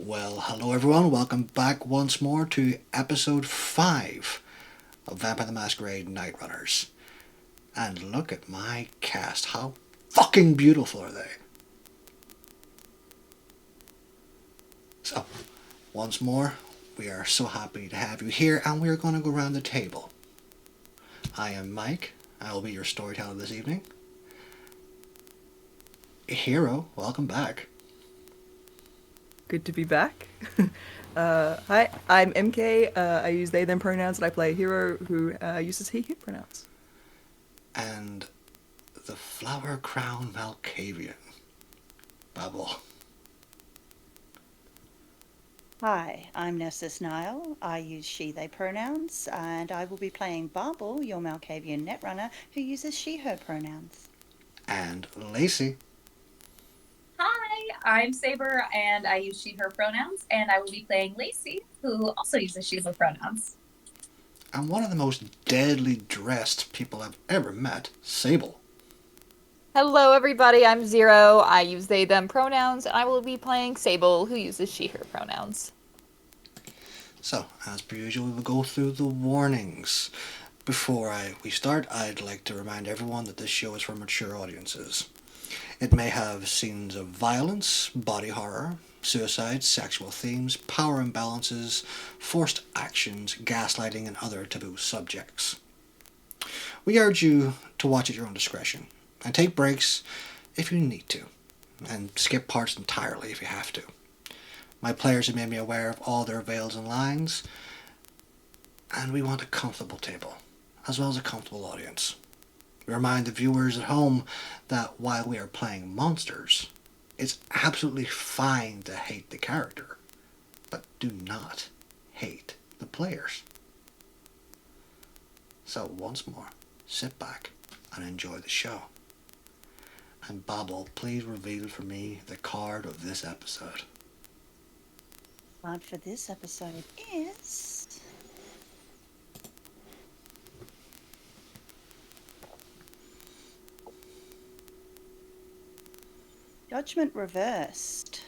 Well, hello everyone. Welcome back once more to episode 5 of Vampire the Masquerade Nightrunners. And look at my cast. How fucking beautiful are they? So, once more, we are so happy to have you here, and we are going to go around the table. I am Mike. I will be your storyteller this evening. Hero, welcome back. Good to be back. Hi, I'm MK. I use they, them pronouns, and I play a hero who uses he, him pronouns. And the Flower Crown Malkavian. Bubble. Hi, I'm Nessus Nile. I use she, they pronouns, and I will be playing Barbel, your Malkavian netrunner, who uses she, her pronouns. And Lacey. Hi, I'm Saber and I use she, her pronouns, and I will be playing Lacey, who also uses she, her pronouns. And one of the most deadly dressed people I've ever met, Sable. Hello, everybody. I'm Zero. I use they, them pronouns, and I will be playing Sable, who uses she, her pronouns. So, as per usual, we will go through the warnings. Before we start, I'd like to remind everyone that this show is for mature audiences. It may have scenes of violence, body horror, suicide, sexual themes, power imbalances, forced actions, gaslighting, and other taboo subjects. We urge you to watch at your own discretion, and take breaks if you need to, and skip parts entirely if you have to. My players have made me aware of all their veils and lines, and we want a comfortable table, as well as a comfortable audience. We remind the viewers at home that while we are playing monsters, it's absolutely fine to hate the character, but do not hate the players. So once more, sit back and enjoy the show. And Bobble, please reveal for me the card of this episode. Card for this episode is Judgment Reversed,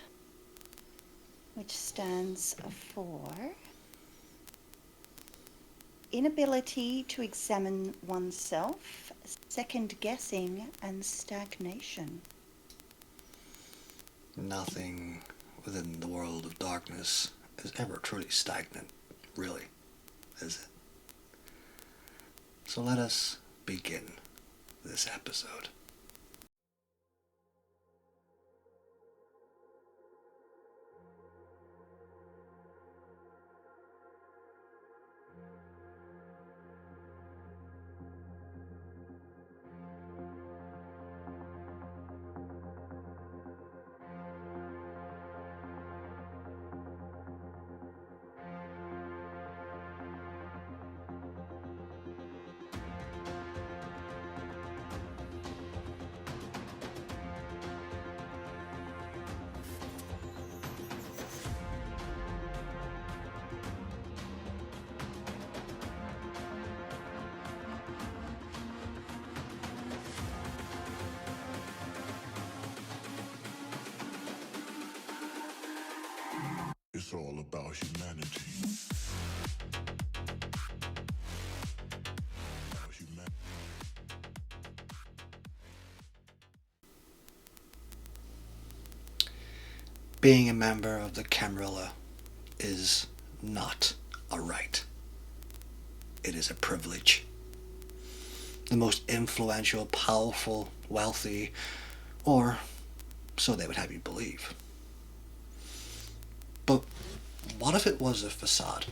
which stands for inability to examine oneself, second guessing, and stagnation. Nothing within the world of darkness is ever truly stagnant, really, is it? So let us begin this episode. It's all about humanity. Being a member of the Camarilla is not a right. It is a privilege. The most influential, powerful, wealthy, or so they would have you believe. But what if it was a facade?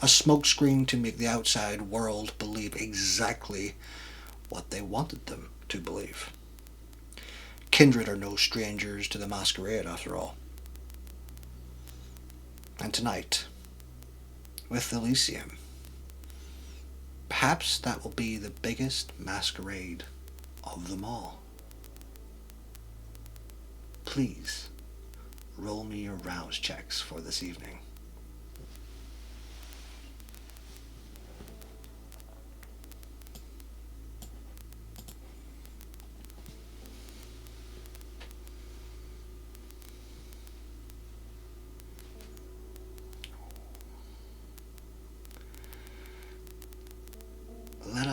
A smokescreen to make the outside world believe exactly what they wanted them to believe. Kindred are no strangers to the masquerade, after all. And tonight, with Elysium, perhaps that will be the biggest masquerade of them all. Please, roll me your rouse checks for this evening.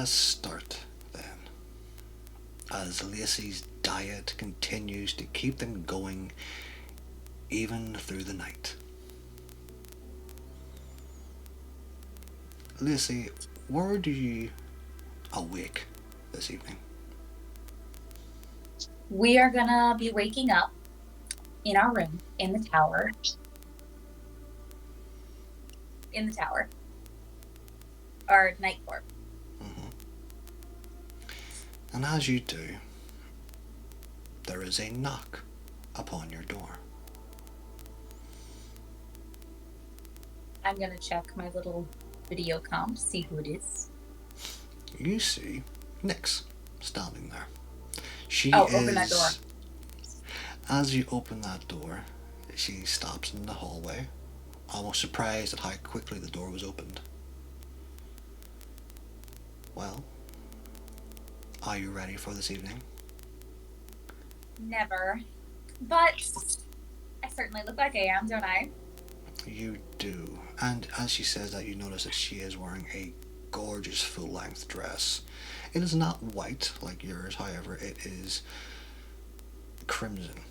Let's start then, as Lacey's diet continues to keep them going even through the night. Lacey, where do you awake this evening? We are gonna be waking up in our room in the tower. Our night court. And as you do, there is a knock upon your door. I'm gonna check my little video comm to see who it is. You see Nyx standing there. She open that door. As you open that door, she stops in the hallway, almost surprised at how quickly the door was opened. Well, are you ready for this evening? Never. But I certainly look like I am, don't I? You do. And as she says that, you notice that she is wearing a gorgeous full-length dress. It is not white like yours, however, it is crimson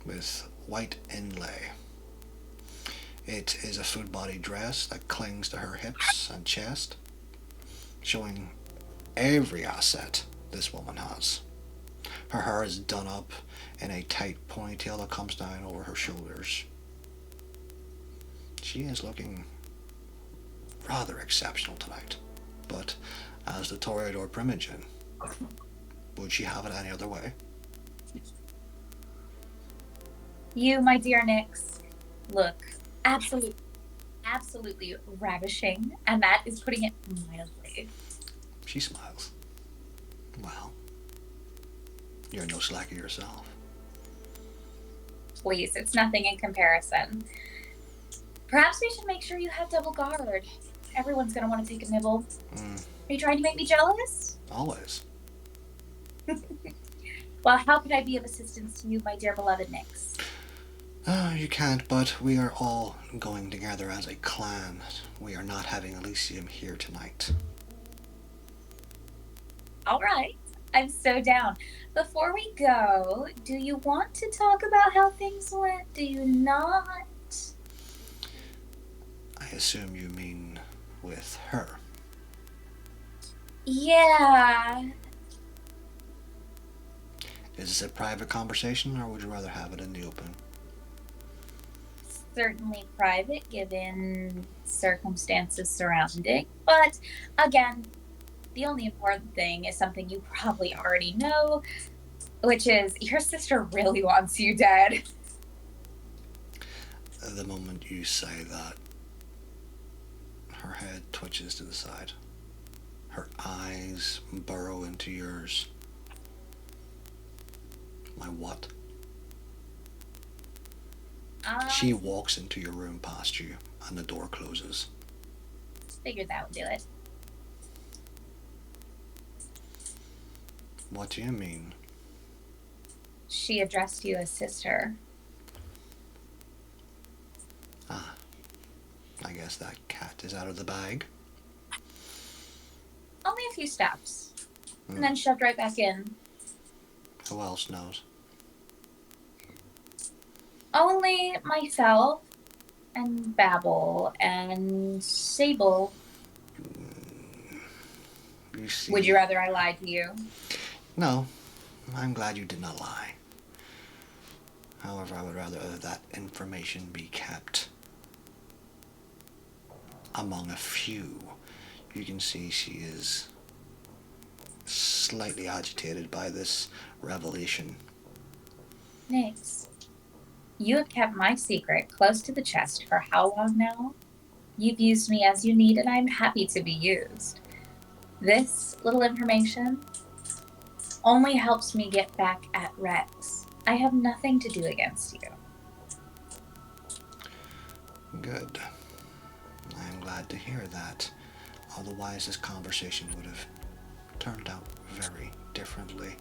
with white inlay. It is a full-body dress that clings to her hips and chest, showing every asset this woman has. Her hair is done up in a tight ponytail that comes down over her shoulders. She is looking rather exceptional tonight, but as the Toreador Primogen, would she have it any other way? You, my dear Nyx, look absolutely ravishing, and that is putting it mildly. She smiles. Well, you're no slacker yourself. Please, it's nothing in comparison. Perhaps we should make sure you have double guard. Everyone's gonna want to take a nibble. Are you trying to make me jealous? Always. Well, how could I be of assistance to you, my dear beloved Nyx? You can't, but we are all going together as a clan. We are not having Elysium here tonight. All right, I'm so down. Before we go, do you want to talk about how things went? Do you not? I assume you mean with her. Yeah. Is this a private conversation, or would you rather have it in the open? Certainly private, given circumstances surrounding. But again, the only important thing is something you probably already know, which is your sister really wants you dead. The moment you say that, her head twitches to the side. Her eyes burrow into yours. My what? She walks into your room past you, and the door closes. Figured that would do it. What do you mean? She addressed you as sister. Ah, I guess that cat is out of the bag. Only a few steps. And then shoved right back in. Who else knows? Only myself and Babel and Sable. You see... Would you rather I lied to you? No, I'm glad you did not lie. However, I would rather that information be kept among a few. You can see she is slightly agitated by this revelation. Nyx, you have kept my secret close to the chest for how long now? You've used me as you need, and I'm happy to be used. This little information only helps me get back at Rex. I have nothing to do against you. Good. I'm glad to hear that. Otherwise, this conversation would have turned out very differently.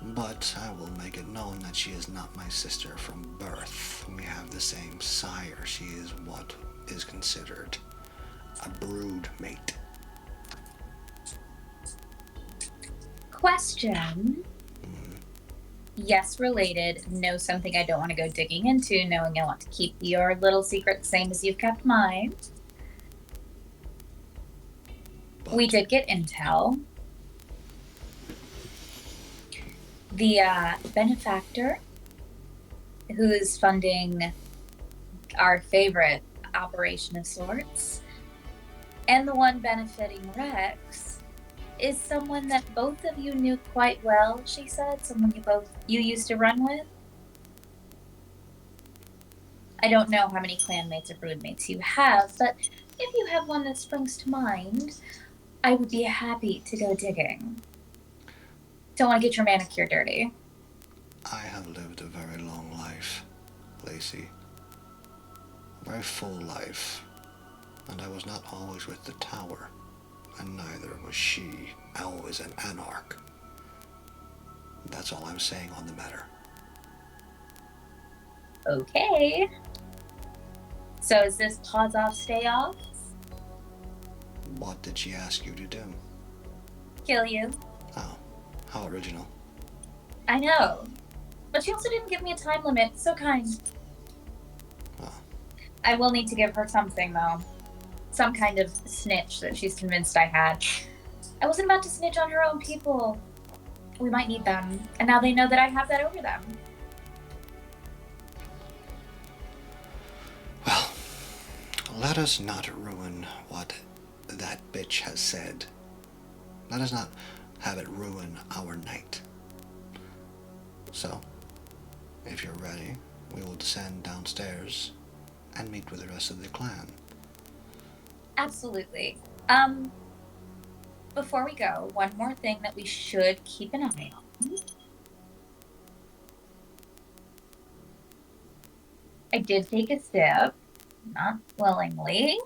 But I will make it known that she is not my sister from birth. We have the same sire. She is what is considered a brood mate. Question. Yes, related. No, something I don't want to go digging into, knowing I want to keep your little secret the same as you've kept mine. But We did get intel. The benefactor who is funding our favorite operation of sorts, and the one benefiting Rex, is someone that both of you knew quite well, she said. Someone you used to run with. I don't know how many clanmates or broodmates you have, but if you have one that springs to mind, I would be happy to go digging. Don't want to get your manicure dirty. I have lived a very long life, Lacey. A very full life. And I was not always with the tower. And neither was she always an anarch. That's all I'm saying on the matter. Okay. So is this pause off, stay off? What did she ask you to do? Kill you. Oh, how original. I know. But she also didn't give me a time limit. So kind. Oh. I will need to give her something, though. Some kind of snitch that she's convinced I had. I wasn't about to snitch on her own people. We might need them. And now they know that I have that over them. Well, let us not ruin what that bitch has said. Let us not have it ruin our night. So, if you're ready, we will descend downstairs and meet with the rest of the clan. Absolutely. Before we go, one more thing that we should keep an eye on. I did take a sip, not willingly.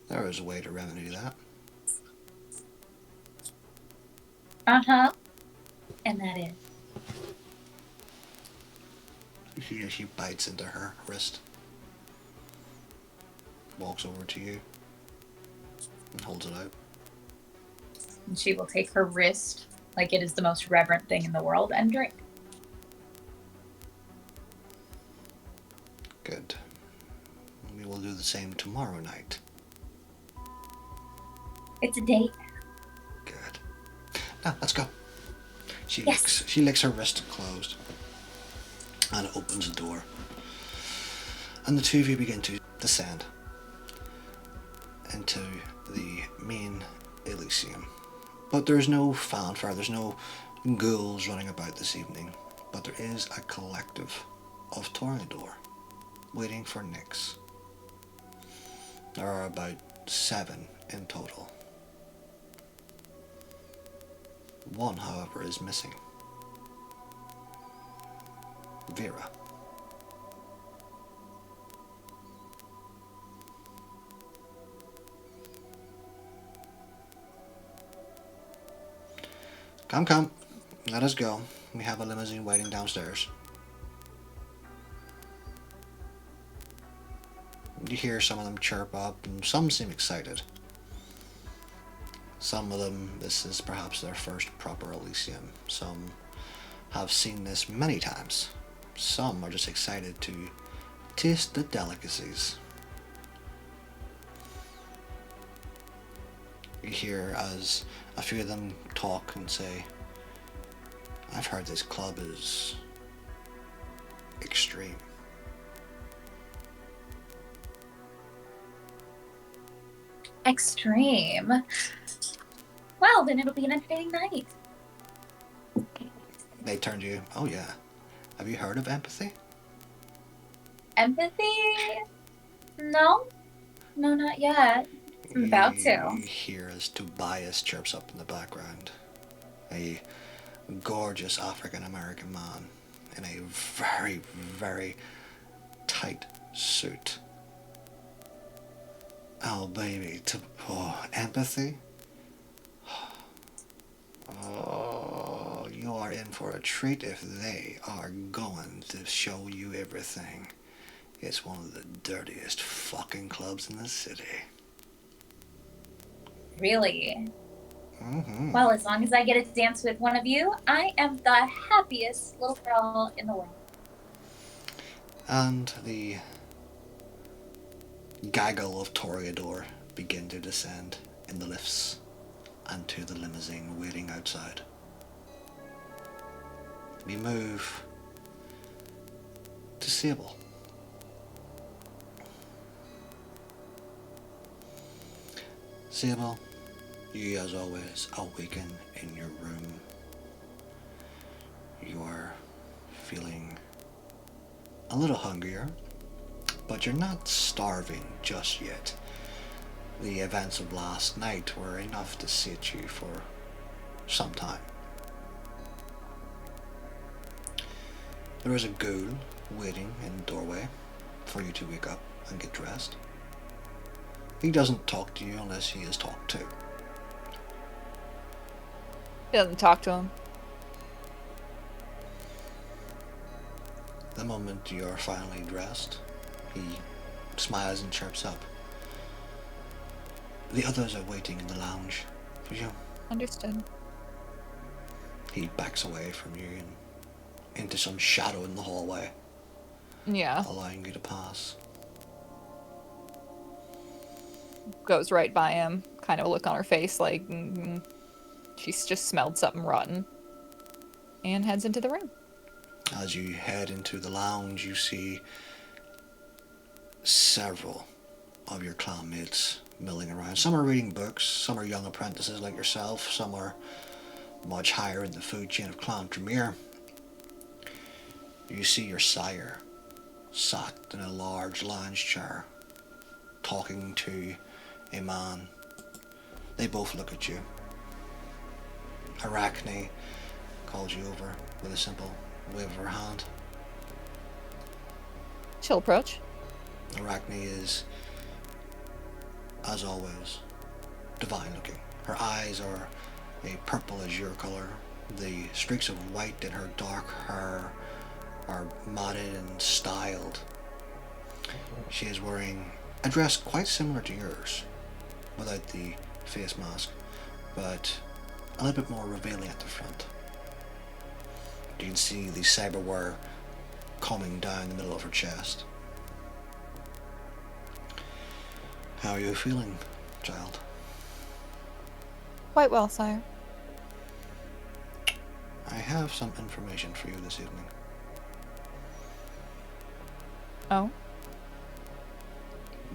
There is a way to remedy that. Uh-huh. And that is. She bites into her wrist. Walks over to you. And holds it out. And she will take her wrist like it is the most reverent thing in the world and drink. Good. We will do the same tomorrow night. It's a date. Good. Now, let's go. She Yes. licks her wrist closed. And opens the door. And the two of you begin to descend into the main Elysium. But there's no fanfare, there's no ghouls running about this evening. But there is a collective of Toreador waiting for Nyx. There are about 7 in total. One, however, is missing. Vera. Come. Let us go. We have a limousine waiting downstairs. You hear some of them chirp up, and some seem excited. Some of them, this is perhaps their first proper Elysium. Some have seen this many times. Some are just excited to taste the delicacies. You hear as a few of them talk and say, I've heard this club is extreme. Extreme. Well, then it'll be an entertaining night. They turn to you, oh yeah. Have you heard of empathy? Empathy? No, not yet. I'm about to. You hear as Tobias chirps up in the background. A gorgeous African-American man in a very, very tight suit. Oh, baby. Empathy? Oh, you are in for a treat if they are going to show you everything. It's one of the dirtiest fucking clubs in the city. Really? Mm-hmm. Well, as long as I get to dance with one of you, I am the happiest little girl in the world. And the gaggle of toreador begin to descend in the lifts and to the limousine waiting outside. We move to Sable. Sable, you as always awaken in your room. You are feeling a little hungrier, but you're not starving just yet. The events of last night were enough to sate you for some time. There is a ghoul waiting in the doorway for you to wake up and get dressed. He doesn't talk to you unless he is talked to. He doesn't talk to him. The moment you are finally dressed, he smiles and chirps up. The others are waiting in the lounge for you. Understood. He backs away from you and into some shadow in the hallway, Yeah. allowing you to pass. Goes right by him. Kind of a look on her face like she's just smelled something rotten. And heads into the room. As you head into the lounge, you see several of your clanmates milling around. Some are reading books, some are young apprentices like yourself, some are much higher in the food chain of Clan Tremere. You see your sire sat in a large lounge chair, talking to a man. They both look at you. Arachne calls you over with a simple wave of her hand. She'll approach. Arachne is, as always, divine looking. Her eyes are a purple azure colour. The streaks of white in her dark hair are matted and styled. She is wearing a dress quite similar to yours, without the face mask, but a little bit more revealing at the front. You can see the cyberware coming down the middle of her chest. How are you feeling, child? Quite well, sire. I have some information for you this evening. Oh?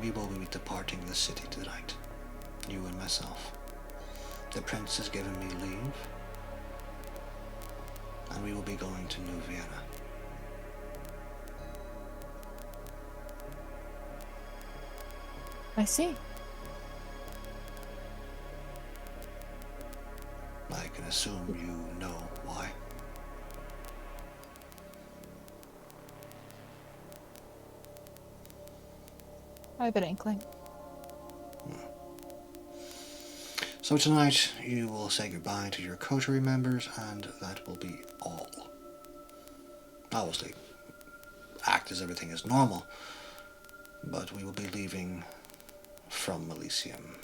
We will be departing the city tonight, you and myself. The prince has given me leave, and we will be going to New Vienna. I see. I can assume you know why. I have an inkling. So tonight you will say goodbye to your coterie members, and that will be all. Obviously, act as everything is normal, but we will be leaving from Elysium.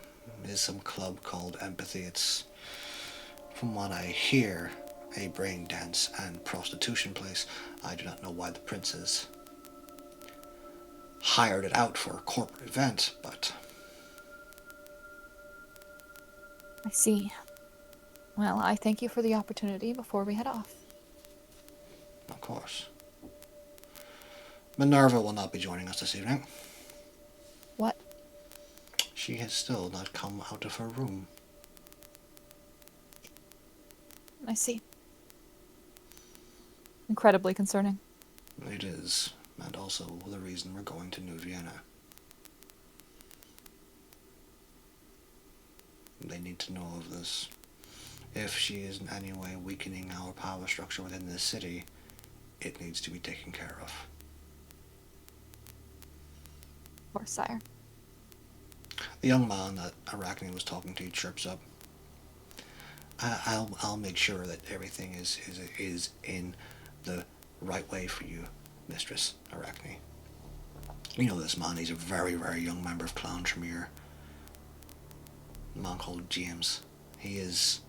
There's some club called Empathy. It's, from what I hear, a brain dance and prostitution place. I do not know why the princes hired it out for a corporate event, but I see. Well, I thank you for the opportunity before we head off. of course. Minerva will not be joining us this evening. What? She has still not come out of her room. I see. Incredibly concerning. It is, and also the reason we're going to New Vienna. They need to know of this. If she is in any way weakening our power structure within this city, it needs to be taken care of. Of course, sire. The young man that Arachne was talking to chirps up. I'll make sure that everything is in the right way for you, Mistress Arachne. You know this man, he's a very, very young member of Clan Tremere. A man called James. He is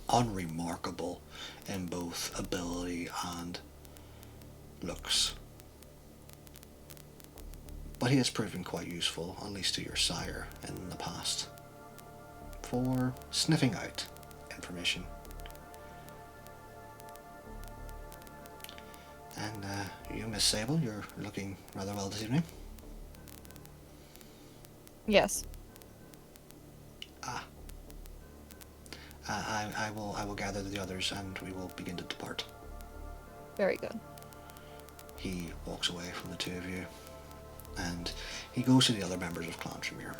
unremarkable in both ability and looks. But he has proven quite useful, at least to your sire, in the past, for sniffing out information. And you, Miss Sable, you're looking rather well this evening. Yes. I will gather the others and we will begin to depart. Very good. He walks away from the two of you and he goes to the other members of Clan Tremere,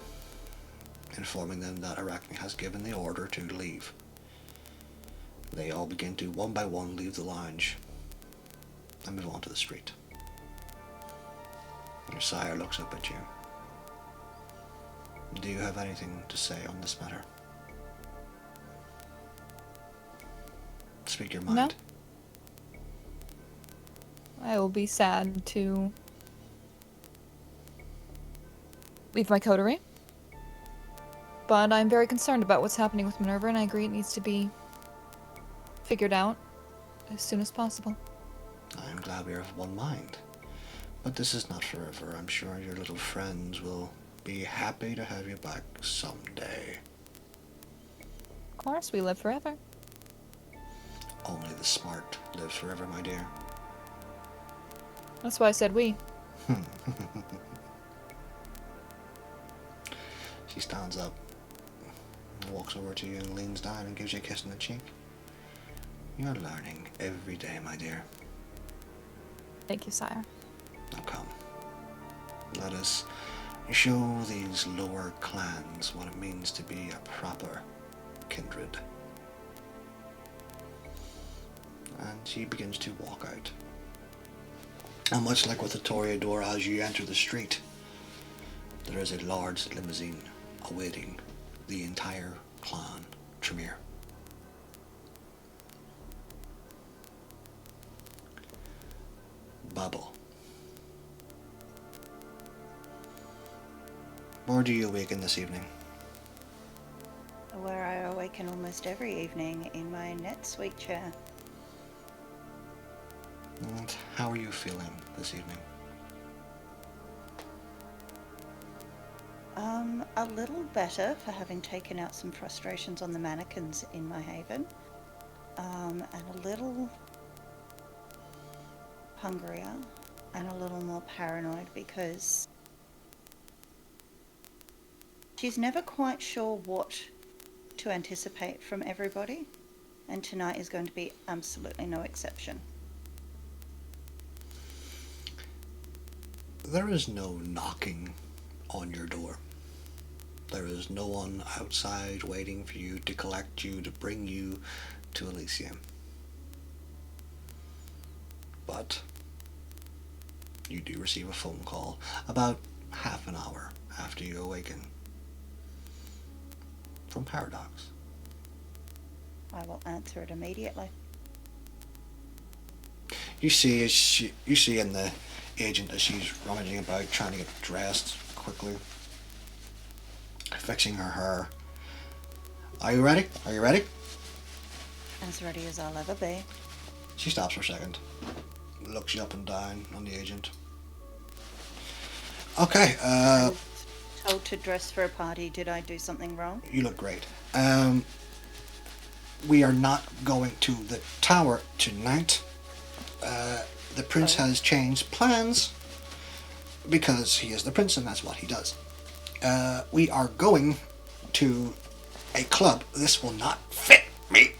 informing them that Arachne has given the order to leave. They all begin to one by one leave the lounge and move on to the street. Your sire looks up at you. Do you have anything to say on this matter? Speak your mind. No. I will be sad to leave my coterie. But I'm very concerned about what's happening with Minerva, and I agree it needs to be figured out as soon as possible. I'm glad we're of one mind. But this is not forever. I'm sure your little friends will be happy to have you back someday. Of course, we live forever. Only the smart live forever, my dear. That's why I said we. She stands up, walks over to you and leans down and gives you a kiss on the cheek. You're learning every day, my dear. Thank you, sire. Now come. Let us show these lower clans what it means to be a proper kindred. And she begins to walk out. And much like with the Toreador, as you enter the street, there is a large limousine awaiting the entire clan Tremere. Babel. Where do you awaken this evening? Where I awaken almost every evening in my NetSuite chair. And how are you feeling this evening? A little better for having taken out some frustrations on the mannequins in my haven. And a little hungrier and a little more paranoid because she's never quite sure what to anticipate from everybody, and tonight is going to be absolutely no exception. There is no knocking on your door. There is no one outside waiting for you to collect you, to bring you to Elysium. But you do receive a phone call about half an hour after you awaken from Paradox. I will answer it immediately. You see in the agent as she's rummaging about trying to get dressed quickly, fixing her hair. Are you ready? Are you ready? As ready as I'll ever be. She stops for a second, looks you up and down on the agent. Okay, Told to dress for a party. Did I do something wrong? you look great. We are not going to the tower tonight. The prince has changed plans because he is the prince and that's what he does. We are going to a club. This will not fit me.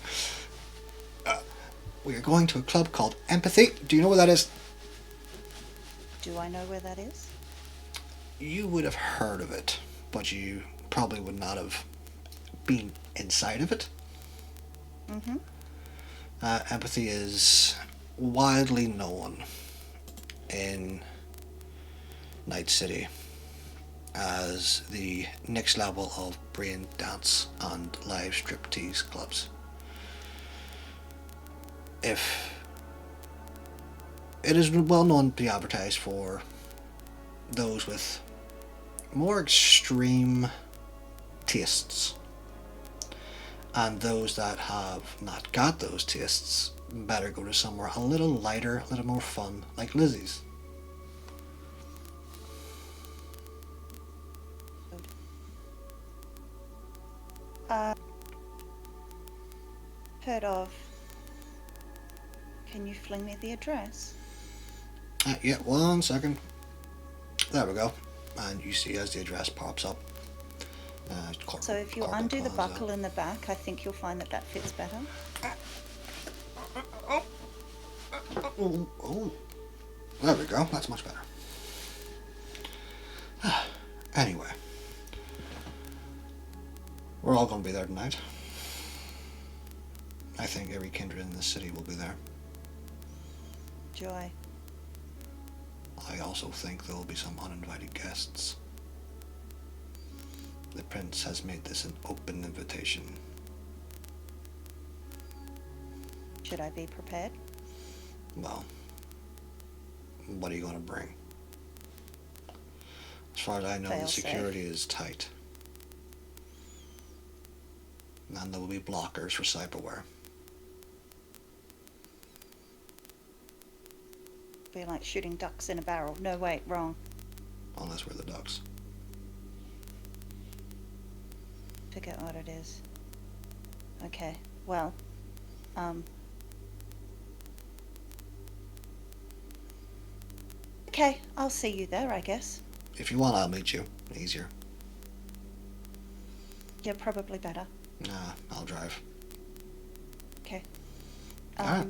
We are going to a club called Empathy. Do you know where that is? Do I know where that is? You would have heard of it, but you probably would not have been inside of it. Mm-hmm. Empathy is widely known in Night City as the next level of brain dance and live striptease clubs. If it is well known to be advertised for those with more extreme tastes. And those that have not got those tastes better go to somewhere a little lighter, a little more fun, like Lizzie's. Heard of. Can you fling me the address? Yeah, 1 second. There we go. And you see as the address pops up. So if you undo the buckle in the back, I think you'll find that fits better. Oh, there we go. That's much better. Anyway, we're all going to be there tonight. I think every kindred in the city will be there. Joy. I also think there will be some uninvited guests. The prince has made this an open invitation. Should I be prepared? Well, what are you going to bring? As far as I know, the security is tight. And there will be blockers for cyberware. Be like shooting ducks in a barrel. No, wait, wrong. Unless we're the ducks. Forget what it is. Okay, well, okay, I'll see you there, I guess. If you want, I'll meet you. Easier. Yeah, probably better. Nah, I'll drive. Okay. Alright.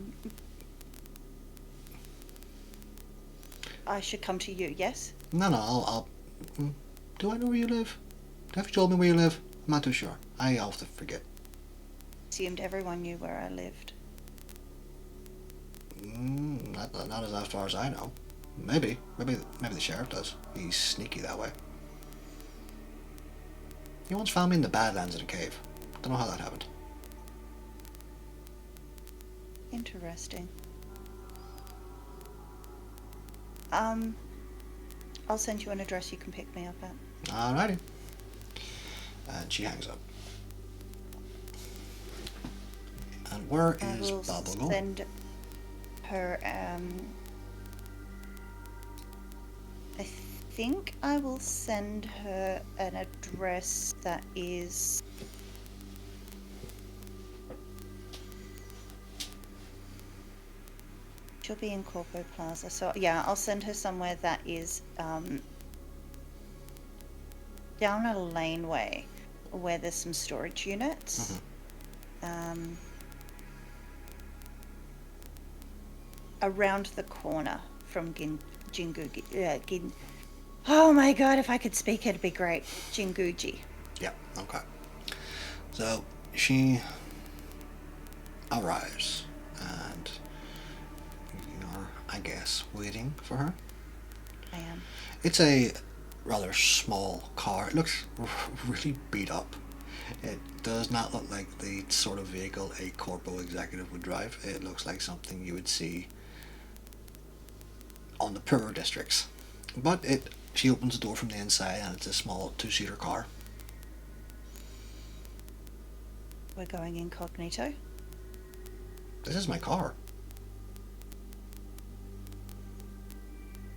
I should come to you, yes? No, I'll... Do I know where you live? Have you told me where you live? I'm not too sure. I often forget. Assumed everyone knew where I lived. Not as far as I know. Maybe the sheriff does. He's sneaky that way. He once found me in the Badlands in a cave. Don't know how that happened. Interesting. I'll send you an address you can pick me up at. Alrighty. And she hangs up. And where is Bubble going? Send her, I think I will send her an address that is... She'll be in Corpo Plaza, so yeah, I'll send her somewhere that is down a laneway where there's some storage units. Around the corner from Jinguji. Oh my god, if I could speak it'd be great. Jinguji. Yeah, okay. So she arrives and you're, I guess, waiting for her. I am. It's a rather small car. It looks really beat up. It does not look like the sort of vehicle a corpo executive would drive. It looks like something you would see on the poorer districts. But she opens the door from the inside and it's a small two-seater car. We're going incognito. This is my car.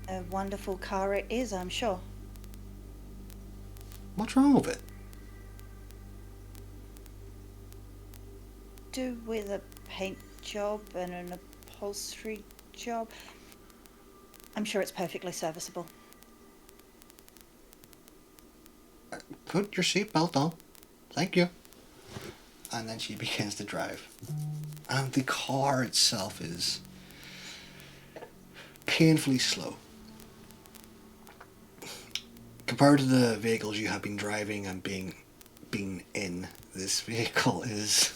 A wonderful car it is, I'm sure. What's wrong with it? Do with a paint job and an upholstery job. I'm sure it's perfectly serviceable. Put your seatbelt on. Thank you. And then she begins to drive. And the car itself is painfully slow. Compared to the vehicles you have been driving and being in, this vehicle is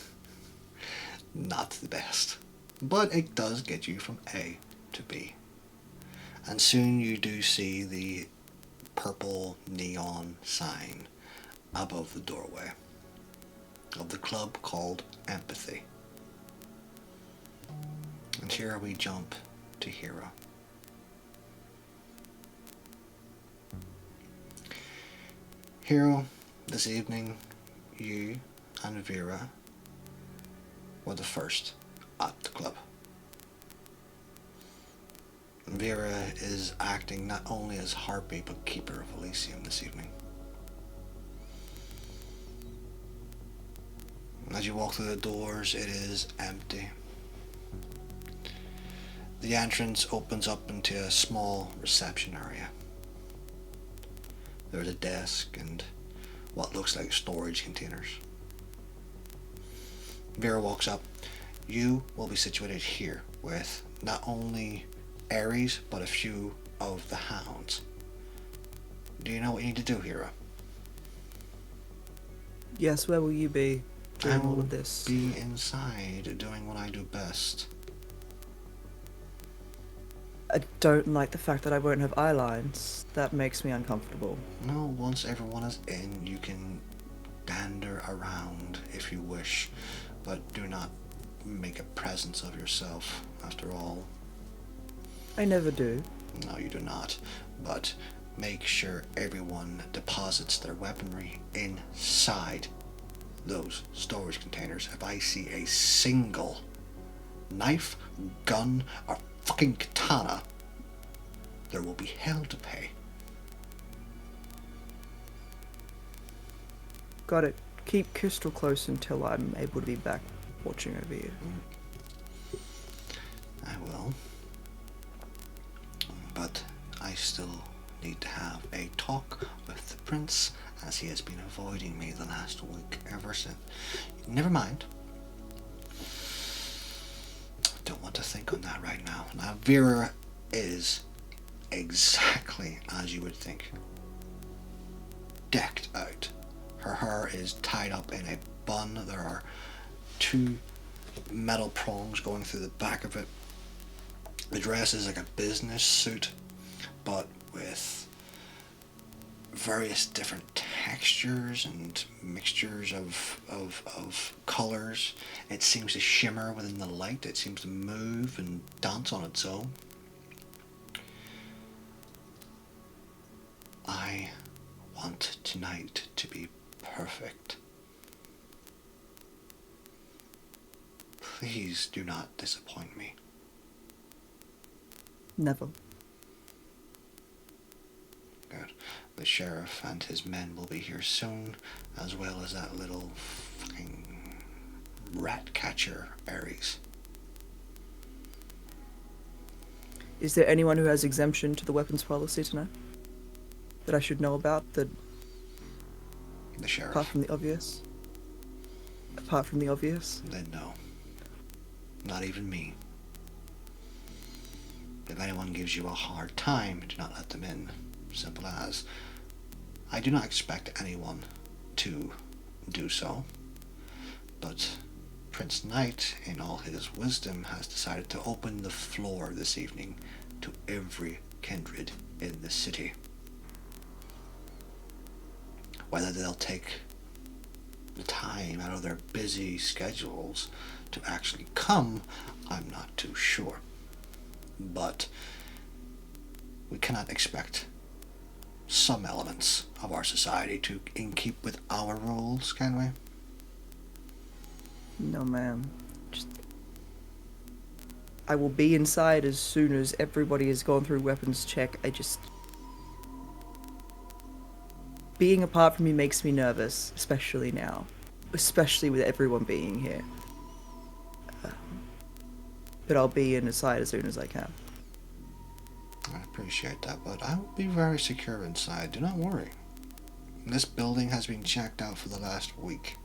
not the best. But it does get you from A to B. And soon you do see the purple neon sign above the doorway of the club called Empathy. And here we jump to Hero. Hero, this evening, you and Vera were the first at the club. Vera is acting not only as harpy but keeper of Elysium this evening. As you walk through the doors, it is empty. The entrance opens up into a small reception area. There's a desk and what looks like storage containers. Vera walks up. You will be situated here with not only Ares but a few of the hounds. Do you know what you need to do, Hero? Yes, where will you be I during all will of this? be inside doing what I do best. I don't like the fact that I won't have eye lines. That makes me uncomfortable. No, once everyone is in, you can dander around if you wish, but do not make a presence of yourself, after all. I never do. No, you do not, but make sure everyone deposits their weaponry inside those storage containers. If I see a single knife, gun, or fucking katana, there will be hell to pay. Got it. Keep Crystal close until I'm able to be back watching over you. I will. But I still need to have a talk with the prince, as he has been avoiding me the last week ever since. Never mind. Don't want to think on that right now. Now, Vera is exactly as you would think. Decked out. Her hair is tied up in a bun. There are 2 metal prongs going through the back of it. The dress is like a business suit, but with various different textures and mixtures of colors. It seems to shimmer within the light. It seems to move and dance on its own. I want tonight to be perfect. Please do not disappoint me. Never. Good. The sheriff and his men will be here soon, as well as that little fucking rat catcher, Ares. Is there anyone who has exemption to the weapons policy tonight? That I should know about? That The sheriff. apart from the obvious? Apart from the obvious? Then no. Not even me. If anyone gives you a hard time, do not let them in. Simple as. I do not expect anyone to do so, but Prince Knight, in all his wisdom, has decided to open the floor this evening to every kindred in the city. Whether they'll take the time out of their busy schedules to actually come, I'm not too sure. But we cannot expect some elements of our society to keep with our rules, can we? No, ma'am. I will be inside as soon as everybody has gone through weapons check. Being apart from you makes me nervous, especially now. Especially with everyone being here. But I'll be inside as soon as I can. I appreciate that, but I will be very secure inside. Do not worry. This building has been checked out for the last week.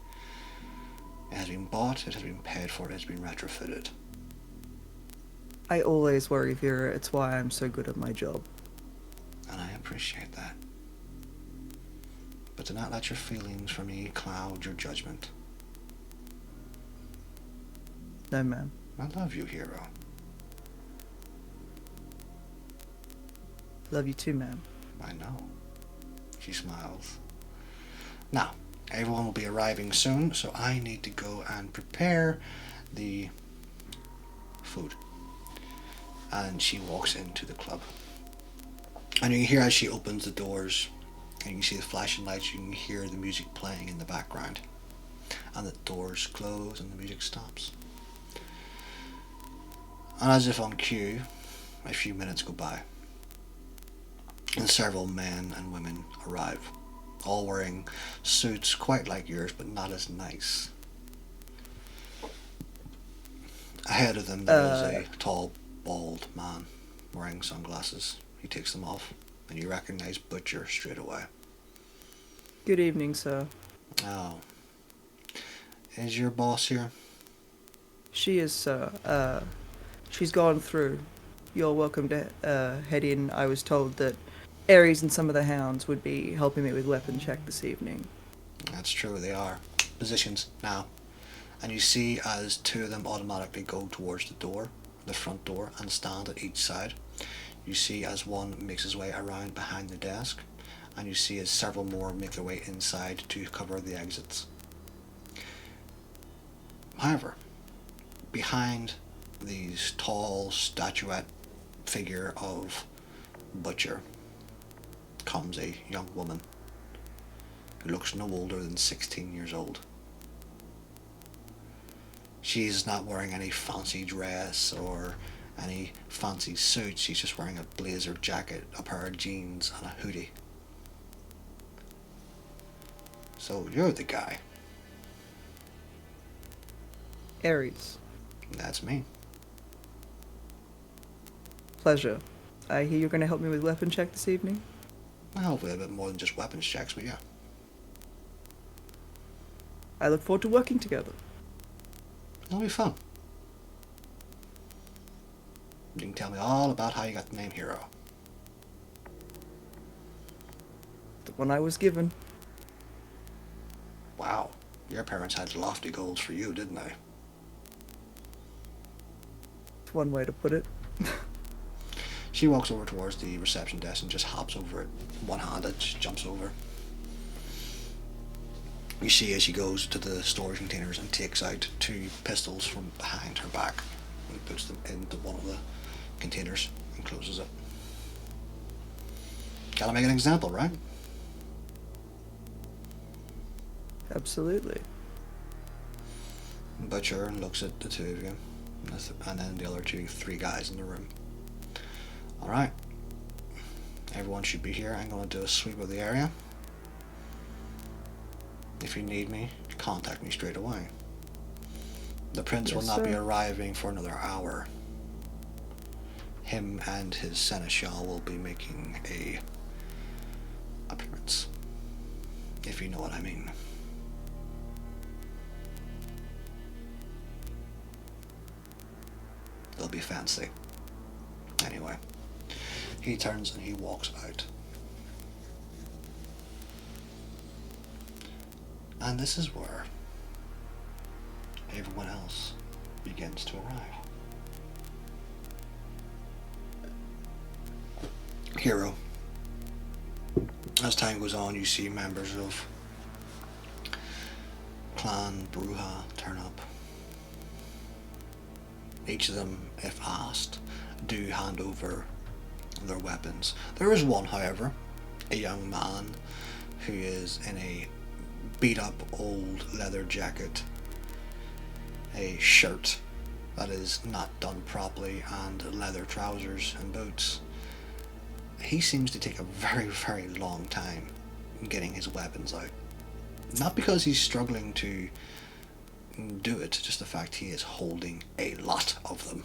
It has been bought, it has been paid for, it has been retrofitted. I always worry, Vera. It's why I'm so good at my job. And I appreciate that. But do not let your feelings for me cloud your judgment. No, ma'am. I love you, hero. Love you too, ma'am. I know. She smiles. Now, everyone will be arriving soon, so I need to go and prepare the food. And she walks into the club. And you hear as she opens the doors, And you can see the flashing lights, you can hear the music playing in the background. And the doors close and the music stops. And as if on cue, a few minutes go by. And several men and women arrive, all wearing suits quite like yours, but not as nice. Ahead of them there is a tall, bald man wearing sunglasses. He takes them off, and you recognize Butcher straight away. Good evening, sir. Oh. Is your boss here? She is, sir. She's gone through. You're welcome to head in. I was told that Ares and some of the hounds would be helping me with weapon check this evening. That's true, they are. Positions, now. And you see as two of them automatically go towards the door, the front door, and stand at each side. You see as one makes his way around behind the desk, and you see as several more make their way inside to cover the exits. However, behind these tall statuette figure of Butcher comes a young woman who looks no older than 16 years old. She's not wearing any fancy dress or any fancy suit. She's just wearing a blazer jacket, a pair of jeans, and a hoodie. So you're the guy. Ares. That's me. Pleasure. I hear you're going to help me with weapon check this evening? Well, hopefully a bit more than just weapons checks, but yeah. I look forward to working together. It'll be fun. You can tell me all about how you got the name Hero. The one I was given. Wow, your parents had lofty goals for you, didn't they? It's one way to put it. She walks over towards the reception desk and just hops over it, one-handed, just jumps over. You see as she goes to the storage containers and takes out two pistols from behind her back and puts them into one of the containers and closes it. Gotta make an example, right? Absolutely. Butcher looks at the two of you, and then the other three guys in the room. Alright. Everyone should be here. I'm going to do a sweep of the area. If you need me, contact me straight away. The prince will not be arriving for another hour. Him and his seneschal will be making a appearance, if you know what I mean. They'll be fancy. Anyway, he turns and he walks out. And this is where everyone else begins to arrive. Hero. As time goes on, you see members of Clan Bruja turn up. Each of them, if asked, do hand over their weapons. There is one, however, a young man who is in a beat up old leather jacket, a shirt that is not done properly, and leather trousers and boots. He seems to take a very, very long time getting his weapons out. Not because he's struggling to do it, just the fact he is holding a lot of them.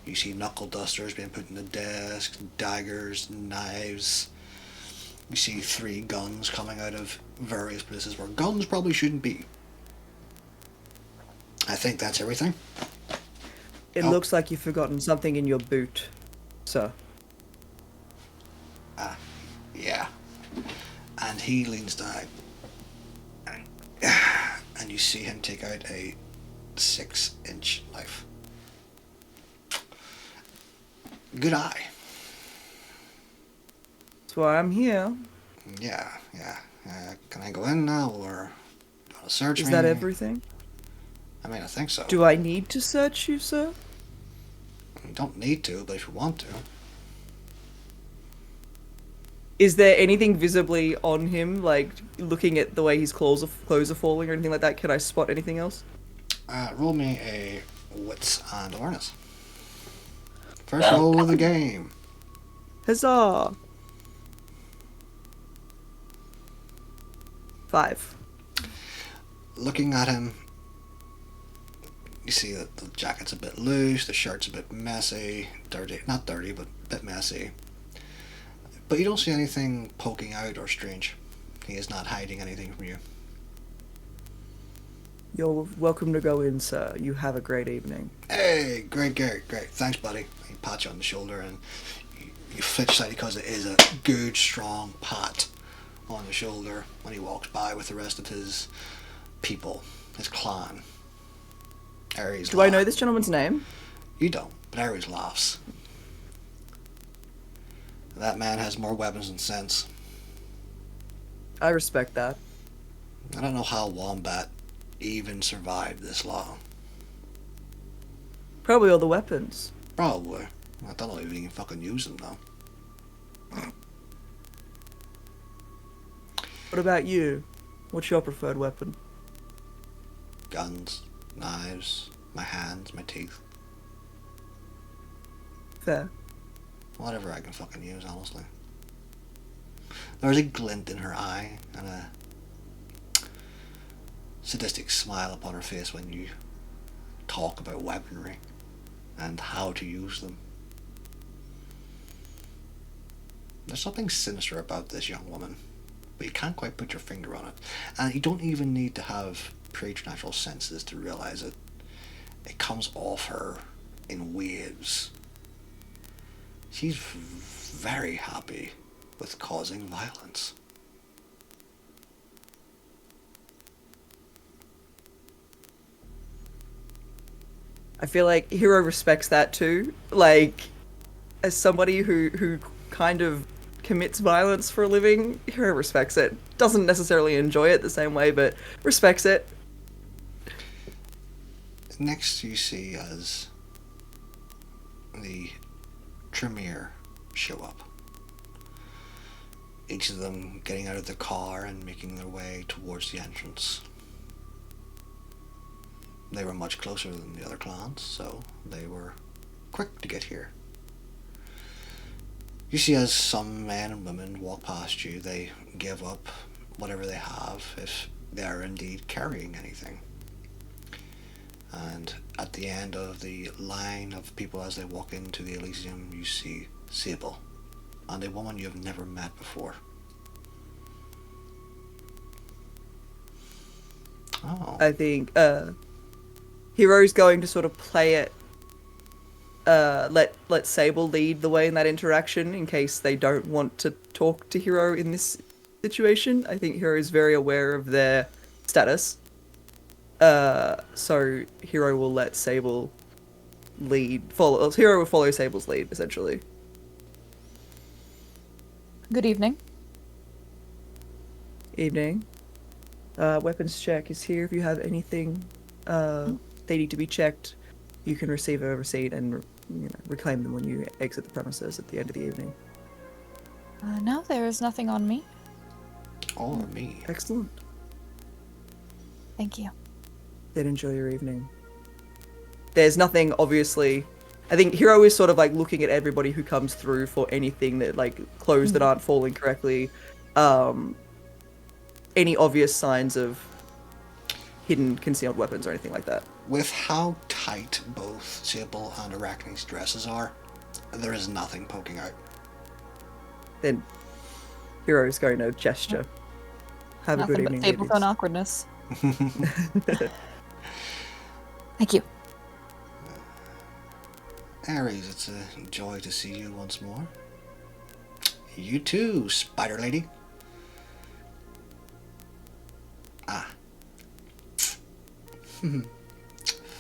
You see knuckle dusters being put in the desk, daggers, knives. You see 3 guns coming out of various places where guns probably shouldn't be. I think that's everything. It looks like you've forgotten something in your boot, sir. Yeah. And he leans down. And you see him take out a 6-inch knife. Good eye. That's why I'm here. Yeah. Can I go in now, or do you want to search me? Is that everything? I mean, I think so. Do I need to search you, sir? You don't need to, but if you want to. Is there anything visibly on him, like looking at the way his clothes are falling or anything like that? Can I spot anything else? Roll me a wits and awareness. First roll of the game. Huzzah! 5. Looking at him, you see that the jacket's a bit loose, the shirt's a bit messy, dirty, not dirty, but a bit messy. But you don't see anything poking out or strange. He is not hiding anything from you. You're welcome to go in, sir. You have a great evening. Hey, great, Gary, great. Thanks, buddy. He pats you on the shoulder and you flinch slightly because it is a good, strong pat on the shoulder when he walks by with the rest of his people, his clan. Ares Do I know this gentleman's name? You don't, but Ares laughs. That man has more weapons than sense. I respect that. I don't know how Wombat even survived this long. Probably all the weapons. Probably. I don't know if he can fucking use them though. What about you? What's your preferred weapon? Guns, knives, my hands, my teeth. Fair. Whatever I can fucking use, honestly. There's a glint in her eye and a sadistic smile upon her face when you talk about weaponry and how to use them. There's something sinister about this young woman, but you can't quite put your finger on it. And you don't even need to have preternatural senses to realize it. It comes off her in waves. She's very happy with causing violence. I feel like Hero respects that too. Like, as somebody who kind of commits violence for a living, Hero respects it. Doesn't necessarily enjoy it the same way, but respects it. Next you see as the Tremere show up. Each of them getting out of the car and making their way towards the entrance. They were much closer than the other clans, so they were quick to get here. You see as some men and women walk past you, they give up whatever they have if they are indeed carrying anything. And at the end of the line of people as they walk into the Elysium, you see Sable, and a woman you have never met before. Oh. I think Hero's going to sort of play it. Let Sable lead the way in that interaction in case they don't want to talk to Hero in this situation. I think Hero is very aware of their status. So Hero will let Sable follow. Hero will follow Sable's lead, essentially. Good evening. Evening. Weapons check is here. If you have anything they need to be checked, you can receive a receipt and reclaim them when you exit the premises at the end of the evening. No, there is nothing on me. Or me. Excellent. Thank you. Then enjoy your evening. There's nothing, obviously. I think Hero is sort of like looking at everybody who comes through for anything that, like, clothes that aren't falling correctly. Any obvious signs of hidden concealed weapons or anything like that. With how tight both Sable and Arachne's dresses are, there is nothing poking out. Then Hero is going to gesture. Have Nothing a good but evening. Sable's own awkwardness. Thank you. Ares, it's a joy to see you once more. You too, Spider Lady. Ah.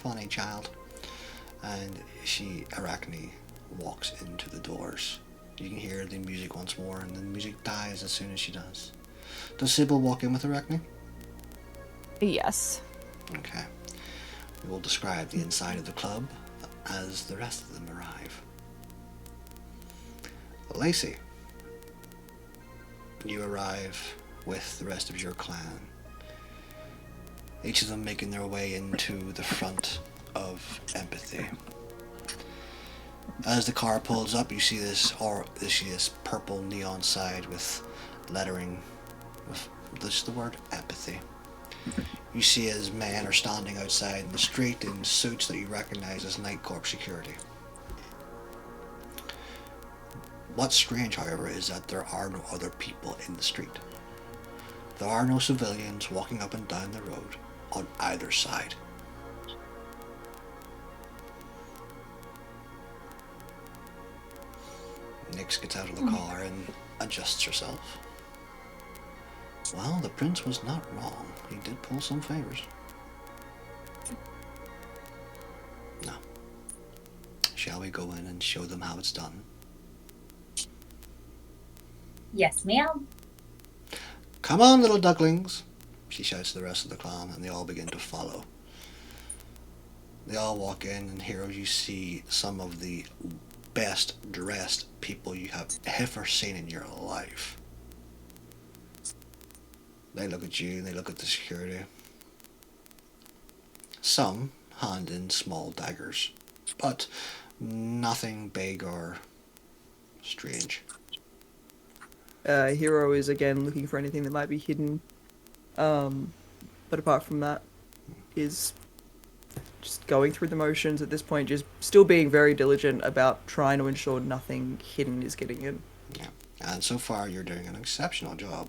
Funny child. And Arachne, walks into the doors. You can hear the music once more, and the music dies as soon as she does. Does Sybil walk in with Arachne? Yes. Okay. We will describe the inside of the club as the rest of them arrive. Lacey. you arrive with the rest of your clan. Each of them making their way into the front of Empathy. As the car pulls up, you see this purple neon sign with lettering with just the word Empathy. You see as men are standing outside in the street in suits that you recognize as Night Corp security. What's strange, however, is that there are no other people in the street. There are no civilians walking up and down the road on either side. Nyx gets out of the car and adjusts herself. Well, the prince was not wrong. He did pull some favors. Now, shall we go in and show them how it's done? Yes, ma'am. Come on, little ducklings, she shouts to the rest of the clan, and they all begin to follow. They all walk in, and here you see some of the best dressed people you have ever seen in your life. They look at you, they look at the security. Some hand in small daggers, but nothing big or strange. Hero is again looking for anything that might be hidden. But apart from that, is just going through the motions at this point, just still being very diligent about trying to ensure nothing hidden is getting in. Yeah, and so far you're doing an exceptional job.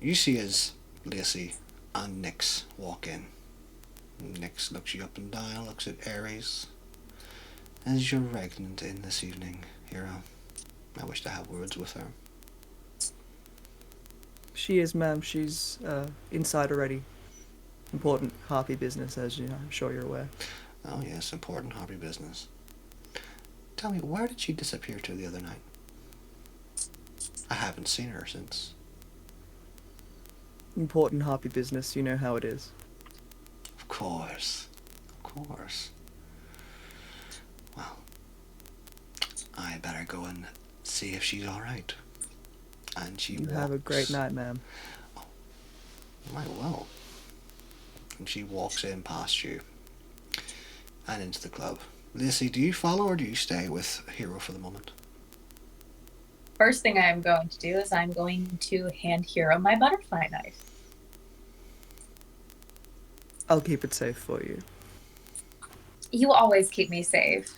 You see as Lacey and Nyx walk in. Nyx looks you up and down, looks at Ares. As you're pregnant in this evening, Hero, I wish to have words with her. She is, ma'am. She's inside already. Important harpy business, as I'm sure you're aware. Oh yes, important harpy business. Tell me, where did she disappear to the other night? I haven't seen her since. Important harpy business, you know how it is. Of course. Of course. Well, I better go and see if she's alright. And she walks. Have a great night, ma'am. Oh, right, well. And she walks in past you and into the club. Lacey, do you follow or do you stay with Hero for the moment? First thing I'm going to do is I'm going to hand Hero my butterfly knife. I'll keep it safe for you. You always keep me safe.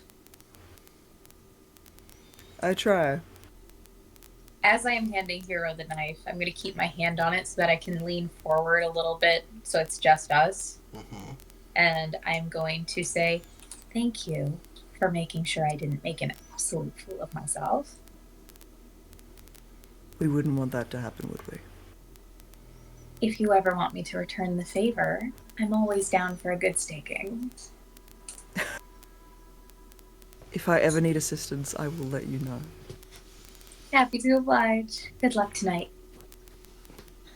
I try. As I am handing Hero the knife, I'm going to keep my hand on it so that I can lean forward a little bit so it's just us. Mm-hmm. And I'm going to say, thank you for making sure I didn't make an absolute fool of myself. We wouldn't want that to happen, would we? If you ever want me to return the favor, I'm always down for a good staking. If I ever need assistance, I will let you know. Happy to oblige. Good luck tonight.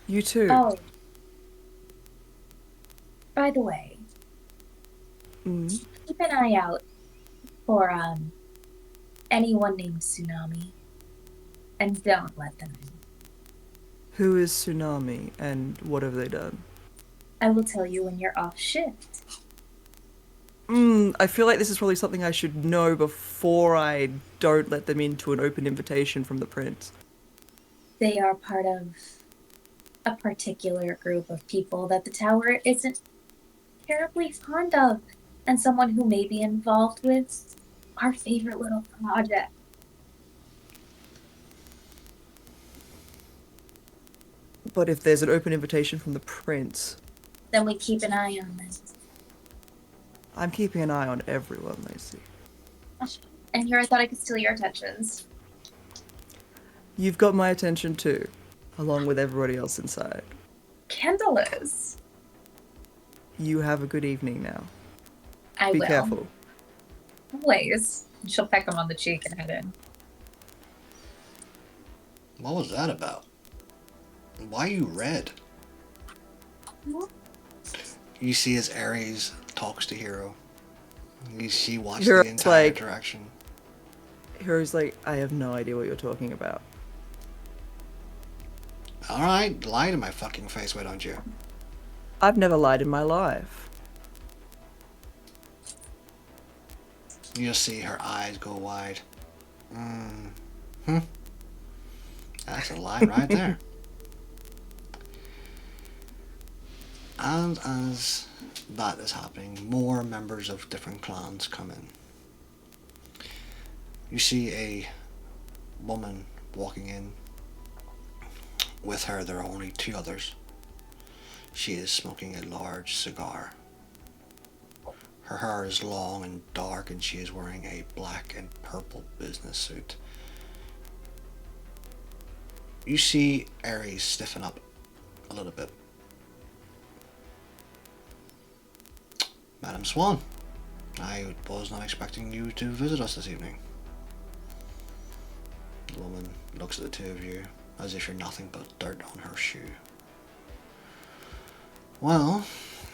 You too. Oh. By the way, keep an eye out for anyone named Tsunami. And don't let them in. Who is Tsunami, and what have they done? I will tell you when you're off shift. I feel like this is probably something I should know before I don't let them into an open invitation from the prince. They are part of a particular group of people that the tower isn't terribly fond of, and someone who may be involved with our favorite little project. But if there's an open invitation from the prince... Then we keep an eye on them. I'm keeping an eye on everyone, Lacey. And here I thought I could steal your attentions. You've got my attention too, along with everybody else inside. Scandalous. You have a good evening now. I Be will. careful. Always. She'll peck him on the cheek and head in. What was that about? Why are you red? What? You see as Ares talks to Hero. She watched Hero's the entire like- interaction. Hero's like, I have no idea what you're talking about. Alright, lie to my fucking face, why don't you? I've never lied in my life. You see her eyes go wide. That's a lie right there. And as that is happening, more members of different clans come in. You see a woman walking in. With her, there are only two others. She is smoking a large cigar. Her hair is long and dark, and she is wearing a black and purple business suit. You see Ares stiffen up a little bit. Madam Swan, I was not expecting you to visit us this evening. The woman looks at the two of you as if you're nothing but dirt on her shoe. Well,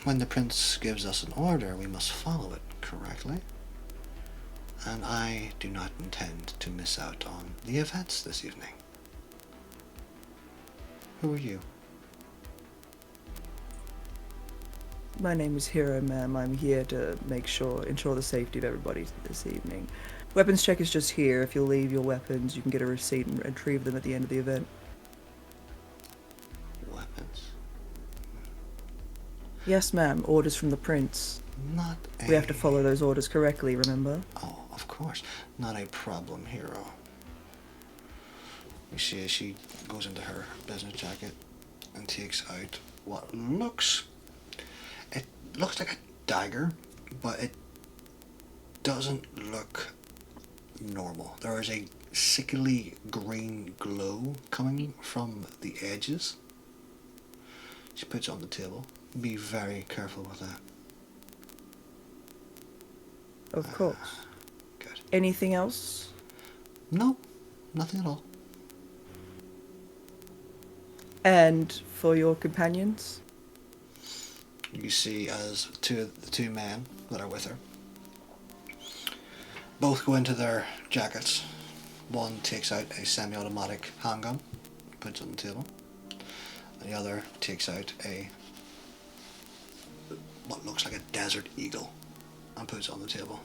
when the prince gives us an order, we must follow it correctly. And I do not intend to miss out on the events this evening. Who are you? My name is Hero, ma'am. I'm here to ensure the safety of everybody this evening. Weapons check is just here. If you'll leave your weapons, you can get a receipt and retrieve them at the end of the event. Weapons? Yes, ma'am. Orders from the prince. Not a... We have to follow those orders correctly, remember? Oh, of course. Not a problem, Hero. You see, she goes into her business jacket and takes out what looks... It looks like a dagger, but it doesn't look normal. There is a sickly green glow coming from the edges. She puts it on the table. Be very careful with that. Of course. Good. Anything else? No, nothing at all. And for your companions? You see as the two men that are with her both go into their jackets. One takes out a semi-automatic handgun, puts it on the table. And the other takes out what looks like a Desert Eagle and puts it on the table.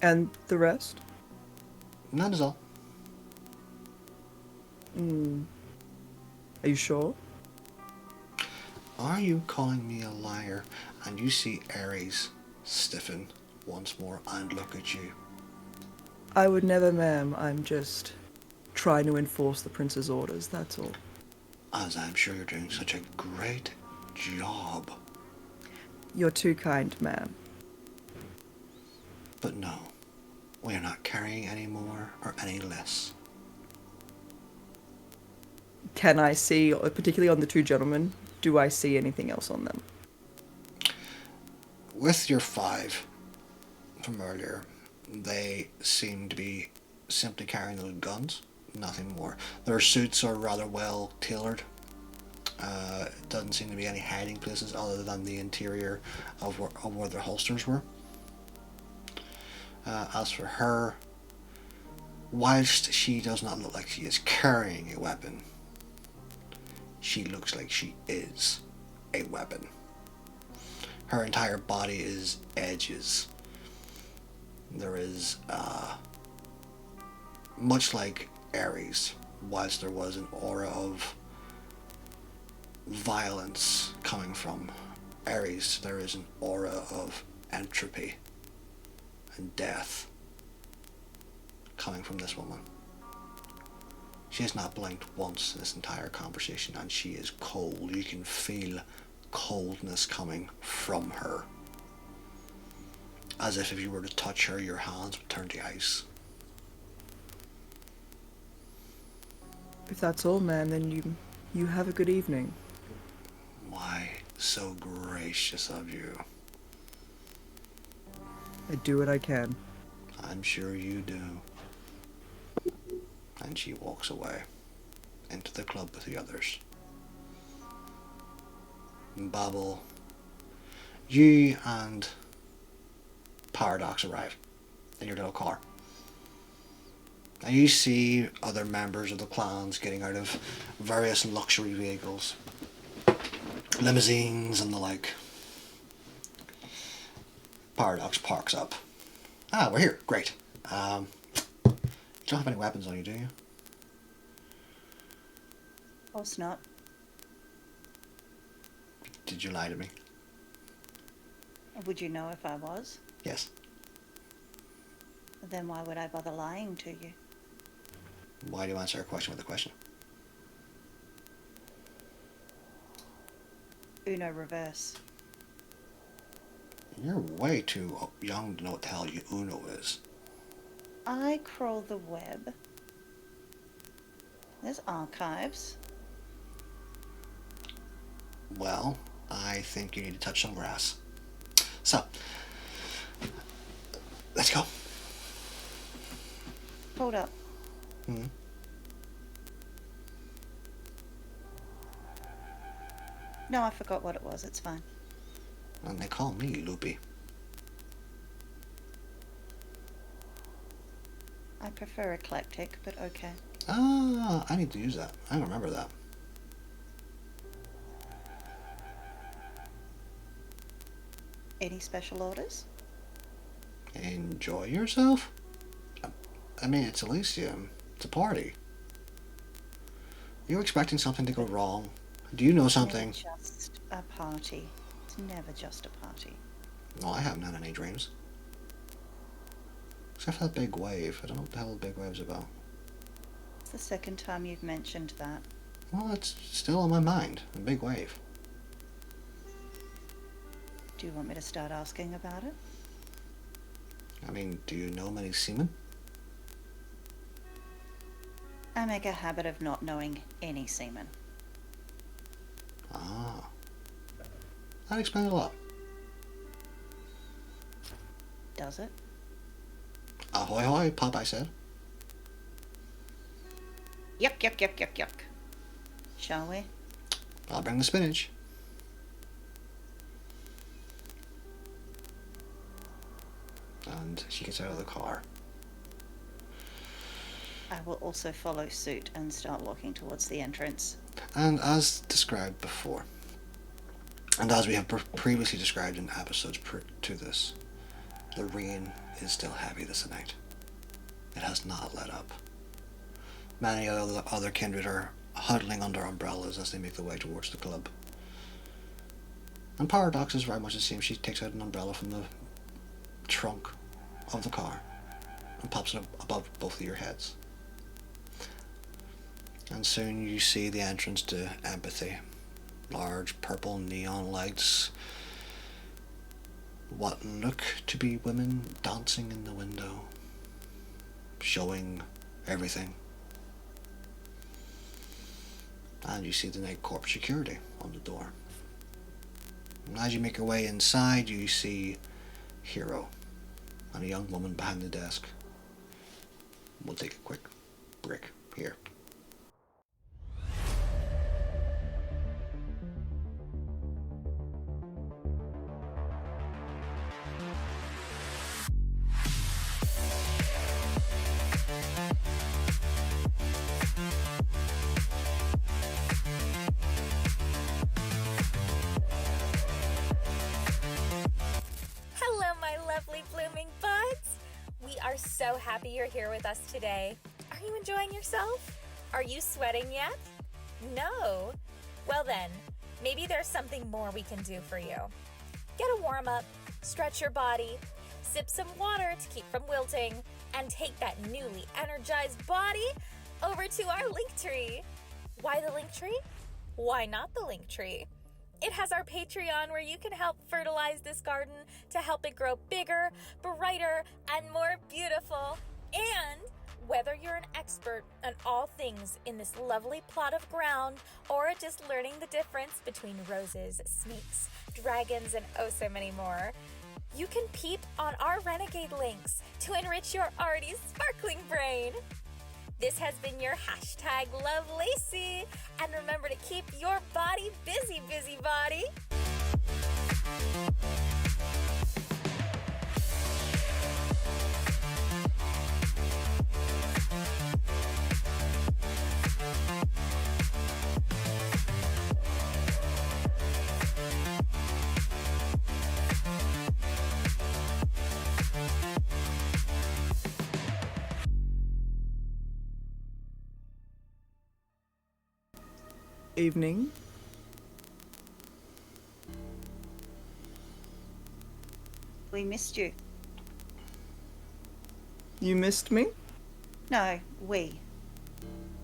And the rest? And that is all. Are you sure? Are you calling me a liar? And you see Ares stiffen once more and look at you. I would never, ma'am. I'm just trying to enforce the prince's orders, that's all. As I'm sure you're doing such a great job. You're too kind, ma'am. But no, we are not carrying any more or any less. Can I see, particularly on the two gentlemen, do I see anything else on them? With your 5 from earlier, they seem to be simply carrying those guns, nothing more. Their suits are rather well tailored. It doesn't seem to be any hiding places other than the interior of where their holsters were. As for her, whilst she does not look like she is carrying a weapon, she looks like she is a weapon. Her entire body is edges. There is, much like Ares, whilst there was an aura of violence coming from Ares, there is an aura of entropy and death coming from this woman. She has not blinked once in this entire conversation, and she is cold. You can feel coldness coming from her. As if you were to touch her, your hands would turn to ice. If that's all, ma'am, then you have a good evening. Why, so gracious of you. I do what I can. I'm sure you do. And she walks away into the club with the others. Babel, you and Paradox arrive in your little car. And you see other members of the clans getting out of various luxury vehicles, limousines and the like. Paradox parks up. Ah, we're here. Great. You don't have any weapons on you, do you? Of course not. Did you lie to me? Would you know if I was? Yes. Then why would I bother lying to you? Why do you answer a question with a question? Uno reverse. You're way too young to know what the hell Uno is. I crawl the web. There's archives. Well, I think you need to touch some grass. So, let's go. Hold up. Hmm. No, I forgot what it was. It's fine. And they call me Loopy. I prefer eclectic, but okay. Ah, I need to use that. I remember that. Any special orders? Enjoy yourself? I mean, it's Elysium. It's a party. You're expecting something to go wrong. Do you know something? It's just a party. It's never just a party. No, I haven't had any dreams. Except for that big wave. I don't know what the hell the big wave's about. It's the second time you've mentioned that. Well, it's still on my mind. A big wave. Do you want me to start asking about it? I mean, do you know many seamen? I make a habit of not knowing any seaman. Ah. That explains a lot. Does it? Ahoy hoy, Popeye said. Yuck, yuck, yuck, yuck, yuck. Shall we? I'll bring the spinach. And she gets out of the car. I will also follow suit and start walking towards the entrance. And as described before, and as we have previously described in episodes to this, the rain is still heavy this night. It has not let up. Many other kindred are huddling under umbrellas as they make their way towards the club. And Paradox is very much the same. She takes out an umbrella from the trunk of the car and pops it above both of your heads. And soon you see the entrance to Empathy. Large purple neon lights. What look to be women dancing in the window, showing everything. And you see the Night Corp security on the door. And as you make your way inside, you see Hero and a young woman behind the desk. We'll take a quick break here. Hello, my lovely blooming buds! We are so happy you're here with us today. Are you enjoying yourself? Are you sweating yet? No? Well then, maybe there's something more we can do for you. Get a warm up, stretch your body, sip some water to keep from wilting, and take that newly energized body over to our link tree. Why the link tree? Why not the link tree? It has our Patreon where you can help fertilize this garden to help it grow bigger, brighter, and more beautiful. And whether you're an expert on all things in this lovely plot of ground or just learning the difference between roses, snakes, dragons, and oh so many more, you can peep on our renegade links to enrich your already sparkling brain. This has been your hashtag #LoveLacy, and remember to keep your body busy, busybody. evening. We missed you. You missed me? No, we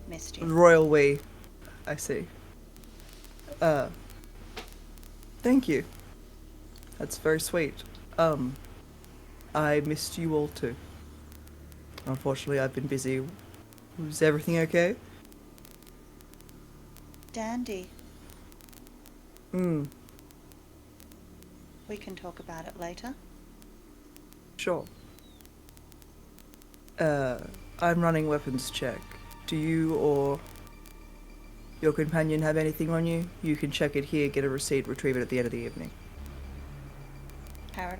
missed you. Royal we. I see. Thank you. That's very sweet. I missed you all too. Unfortunately, I've been busy. Is everything okay? Dandy, Hmm, we can talk about it later. sure. I'm running weapons check. Do you or your companion have anything on you? You can check it here, get a receipt, retrieve it at the end of the evening. Parrot,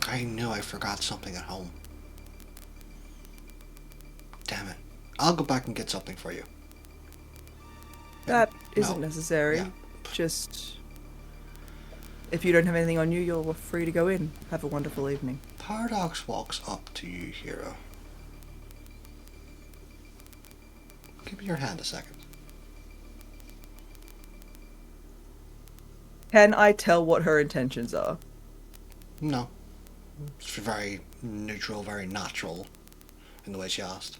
I knew I forgot something at home. Damn it. I'll go back and get something for you. That isn't No. necessary. Yeah. Just... if you don't have anything on you, you're free to go in. Have a wonderful evening. Paradox walks up to you, Hero. Give me your hand a second. Can I tell what her intentions are? No. It's very neutral, very natural in the way she asked.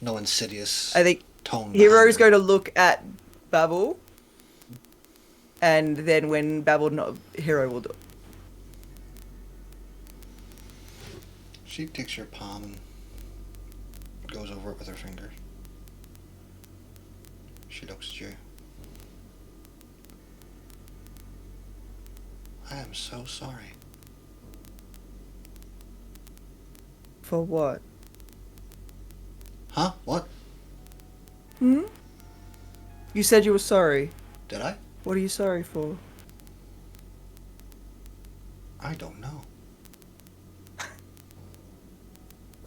No insidious I think tone. Hero's behind going to look at Babel, and then when Babel Hero will do it. She takes your palm and goes over it with her finger. She looks at you. I am so sorry. For what? Huh? What? Hmm? You said you were sorry. Did I? What are you sorry for? I don't know.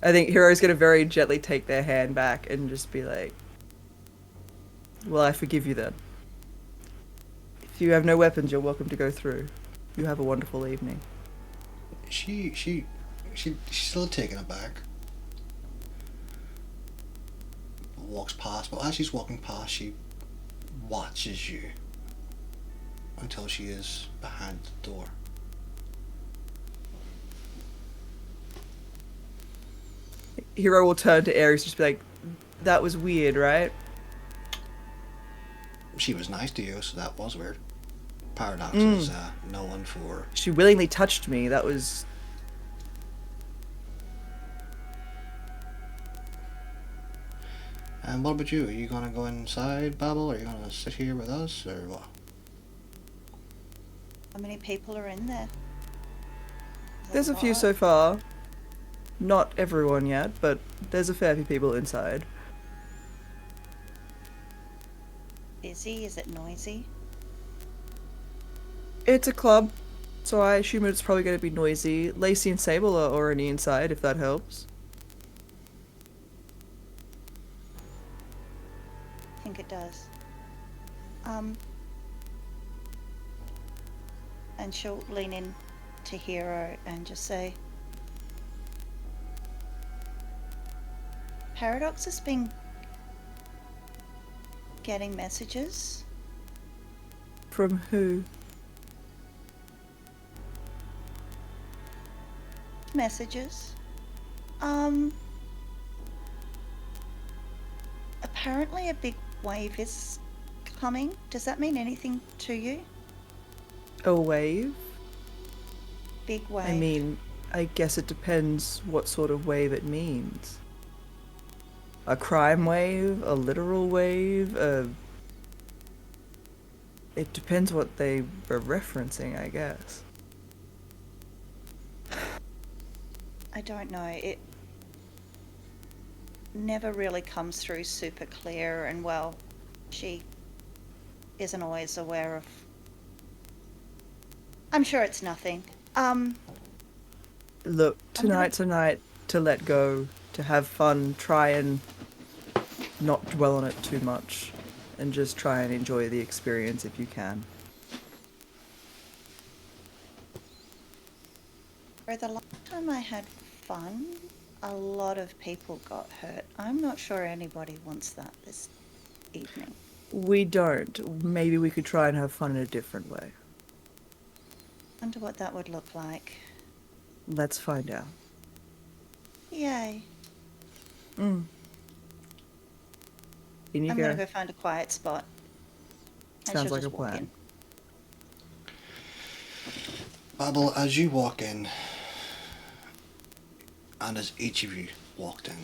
I think Hero's going to very gently take their hand back and just be like, well, I forgive you then. If you have no weapons, you're welcome to go through. You have a wonderful evening. She's still taken aback. Walks past, but as she's walking past, she watches you until she is behind the door. Hero will turn to Ares and just be like, that was weird, right? She was nice to you, so that was weird. Paradox is known for... She willingly touched me. That was... And what about you? Are you gonna go inside, Babel? Or are you gonna sit here with us, or what? how many people are in there? There's a few so far. Not everyone yet, but there's a fair few people inside. Busy? Is it noisy? It's a club, so I assume it's probably going to be noisy. Lacey and Sable are already inside, if that helps. I think it does. And she'll lean in to Hero and just say, Paradox has been getting messages. From who? Messages. Apparently a big wave is coming. Does that mean anything to you? A wave? Big wave. I mean, I guess it depends what sort of wave it means. A crime wave? A literal wave? It depends what they were referencing, I guess. I don't know. It never really comes through super clear, and well, she isn't always aware of. I'm sure it's nothing. Look, tonight's a night to let go, to have fun, try and not dwell on it too much, and just try and enjoy the experience if you can. For the last time I had fun, a lot of people got hurt. I'm not sure anybody wants that this evening. We don't. Maybe we could try and have fun in a different way. Wonder what that would look like. Let's find out. Yay. In you I'm go. gonna go find a quiet spot. And Sounds she'll like just a walk plan. in. Babel, as you walk in, and as each of you walked in,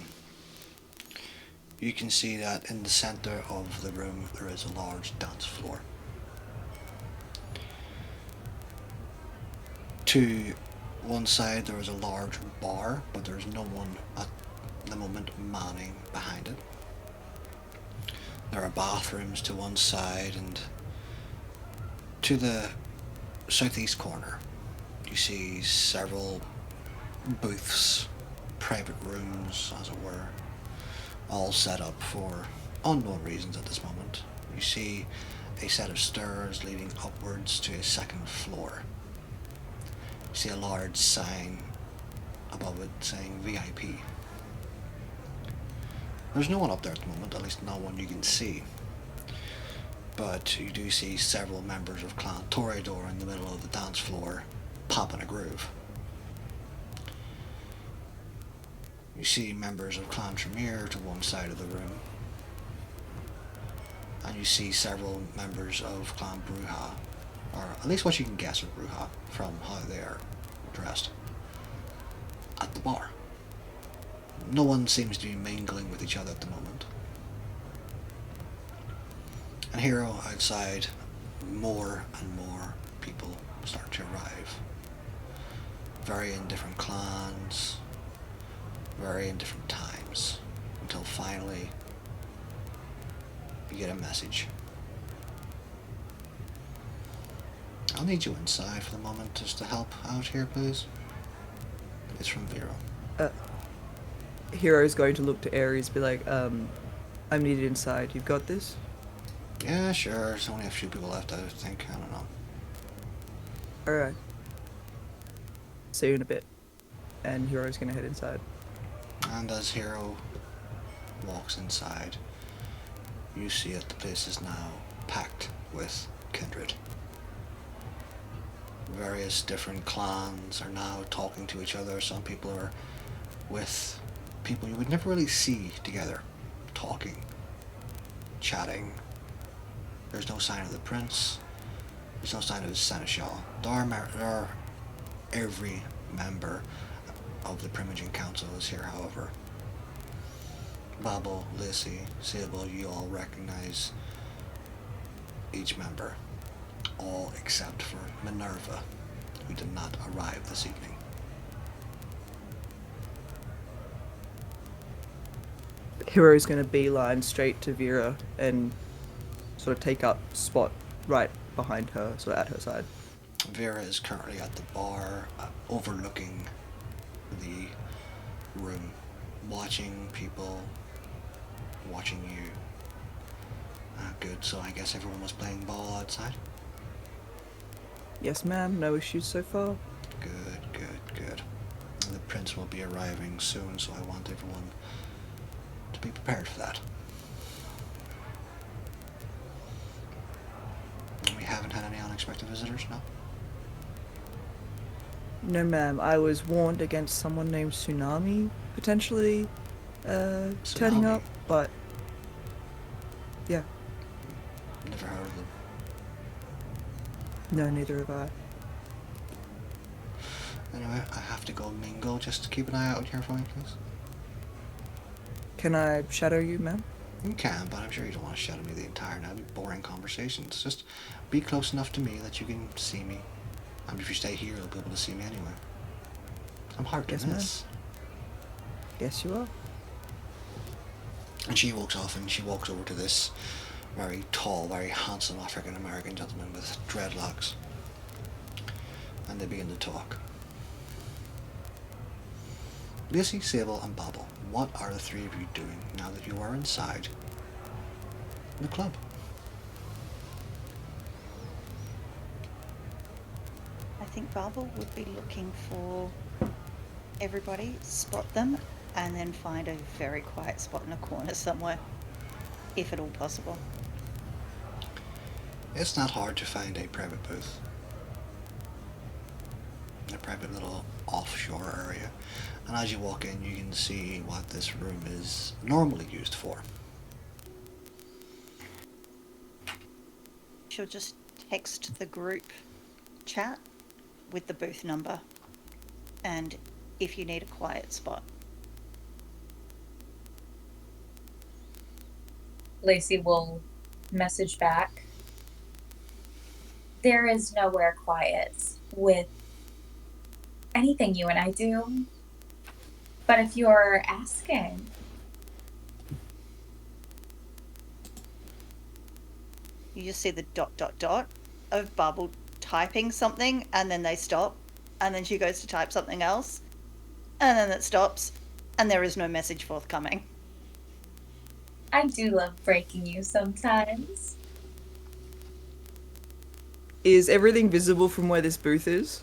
you can see that in the center of the room there is a large dance floor. To one side there is a large bar, but there's no one at the moment manning behind it. There are bathrooms to one side, and to the southeast corner you see several booths, private rooms as it were, all set up for unknown reasons at this moment. You see a set of stairs leading upwards to a second floor. You see a large sign above it saying VIP. There's no one up there at the moment, at least no one you can see. But you do see several members of Clan Toreador in the middle of the dance floor, popping a groove. You see members of Clan Tremere to one side of the room. And you see several members of Clan Bruja, or at least what you can guess of Bruja from how they are dressed, at the bar. No one seems to be mingling with each other at the moment. And Hero, outside, more and more people start to arrive. Varying different clans, varying different times, until finally you get a message. I'll need you inside for the moment just to help out here, please. It's from Vero. Hero's going to look to Ares, be like, I'm needed inside. You've got this? Yeah, sure. There's only a few people left, I think. I don't know. Alright. See you in a bit. And Hero's gonna head inside. And as Hero walks inside, you see that the place is now packed with kindred. Various different clans are now talking to each other. Some people are with people you would never really see together, talking, chatting. There's no sign of the prince. There's no sign of his seneschal. There are every member of the Primogen Council is here, however. Babel, Lacey, Sable, you all recognize each member. All except for Minerva, who did not arrive this evening. Hero's gonna beeline straight to Vera and sort of take up spot right behind her, sort of at her side. Vera is currently at the bar, overlooking the room, watching people, watching you. Good, so I guess everyone was playing ball outside? Yes, ma'am. No issues so far. Good, good, good. And the prince will be arriving soon, so I want everyone to be prepared for that. We haven't had any unexpected visitors, no? No, ma'am. I was warned against someone named Tsunami potentially turning Tsunami? up, but yeah, Never heard of them. no, neither have I. Anyway, I have to go mingle. Just keep an eye out here for me, please. Can I shadow you, ma'am? You can, but I'm sure you don't want to shadow me the entire night. It'd be boring conversations. Just be close enough to me that you can see me. And if you stay here, you'll be able to see me anyway. I'm hard to Yes, ma'am. miss. Yes, you are. And she walks off and she walks over to this very tall, very handsome African-American gentleman with dreadlocks. And they begin to talk. Lacey, Sable, and Babel, what are the three of you doing now that you are inside the club? I think Babel would be looking for everybody, spot them, and then find a very quiet spot in a corner somewhere, if at all possible. It's not hard to find a private booth. A private little offshore area. And as you walk in, you can see what this room is normally used for. She'll just text the group chat with the booth number and if you need a quiet spot. Lacey will message back. There is nowhere quiet with anything you and I do. But if you're asking, You just see the ... of Bubble typing something, and then they stop, and then she goes to type something else, and then it stops, and there is no message forthcoming. I do love breaking you sometimes. Is everything visible from where this booth is?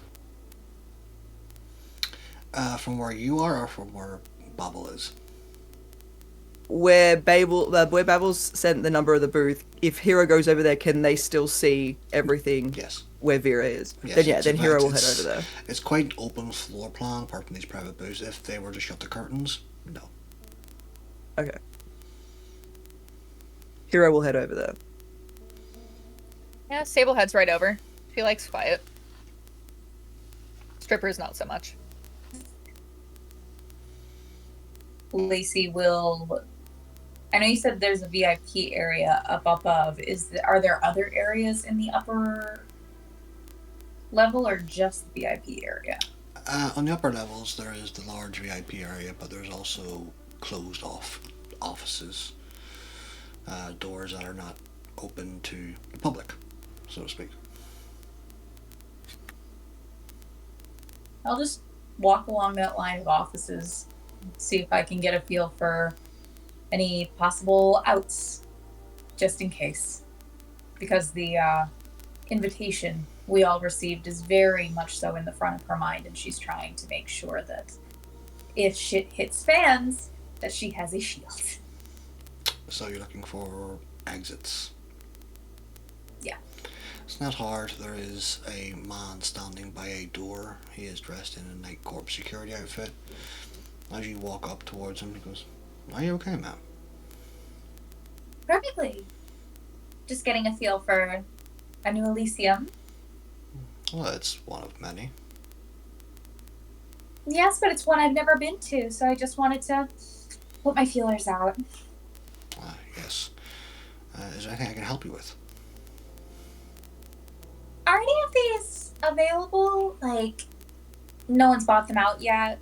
From where you are or from where Bubble is? Where Babel's sent the number of the booth, if Hero goes over there, can they still see everything? Yes. Where Vera is? Yes, Then Hero will head over there. It's quite an open floor plan apart from these private booths. If they were to shut the curtains, no. Okay. Hero will head over there. Yeah, Sable heads right over. She likes quiet. Strippers, not so much. Lacey will. I know you said there's a VIP area up above. Are there other areas in the upper level or just the VIP area? On the upper levels, there is the large VIP area, but there's also closed off offices, doors that are not open to the public, so to speak. I'll just walk along that line of offices, see if I can get a feel for any possible outs, just in case. Because the invitation we all received is very much so in the front of her mind, and she's trying to make sure that if shit hits fans, that she has a shield. So you're looking for exits? Yeah. It's not hard. There is a man standing by a door. He is dressed in a Night Corps security outfit. As you walk up towards him, he goes, "Are you okay, ma'am?" Perfectly. Just getting a feel for a new Elysium. Well, it's one of many. Yes, but it's one I've never been to, so I just wanted to put my feelers out. Yes. Is there anything I can help you with? Are any of these available? Like, no one's bought them out yet?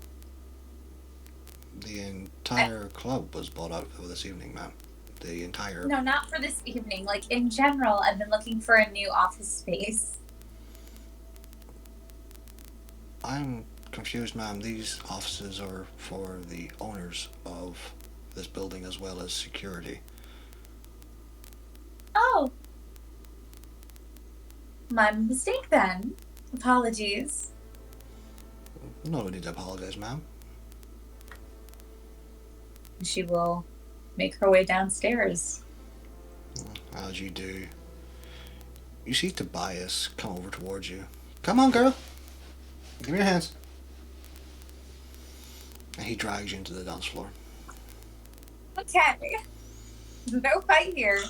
The entire club was bought out for this evening, ma'am. The entire... No, not for this evening. Like, in general, I've been looking for a new office space. I'm confused, ma'am. These offices are for the owners of this building as well as security. Oh. My mistake then. Apologies. No need to apologize, ma'am. She will make her way downstairs. As you do, you see Tobias come over towards you. "Come on, girl. Give me your hands." And he drags you into the dance floor. Okay. No fight here.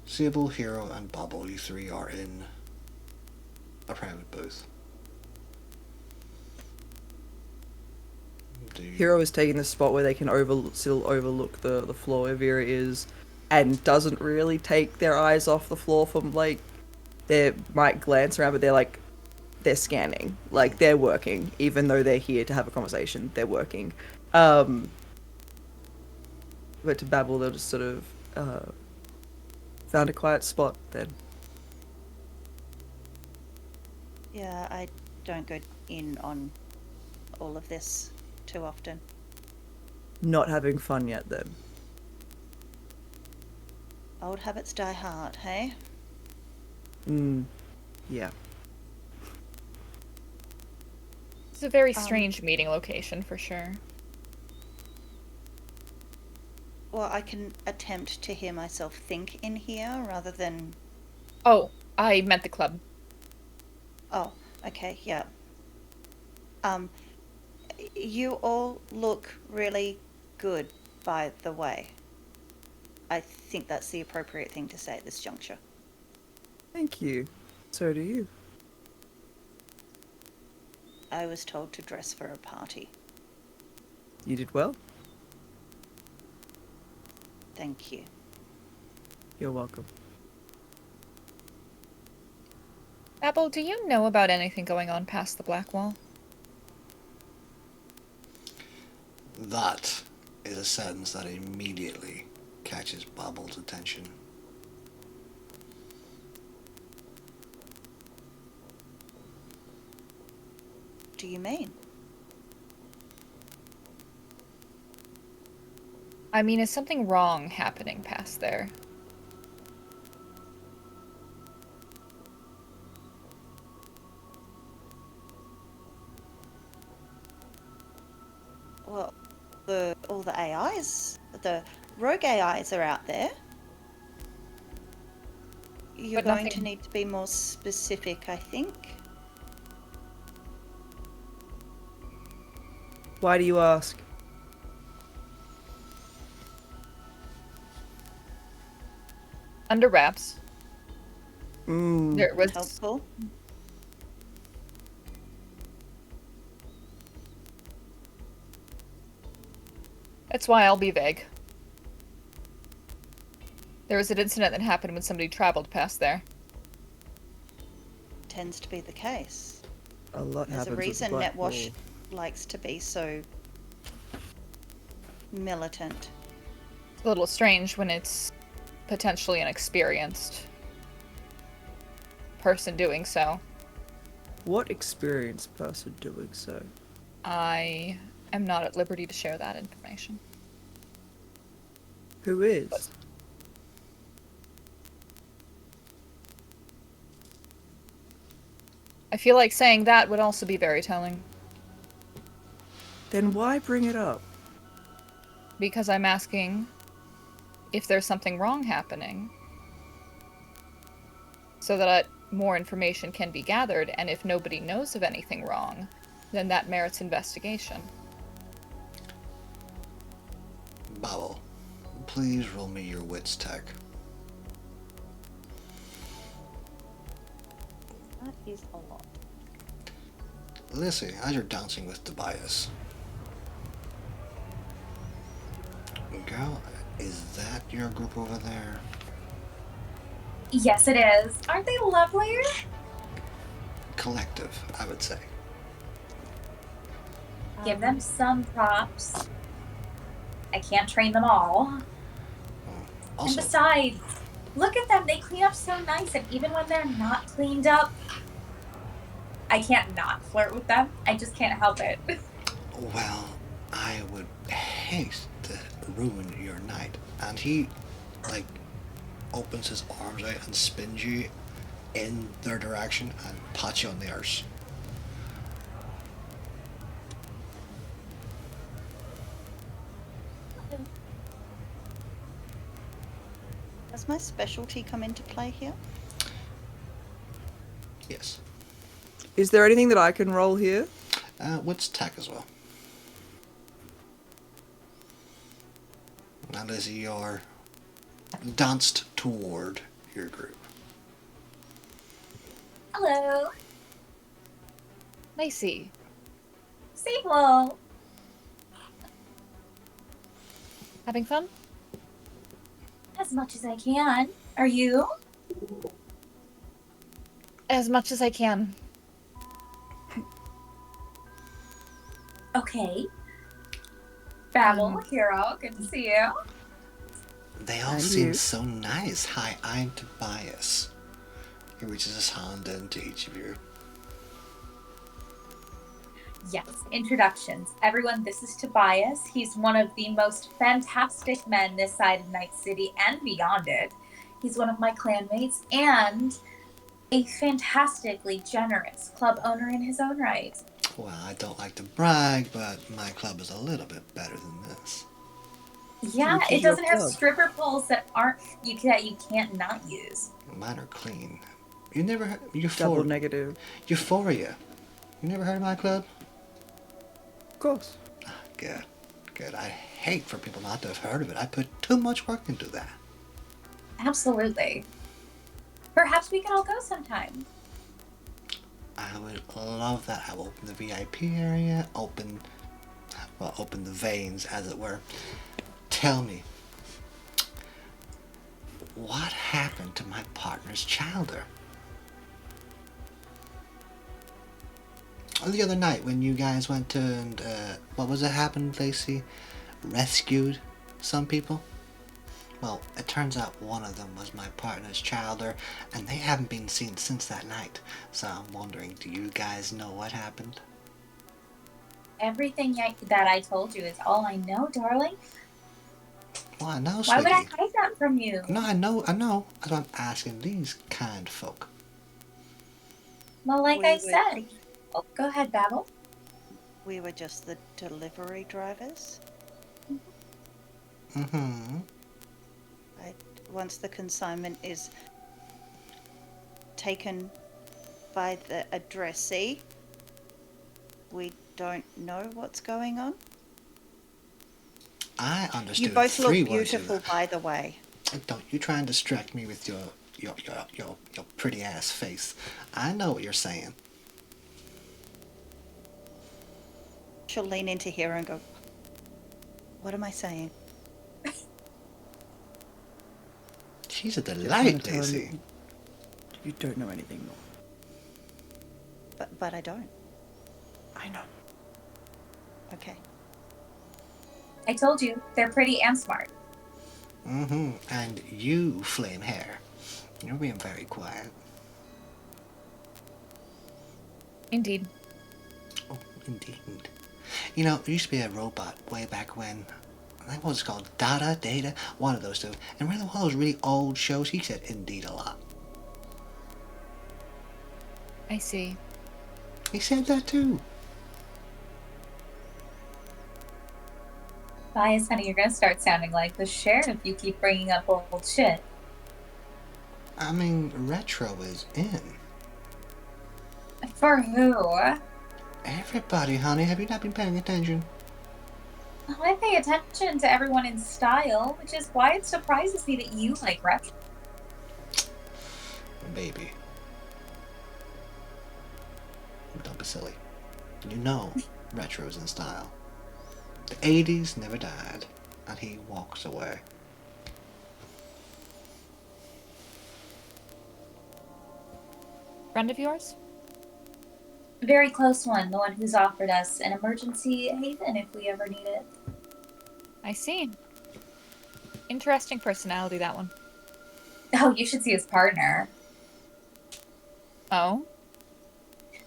Sable, Hero, and Bubble, you three are in a private booth. Hero is taking the spot where they can still overlook the floor where Vera is, and doesn't really take their eyes off the floor from, like, they might glance around, but they're scanning. Like, they're working, even though they're here to have a conversation, they're working. But to Babel, they'll just sort of, found a quiet spot then. Yeah, I don't go in on all of this too often. Not having fun yet then. Old habits die hard, hey? Yeah. It's a very strange meeting location for sure. Well, I can attempt to hear myself think in here rather than. Oh, I meant the club. Oh, okay, yeah. Um, you all look really good, by the way. I think that's the appropriate thing to say at this juncture. Thank you. So do you. I was told to dress for a party. You did well. Thank you. You're welcome. Babel, do you know about anything going on past the Black Wall? That is a sentence that immediately catches Bobble's attention. Do you mean? I mean, is something wrong happening past there? Well, all the AIs, the rogue AIs are out there. You're But going nothing- to need to be more specific, I think. Why do you ask? Under wraps. There was Helpful. That's why I'll be vague. There was an incident that happened when somebody traveled past there. Tends to be the case. A lot There's a happens reason with the Black Netwash Wall. likes to be so militant. It's a little strange when it's potentially an experienced person doing so. What experienced person doing so? I am not at liberty to share that information. Who is? I feel like saying that would also be very telling. Then why bring it up? Because I'm asking if there's something wrong happening. So that more information can be gathered, and if nobody knows of anything wrong, then that merits investigation. Bobble, please roll me your wits tech. That is a lot. Lissy, as you're dancing with Tobias. Girl, is that your group over there? Yes, it is. Aren't they lovely? Collective, I would say. Give them some props. I can't train them all. And Also, besides, look at them. They clean up so nice, and even when they're not cleaned up, I can't not flirt with them. I just can't help it. well, I would hate to ruin your night. And he, like, opens his arms out and spins you in their direction and pats you on the arse. Does my specialty come into play here? Yes. Is there anything that I can roll here? What's tech as well? And as you are danced toward your group. Hello. Lacey, Sable. having fun? As much as I can. Are you? As much as I can. Okay. Babel, hero, good to see you. They all And seem you. so nice. Hi, I'm Tobias. He reaches his hand into each of you. Yes, introductions. Everyone, this is Tobias. He's one of the most fantastic men this side of Night City and beyond it. He's one of my clanmates and a fantastically generous club owner in his own right. Well, I don't like to brag, but my club is a little bit better than this. Yeah, Which it is your doesn't have club. stripper poles that aren't you can't not use. Mine are clean. You never heard Double negative. Euphoria. You never heard of my club? Of course. Good. Good. I hate for people not to have heard of it. I put too much work into that. Absolutely. Perhaps we can all go sometime. I would love that. I will open the VIP area, open the veins, as it were. Tell me, what happened to my partner's chowder? The other night when you guys went to, and, what was it happened, Lacey? Rescued some people? Well, it turns out one of them was my partner's chowder, and they haven't been seen since that night. So I'm wondering, do you guys know what happened? Everything that I told you is all I know, darling. Well, I know, Why sweetie. would I hide that from you? No, I know. That's why I'm asking these kind folk. Well, like We I would- said. Oh, go ahead, Babel. We were just the delivery drivers. Mm-hmm. Once the consignment is taken by the addressee, we don't know what's going on. I understood. You both look 3 words of beautiful, that. by the way. Don't you try and distract me with your pretty ass face. I know what you're saying. She'll lean into Hero and go, "What am I saying?" She's a Just wanna delight, tell him Lacey. that you don't know anything more. But I don't. I know. Okay. I told you, they're pretty and smart. Mm-hmm. And you, flame hair, you're being very quiet. Indeed. Oh, indeed. You know, there used to be a robot way back when. I think what was it called? Data? One of those two. And one of those really old shows, he said indeed a lot. I see. He said that too. Bias, honey, you're gonna start sounding like the sheriff if you keep bringing up old shit. I mean, retro is in. For who? Everybody, honey, have you not been paying attention? Oh, I pay attention to everyone in style, which is why it surprises me that you like retro. Baby. Don't be silly. You know retro's in style. The 80s never died, and he walks away. Friend of yours? Very close one, the one who's offered us an emergency haven if we ever need it. I see. Interesting personality, that one. Oh, you should see his partner. Oh?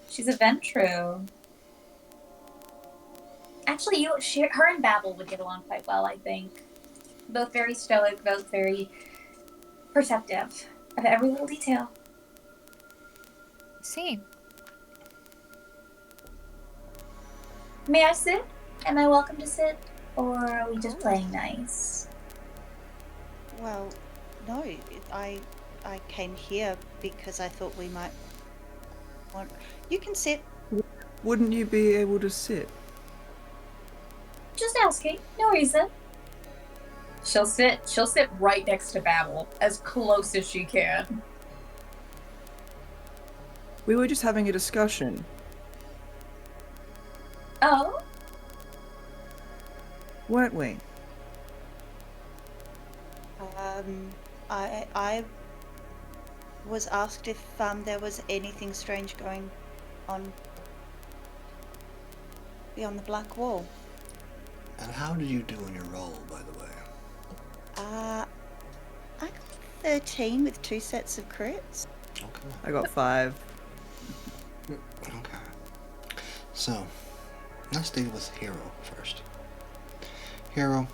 She's a Ventru. Actually, her and Babel would get along quite well, I think. Both very stoic, both very perceptive of every little detail. I see. May I sit? Am I welcome to sit? Or are we just playing nice? Well, no. I came here because I thought we might want. You can sit. Wouldn't you be able to sit? Just asking. No reason. She'll sit right next to Babel, as close as she can. We were just having a discussion. Oh? Weren't we? I was asked if there was anything strange going on beyond the black wall. And how did you do in your role, by the way? I got 13 with 2 sets of crits. Okay. I got 5. Okay. So, let's deal with Hero first. Hero,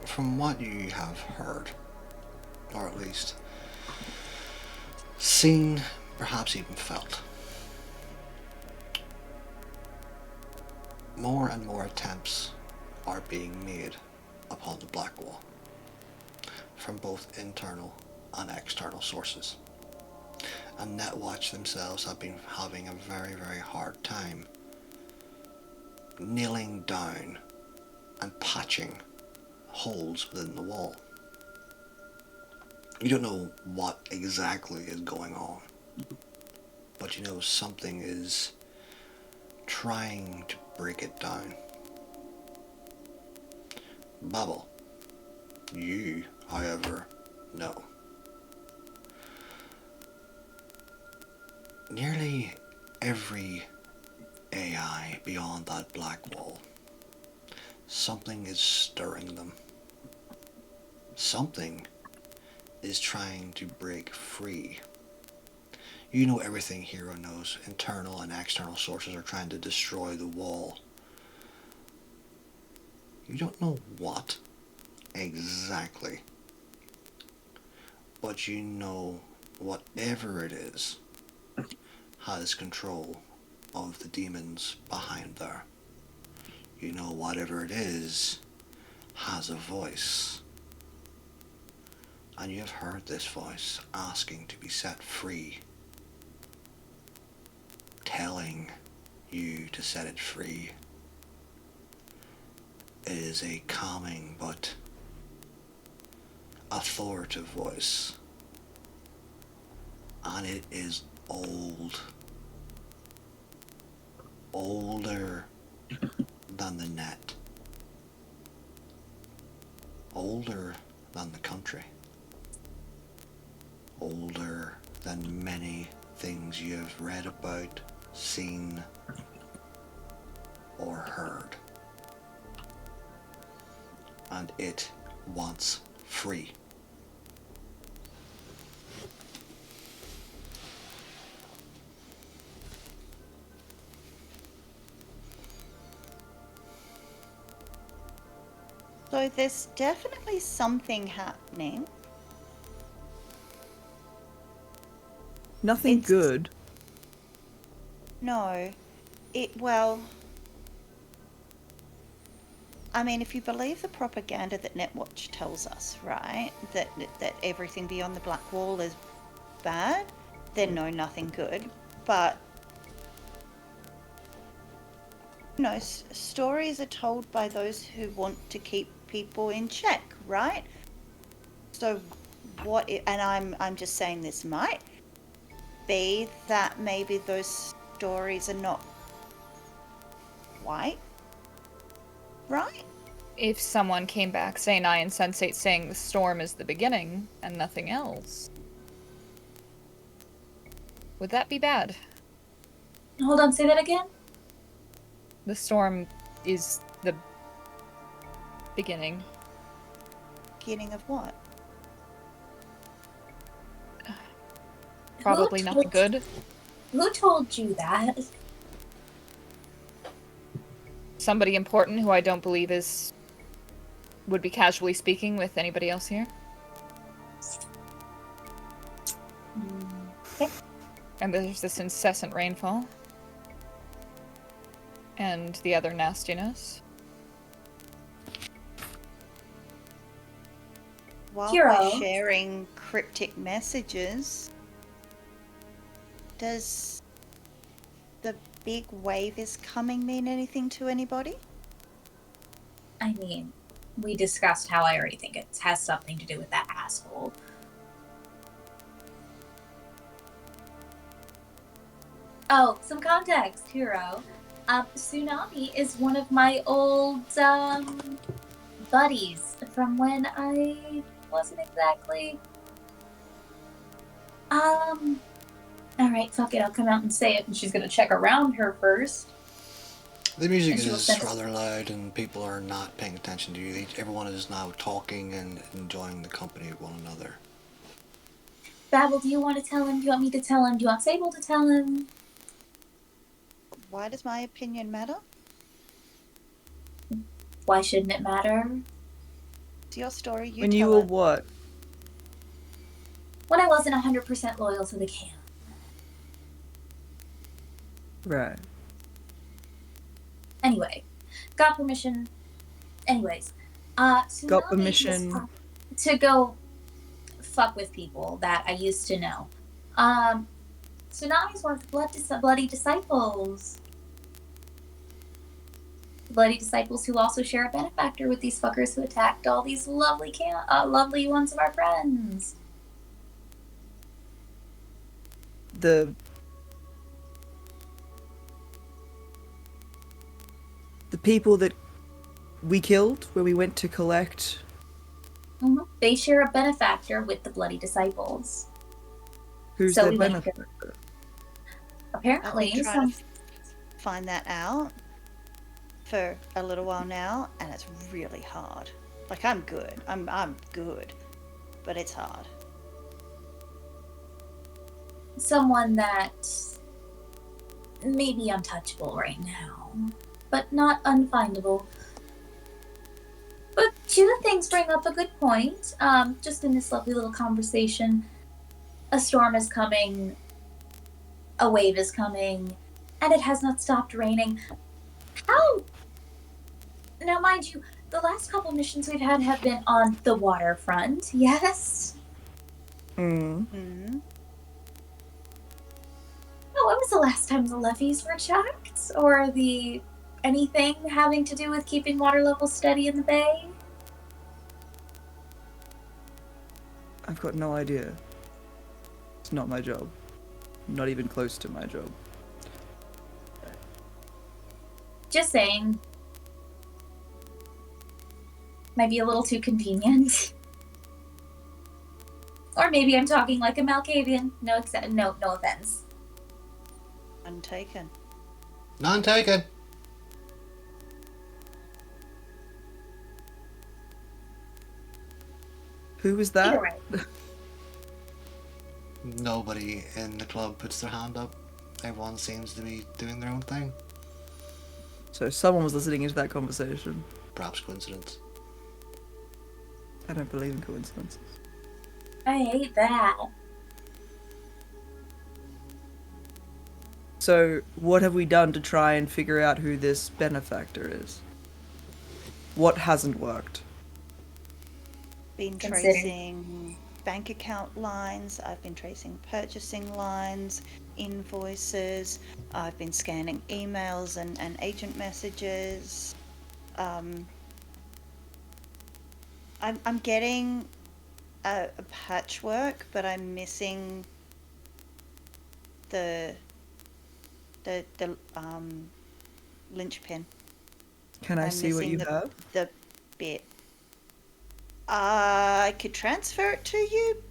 from what you have heard, or at least seen, perhaps even felt, more and more attempts are being made upon the black wall from both internal and external sources. And Netwatch themselves have been having a very, very hard time nailing down and patching holes within the wall. You don't know what exactly is going on, but you know something is trying to break it down. Babel, you, however, know. Nearly every AI beyond that black wall, something is stirring them. Something is trying to break free. You know everything Hero knows. Internal and external sources are trying to destroy the wall. You don't know what exactly, but you know whatever it is has control of the demons behind there. You know whatever it is has a voice. And you have heard this voice asking to be set free, telling you to set it free. It is a calming but authoritative voice, and it is old, older than the net, older than the country, older than many things you have read about, seen, or heard. And it wants free. So there's definitely something happening. Nothing It's- good. No. I mean, if you believe the propaganda that Netwatch tells us, right, that everything beyond the black wall is bad, then no, nothing good. But stories are told by those who want to keep people in check, right? So and I'm just saying this might be that maybe those stories are not white, right? If someone came back, say I and Sensate saying the storm is the beginning and nothing else, would that be bad? Hold on, say that again? The storm is the beginning. Beginning of what? Probably nothing good. Who told you that? Somebody important who I don't believe would be casually speaking with anybody else here. Okay. And there's this incessant rainfall. And the other nastiness. While Hero. we're sharing cryptic messages, does the big wave is coming mean anything to anybody? I mean, we discussed how I already think it has something to do with that asshole. Oh, some context, Hero. Tsunami is one of my old, buddies from when I wasn't exactly... Alright, fuck it, I'll come out and say it, and she's gonna check around her first. The music And she will is send- rather loud and people are not paying attention to you. Everyone is now talking and enjoying the company of one another. Babel, do you want to tell him? Do you want me to tell him? Do you want Sable to tell him? Why does my opinion matter? Why shouldn't it matter? It's your story, you When tell you were it. what? When I wasn't 100% loyal to the camp. Right. Anyway, got permission Anyways, Got Tsunami permission. was to go fuck with people that I used to know. Tsunami's one of the bloody disciples. Bloody disciples who also share a benefactor with these fuckers who attacked all these lovely ones of our friends. The people that we killed when we went to collect. Mm-hmm. They share a benefactor with the bloody disciples. Who's So their we went benefactor? I've Apparently, been trying to find that out for a little while now, and it's really hard. Like, I'm good. I'm good, but it's hard. someone that may be untouchable right now, but not unfindable. But two things bring up a good point. Just in this lovely little conversation, a storm is coming, a wave is coming, and it has not stopped raining. How? Now, mind you, the last couple missions we've had have been on the waterfront, yes? Mm-hmm. Oh, when was the last time the levees were checked? Or anything having to do with keeping water levels steady in the bay? I've got no idea. It's not my job. Not even close to my job. Just saying. Might be a little too convenient. Or maybe I'm talking like a Malkavian. No offense. Untaken. None taken. Who was that? You're right. Nobody in the club puts their hand up. Everyone seems to be doing their own thing. So someone was listening into that conversation. Perhaps coincidence. I don't believe in coincidences. I hate that. So, what have we done to try and figure out who this benefactor is? What hasn't worked? Been Consider- tracing bank account lines. I've been tracing purchasing lines, invoices. I've been scanning emails and agent messages. I'm getting a patchwork, but I'm missing the linchpin. Can I I'm see what missing you have? The bit. I could transfer it to you,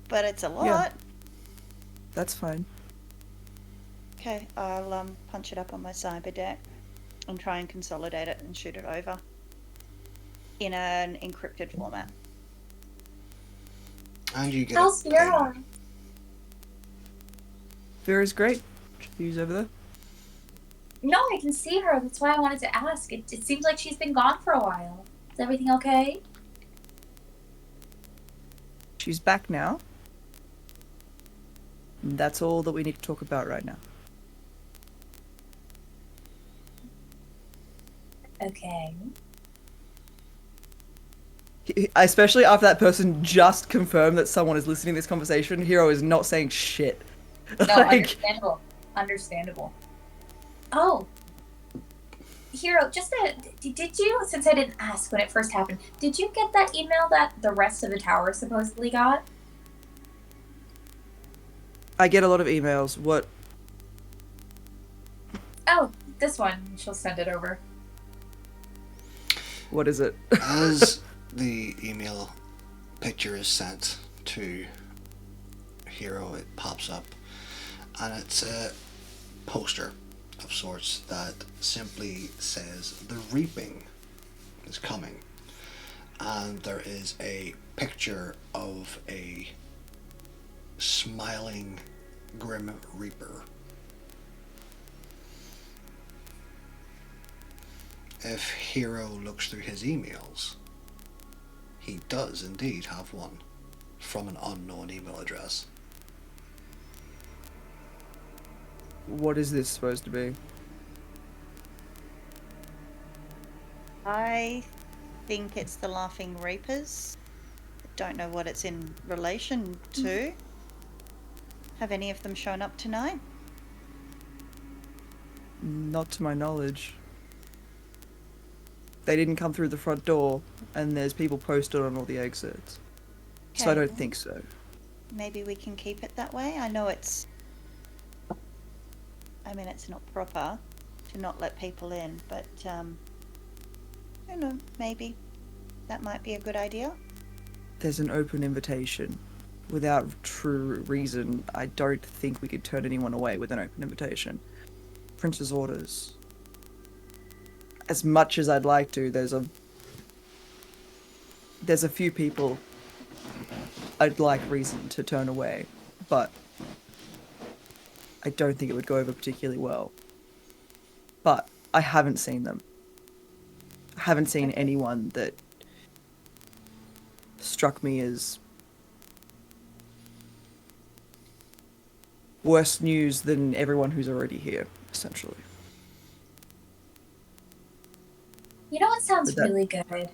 but it's a lot. Yeah. That's fine. Okay, I'll punch it up on my cyber deck and try and consolidate it and shoot it over in an encrypted format. And you get How's Vera? Vera's great. She's over there. No, I can see her. That's why I wanted to ask. It seems like she's been gone for a while. Is everything okay? She's back now. And that's all that we need to talk about right now. Okay. Especially after that person just confirmed that someone is listening to this conversation, Hero is not saying shit. No, understandable. Understandable. Oh. Hero, did you, since I didn't ask when it first happened, did you get that email that the rest of the tower supposedly got? I get a lot of emails. What? Oh, this one. She'll send it over. What is it? As the email picture is sent to Hero, it pops up, and it's a poster of sorts that simply says the reaping is coming, and there is a picture of a smiling grim reaper. If Hero looks through his emails, he does indeed have one from an unknown email address. What is this supposed to be? I think it's the Laughing Reapers. I don't know what it's in relation to. Have any of them shown up tonight? Not to my knowledge. They didn't come through the front door, and there's people posted on all the exits. So I Okay, don't then. think so. Maybe we can keep it that way. I know it's... I mean, it's not proper to not let people in, but, I don't know, maybe that might be a good idea. There's an open invitation. Without true reason, I don't think we could turn anyone away with an open invitation. Prince's orders. As much as I'd like to, there's a few people I'd like reason to turn away, but I don't think it would go over particularly well. But I haven't seen them. I haven't seen anyone that struck me as worse news than everyone who's already here, essentially. You know what sounds But that- really good?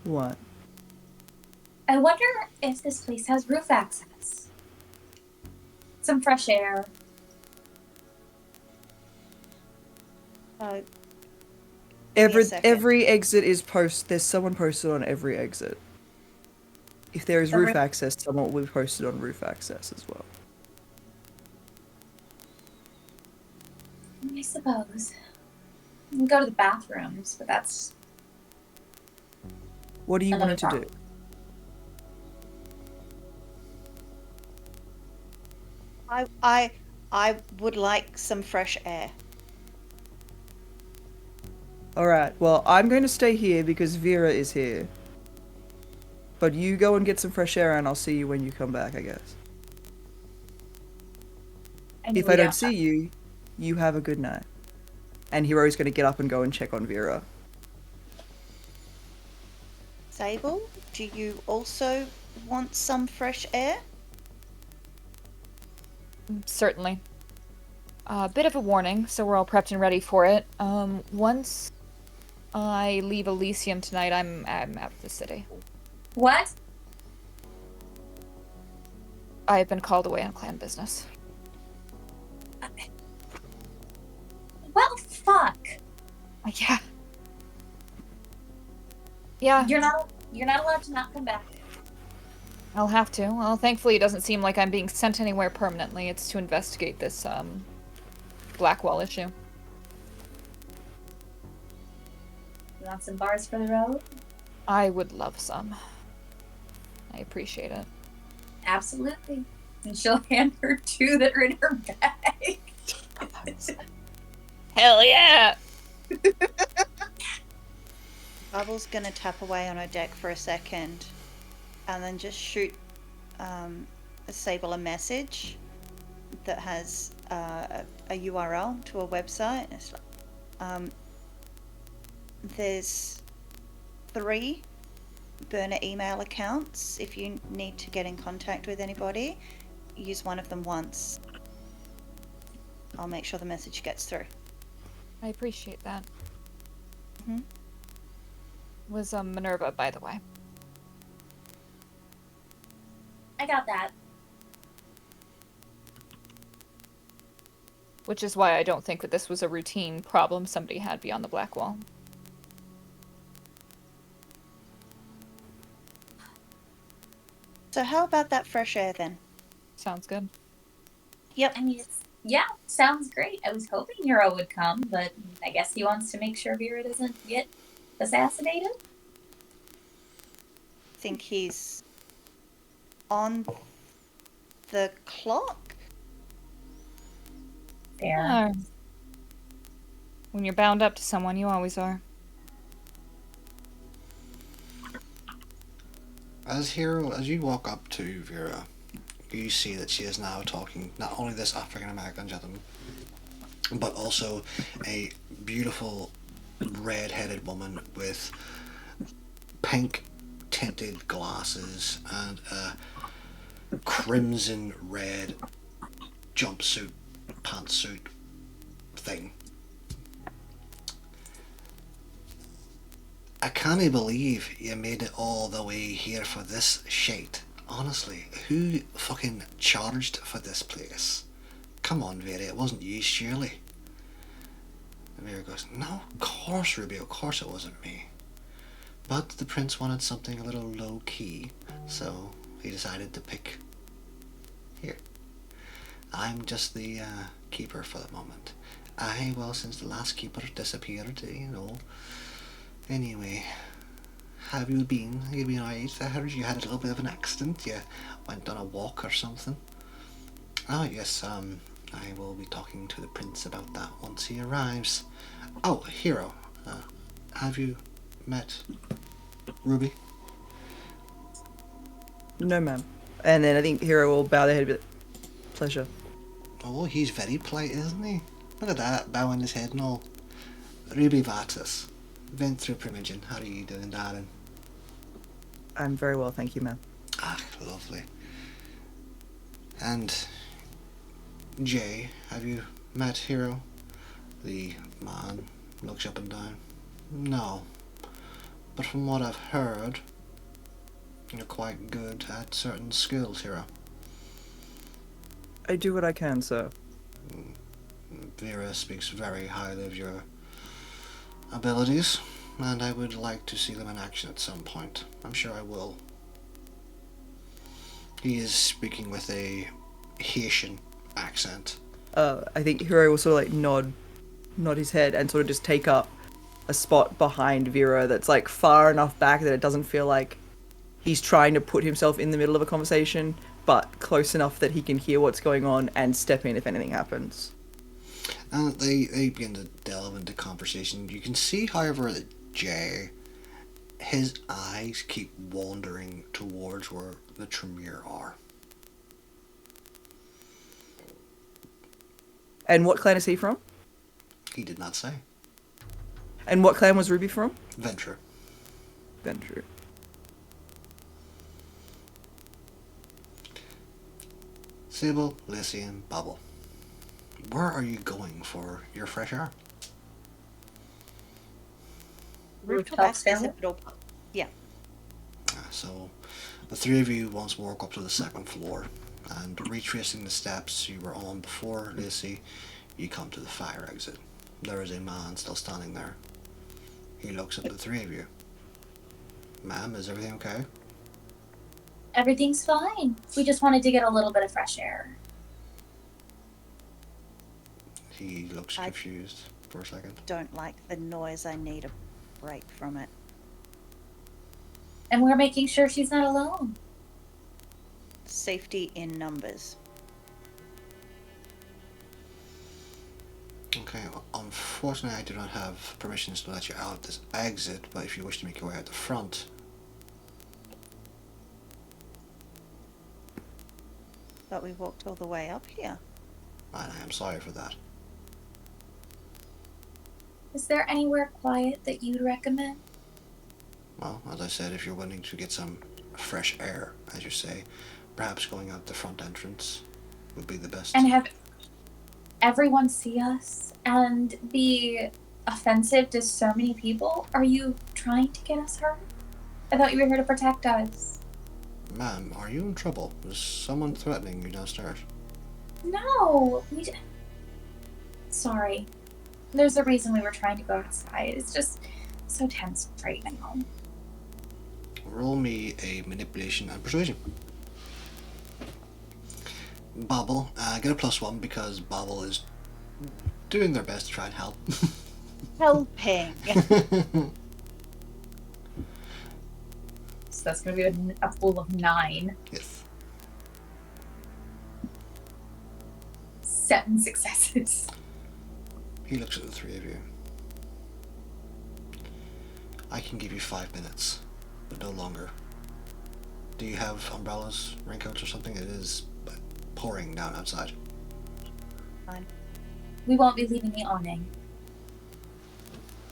What? I wonder if this place has roof access. Some fresh air. Second. Every exit is there's someone posted on every exit. If there is roof access, someone will be posted on roof access as well. I suppose. You can go to the bathrooms, but that's... What do you want it to do? Another I would like some fresh air. Alright, well, I'm going to stay here because Vera is here. But you go and get some fresh air and I'll see you when you come back, I guess. If I don't see you, you have a good night. And Hiro's going to get up and go and check on Vera. Sable, do you also want some fresh air? Certainly. A bit of a warning, so we're all prepped and ready for it. Once I leave Elysium tonight, I'm out of the city. What? I have been called away on clan business. Well, fuck. Yeah. Yeah. You're not allowed to not come back. I'll have to. Well, thankfully it doesn't seem like I'm being sent anywhere permanently. It's to investigate this, Blackwall issue. You want some bars for the road? I would love some. I appreciate it. Absolutely. And she'll hand her two that are in her bag. Hell yeah! Bubble's gonna tap away on her deck for a second and then just shoot Sable a message that has a URL to a website. It's like, there's 3 burner email accounts. If you need to get in contact with anybody, use one of them once. I'll make sure the message gets through. I appreciate that. Mhm. Was Minerva, by the way. I got that. Which is why I don't think that this was a routine problem somebody had beyond the Blackwall. So how about that fresh air then? Sounds good. Yep. I mean, sounds great. I was hoping Hero would come, but I guess he wants to make sure Vera doesn't get assassinated. Think he's on the clock? Fair. Ah. When you're bound up to someone, you always are. As you walk up to Vera, you see that she is now talking not only this African American gentleman, but also a beautiful red-headed woman with pink tinted glasses and a crimson red jumpsuit pantsuit thing. I can't believe you made it all the way here for this shite. Honestly, who fucking charged for this place? Come on, Vera, it wasn't you, surely. And Vera goes, no, of course, Ruby, of course it wasn't me. But the prince wanted something a little low-key, so he decided to pick here. I'm just the keeper for the moment. Aye, well, since the last keeper disappeared, you know. Anyway, have you been? You been alright? I heard you had a little bit of an accident. You went on a walk or something. Oh, yes, I will be talking to the prince about that once he arrives. Oh, Hero, have you met Ruby? No, ma'am. And then I think Hero will bow their head a bit. Pleasure. Oh, he's very polite, isn't he? Look at that, bowing his head and all. Ruby Vatus, Venture Primogen, how are you doing, darling? I'm very well, thank you, ma'am. Ah, lovely. And Jay, have you met Hero? The man looks up and down. No. But from what I've heard, you're quite good at certain skills, Hero. I do what I can, sir. Vera speaks very highly of your abilities, and I would like to see them in action at some point. I'm sure I will. He is speaking with a Haitian accent. I think Hero will sort of like nod his head and sort of just take up a spot behind Vera that's like far enough back that it doesn't feel like he's trying to put himself in the middle of a conversation, but close enough that he can hear what's going on and step in if anything happens. And they begin to delve into conversation. You can see, however, that Jay, his eyes keep wandering towards where the Tremere are. And what clan is he from? He did not say. And what clan was Ruby from? Venture. Venture. Sable, Elysium, Bubble. Where are you going for your fresh air? Rooftop Rooftop access stairwell? if it all. Yeah. So, the three of you once more go up to the second floor, and retracing the steps you were on before, Lacey, you come to the fire exit. There is a man still standing there. He looks at the three of you. Ma'am, is everything okay? Everything's fine. We just wanted to get a little bit of fresh air. He looks I- confused for a second. Don't like the noise. I need a break from it. And we're making sure she's not alone. Safety in numbers. Okay, well, unfortunately I do not have permissions to let you out this exit, but if you wish to make your way out the front... But we walked all the way up here. And I am sorry for that. Is there anywhere quiet that you'd recommend? Well, as I said, if you're willing to get some fresh air, as you say, perhaps going out the front entrance would be the best. And have everyone see us and be offensive to so many people? Are you trying to get us hurt? I thought you were here to protect us. Ma'am, are you in trouble? Is someone threatening you downstairs? No, Sorry. There's a reason we were trying to go outside. It's just so tense right now. Roll me a manipulation and persuasion. Bobble, get a +1 because Bobble is doing their best to try and help. Helping. So that's going to be a pool of 9. Yes. 7 successes. He looks at the three of you. I can give you 5 minutes, but no longer. Do you have umbrellas, raincoats or something? It is pouring down outside. Fine. We won't be leaving the awning.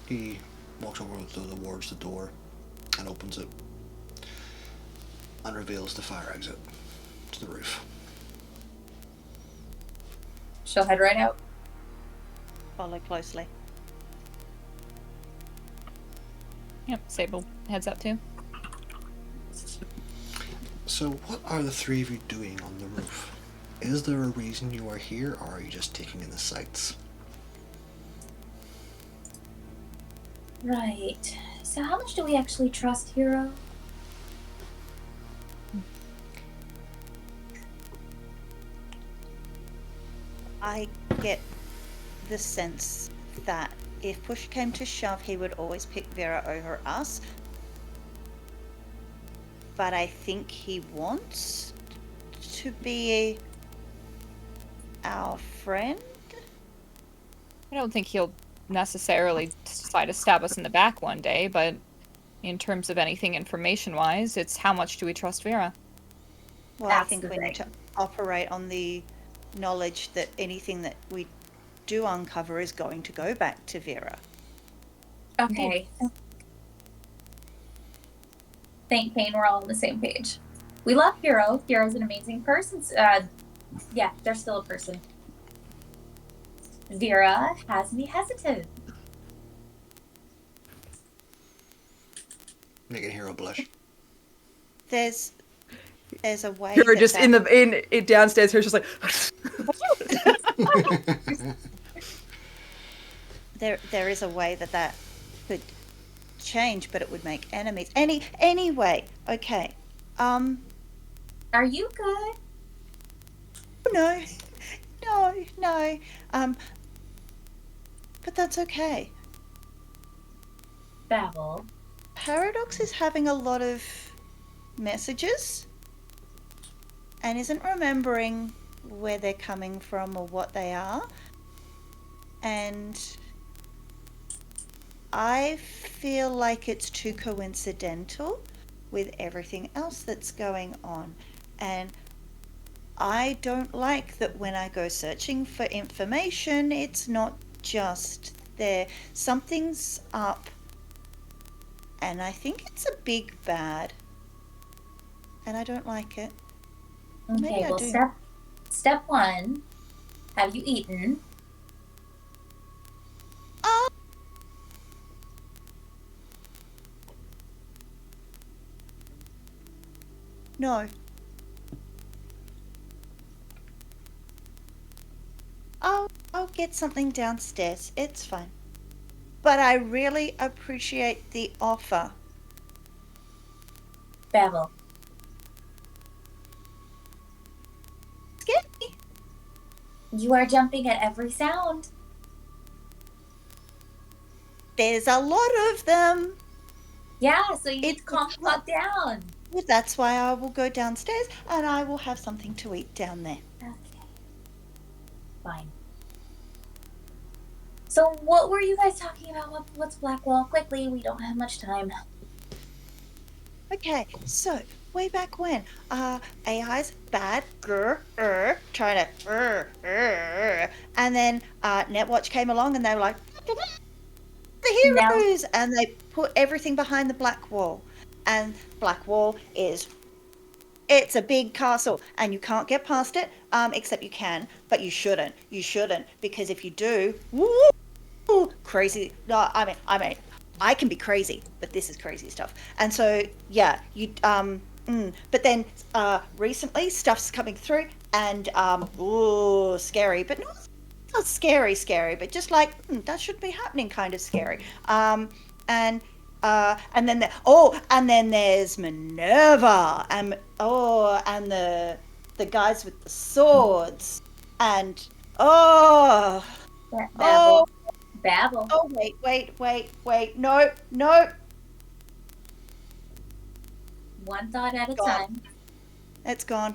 He walks over towards the door and opens it and reveals the fire exit to the roof. She'll head right out. Follow closely. Yep, Sable heads up too. So, what are the three of you doing on the roof? Is there a reason you are here, or are you just taking in the sights? Right. So how much do we actually trust Hero? I get the sense that if push came to shove, he would always pick Vera over us. But I think he wants to be our friend. I don't think he'll necessarily decide to stab us in the back one day, but in terms of anything information-wise, it's how much do we trust Vera? Well, I think we need to operate on the knowledge that anything that we do uncover is going to go back to Vera. Okay. Thank Payne, we're all on the same page. We love Hero. Hero's an amazing person. Yeah, they're still a person. Vera has me hesitant. Making Hero blush. There's a way. Hero that just that- in downstairs. Hero's just like. there is a way that could change, but it would make enemies. Anyway, okay. Are you good? No. But that's okay. Babble. Paradox is having a lot of messages and isn't remembering where they're coming from or what they are. And I feel like it's too coincidental with everything else that's going on. And I don't like that when I go searching for information, it's not just there. Something's up. And I think it's a big bad. And I don't like it. Maybe Okay, I well, do. step one. Have you eaten? No. I'll get something downstairs. It's fine. But I really appreciate the offer. Babble. Scary. You are jumping at every sound. There's a lot of them. Yeah, so you need It's to calm the fuck down. Well, that's why I will go downstairs and I will have something to eat down there. Okay. Fine. So what were you guys talking about? What's Blackwall? Quickly, we don't have much time. Okay, so way back when, AI's bad, trying to, and then Netwatch came along and they were like, the heroes, and they put everything behind the black wall, and black wall it's a big castle and you can't get past it, except you can, but you shouldn't, because if you do, woo, crazy. No, I mean I can be crazy, but this is crazy stuff. And so yeah, you but then recently stuff's coming through and ooh, scary, but not scary, but just like that shouldn't be happening kind of scary. And then and then there's Minerva and the guys with the swords and Babble. Babble. Oh, wait. No. One thought at a Gone. time. It's gone.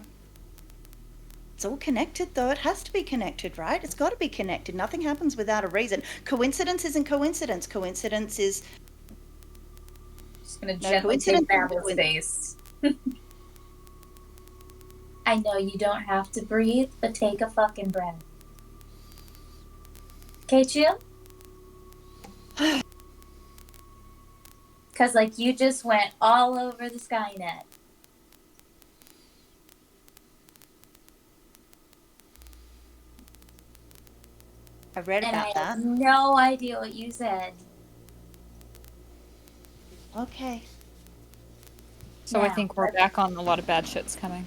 It's all connected, though. It has to be connected, right? It's got to be connected. Nothing happens without a reason. Coincidence isn't coincidence. Coincidence is... Just gonna gently take Babble's face. I know you don't have to breathe, but take a fucking breath. Okay, Chill? Because, like, you just went all over the Skynet. I read And about I that. have no idea what you said. Okay. So I Now, think we're back on a lot of bad shit's coming.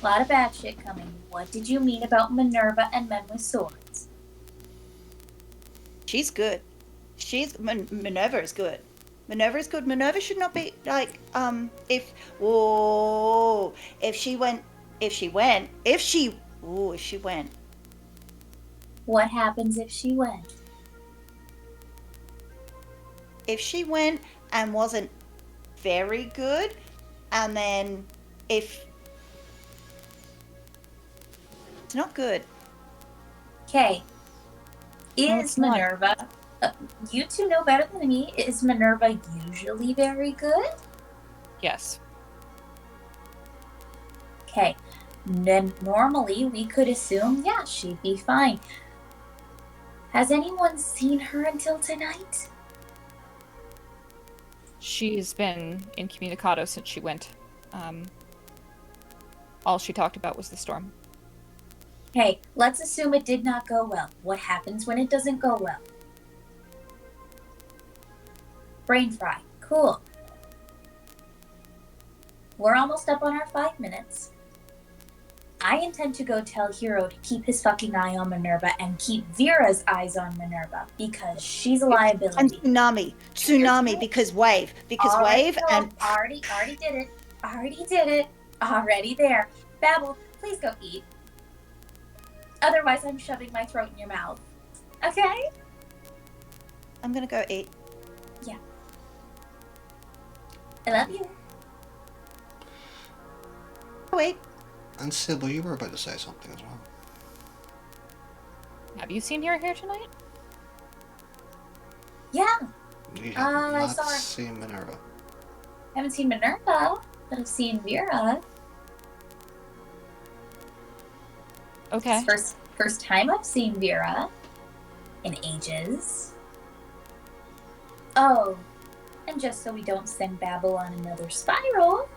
a lot of bad shit coming. What did you mean about Minerva and men with swords? She's good. Minerva is good. Minerva is good. Minerva should not be like if whoa if she went What happens if she went? and wasn't very good, and then if it's not good. Okay. No, Is it's not. Minerva, you two know better than me, is Minerva usually very good? Yes. Okay. Then normally we could assume, yeah, she'd be fine. Has anyone seen her until tonight? She's been incommunicado since she went. All she talked about was the storm. Okay, let's assume it did not go well. What happens when it doesn't go well? Brain fry. Cool. We're almost up on our 5 minutes. I intend to go tell Hero to keep his fucking eye on Minerva and keep Vera's eyes on Minerva because she's a And liability. tsunami because wave and already did it. Already there. Babble, please go eat. Otherwise, I'm shoving my throat in your mouth. Okay? I'm gonna go eat. Yeah. I love you. Wait. And Sybil, you were about to say something as well. Have you seen her here tonight? Yeah. You have I not saw her. seen Minerva. I haven't seen Minerva, but I've seen Vera. Okay. First time I've seen Vera in ages. Oh, and just so we don't send Babel on another spiral,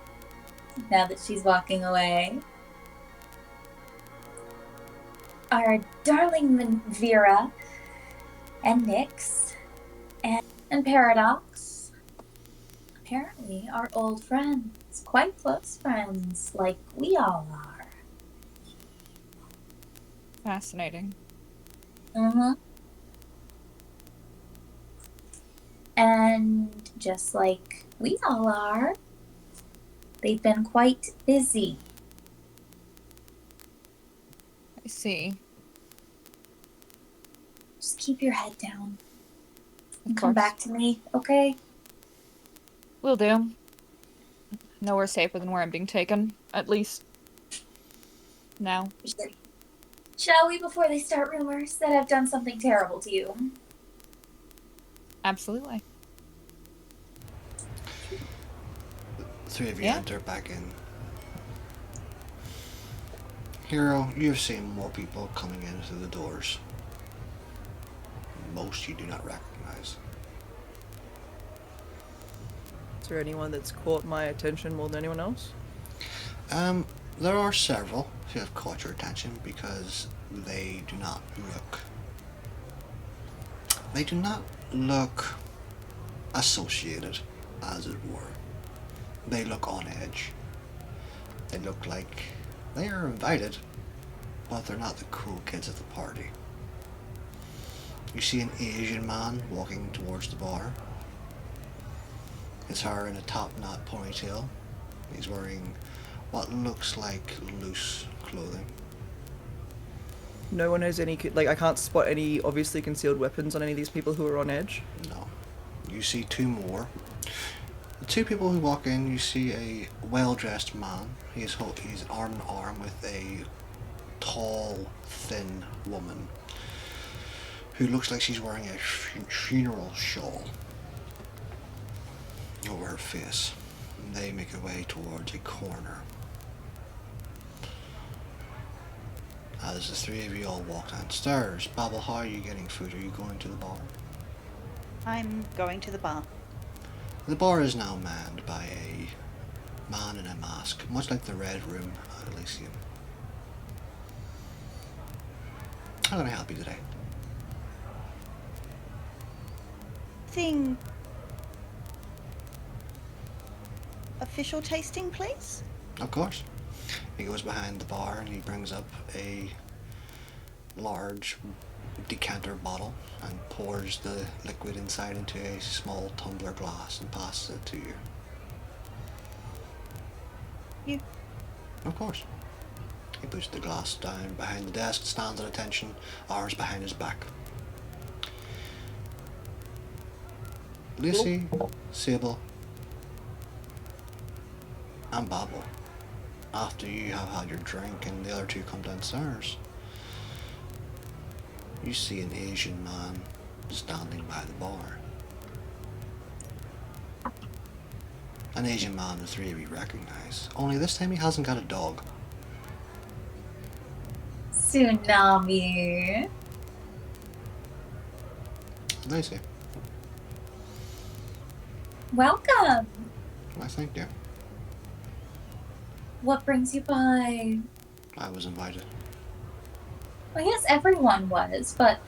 now that she's walking away, our darling Vera and Nyx and Paradox apparently are old friends, quite close friends, like we all are. Fascinating. Mm-hmm. And just like we all are, they've been quite busy. I see. Just keep your head down and Of come course. back to me, okay? Will do. Nowhere safer than where I'm being taken. At least. Now. Shall we, before they start rumors that I've done something terrible to you? Absolutely. Three of you Yeah. enter back in. Hero, you've seen more people coming in through the doors. Most you do not recognize. Is there anyone that's caught my attention more than anyone else? There are several who have caught your attention because they do not look associated, as it were. They look on edge. They look like they are invited, but they're not the cool kids at the party. You see an Asian man walking towards the bar. His hair in a top-knot ponytail. He's wearing what looks like loose clothing. No one has any, like, I can't spot any obviously concealed weapons on any of these people who are on edge. No. You see two more. The two people who walk in, you see a well-dressed man. He's arm in arm with a tall, thin woman who looks like she's wearing a funeral shawl over her face. And they make their way towards a corner. As the three of you all walk downstairs, Babel, how are you getting food? Are you going to the bar? I'm going to the bar. The bar is now manned by a man in a mask, much like the Red Room at Elysium. How can I help you today? official tasting, please? Of course. He goes behind the bar and he brings up a large decanter bottle and pours the liquid inside into a small tumbler glass and passes it to you. You. Of course. He puts the glass down behind the desk, stands at attention, arms behind his back. Lucy, Sable, and Babel, after you have had your drink and the other two come downstairs, you see an Asian man standing by the bar. An Asian man the three of you recognize, only this time he hasn't got a dog. Tsunami. Lucy, Welcome. I thank you. What brings you by? I was invited. Well, yes, everyone was, but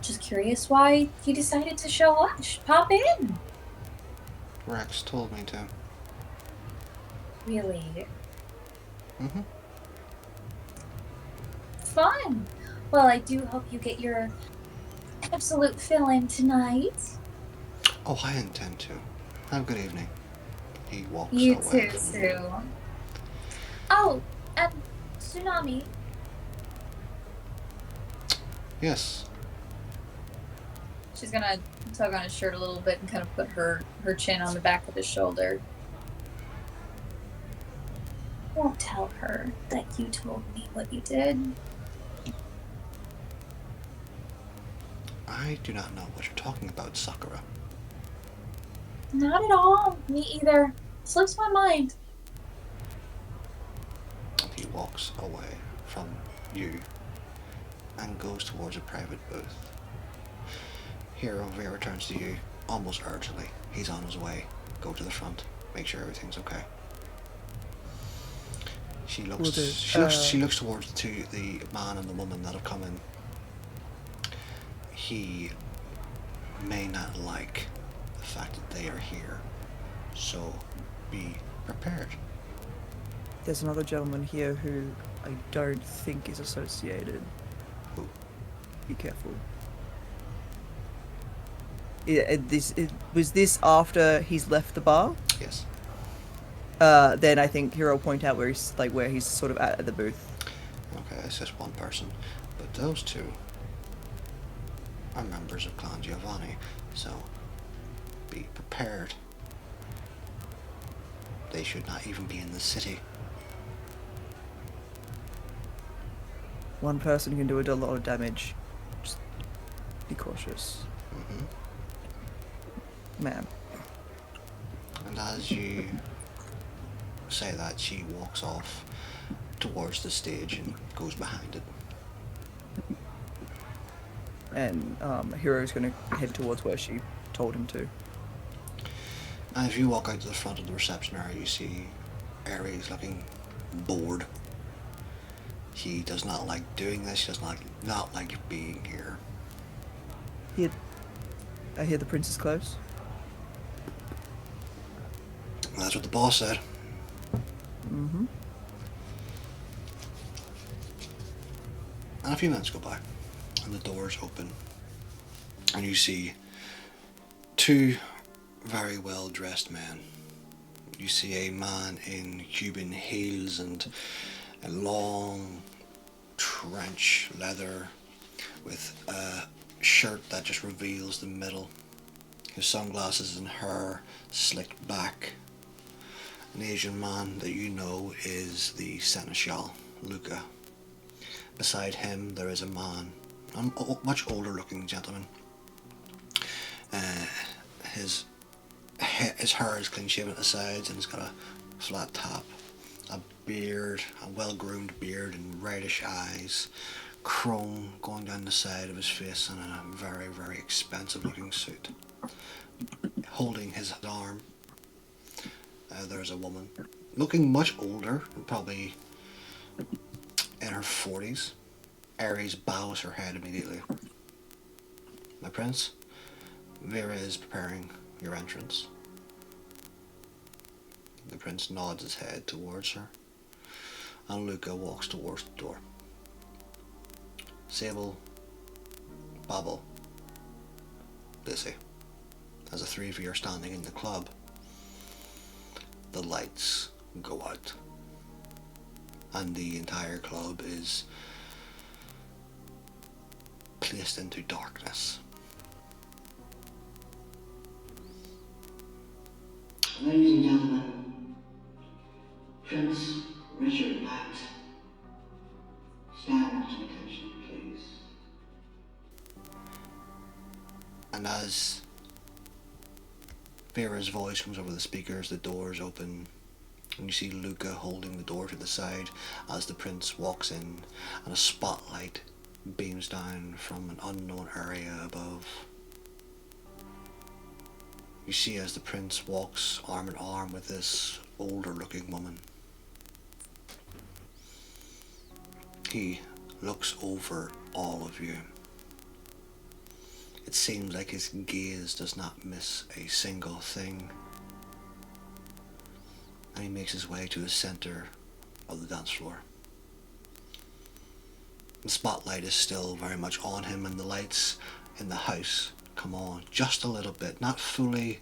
just curious why you decided to show up. Pop in. Rex told me to. Really? Mm-hmm. Fun. Well, I do hope you get your absolute fill-in tonight. Oh, I intend to. Have a good evening. He walks You away. too, Sue. Oh, and Tsunami. Yes. She's gonna tug on his shirt a little bit and kind of put her chin on the back of his shoulder. Won't tell her that you told me what you did. I do not know what you're talking about, Sakura. Not at all. Me either. Slips my mind. He walks away from you and goes towards a private booth. Hero Vera returns to you almost urgently. He's on his way. Go to the front. Make sure everything's okay. She looks. Will do. She looks towards the man and the woman that have come in. He may not like the fact that they are here, so be prepared. There's another gentleman here who I don't think is associated. Who? Be careful. Was this after he's left the bar? Yes. Then I think Hero will point out where he's sort of at the booth. Okay, it's just one person, but those two are members of Clan Giovanni, so be prepared. They should not even be in the city. One person can do a lot of damage. Just be cautious, Mm-hmm. ma'am. And as you say that, she walks off towards the stage and goes behind it. And Hero's going to head towards where she told him to. And if you walk out to the front of the reception area, you see Ares looking bored. He does not like doing this. He does not like being here. I hear the prince is close. And that's what the boss said. Mm-hmm. And a few minutes go by, and the doors open, and you see two very well dressed men. You see a man in Cuban heels and a long trench leather with a shirt that just reveals the middle. His sunglasses and hair slicked back. An Asian man that you know is the Seneschal, Luca. Beside him there is a man, a much older looking gentleman. His hair is clean shaven at the sides and he's got a flat top, a beard, a well groomed beard and reddish eyes, chrome going down the side of his face, and in a very, very expensive looking suit. Holding his arm, there's a woman looking much older, probably in her 40s. Ares bows her head immediately. My prince, Vera is preparing your entrance. The prince nods his head towards her, and Luca walks towards the door. Sable, Babel, Lizzie, as the three of you are standing in the club, the lights go out, and the entire club is placed into darkness. Ladies and gentlemen, Prince Richard Knight, stand to attention, please. And as Vera's voice comes over the speakers, the doors open, and you see Luca holding the door to the side as the prince walks in, and a spotlight beams down from an unknown area above. You see as the prince walks arm in arm with this older looking woman. He looks over all of you. It seems like his gaze does not miss a single thing. And he makes his way to the center of the dance floor. The spotlight is still very much on him, and the lights in the house come on just a little bit, not fully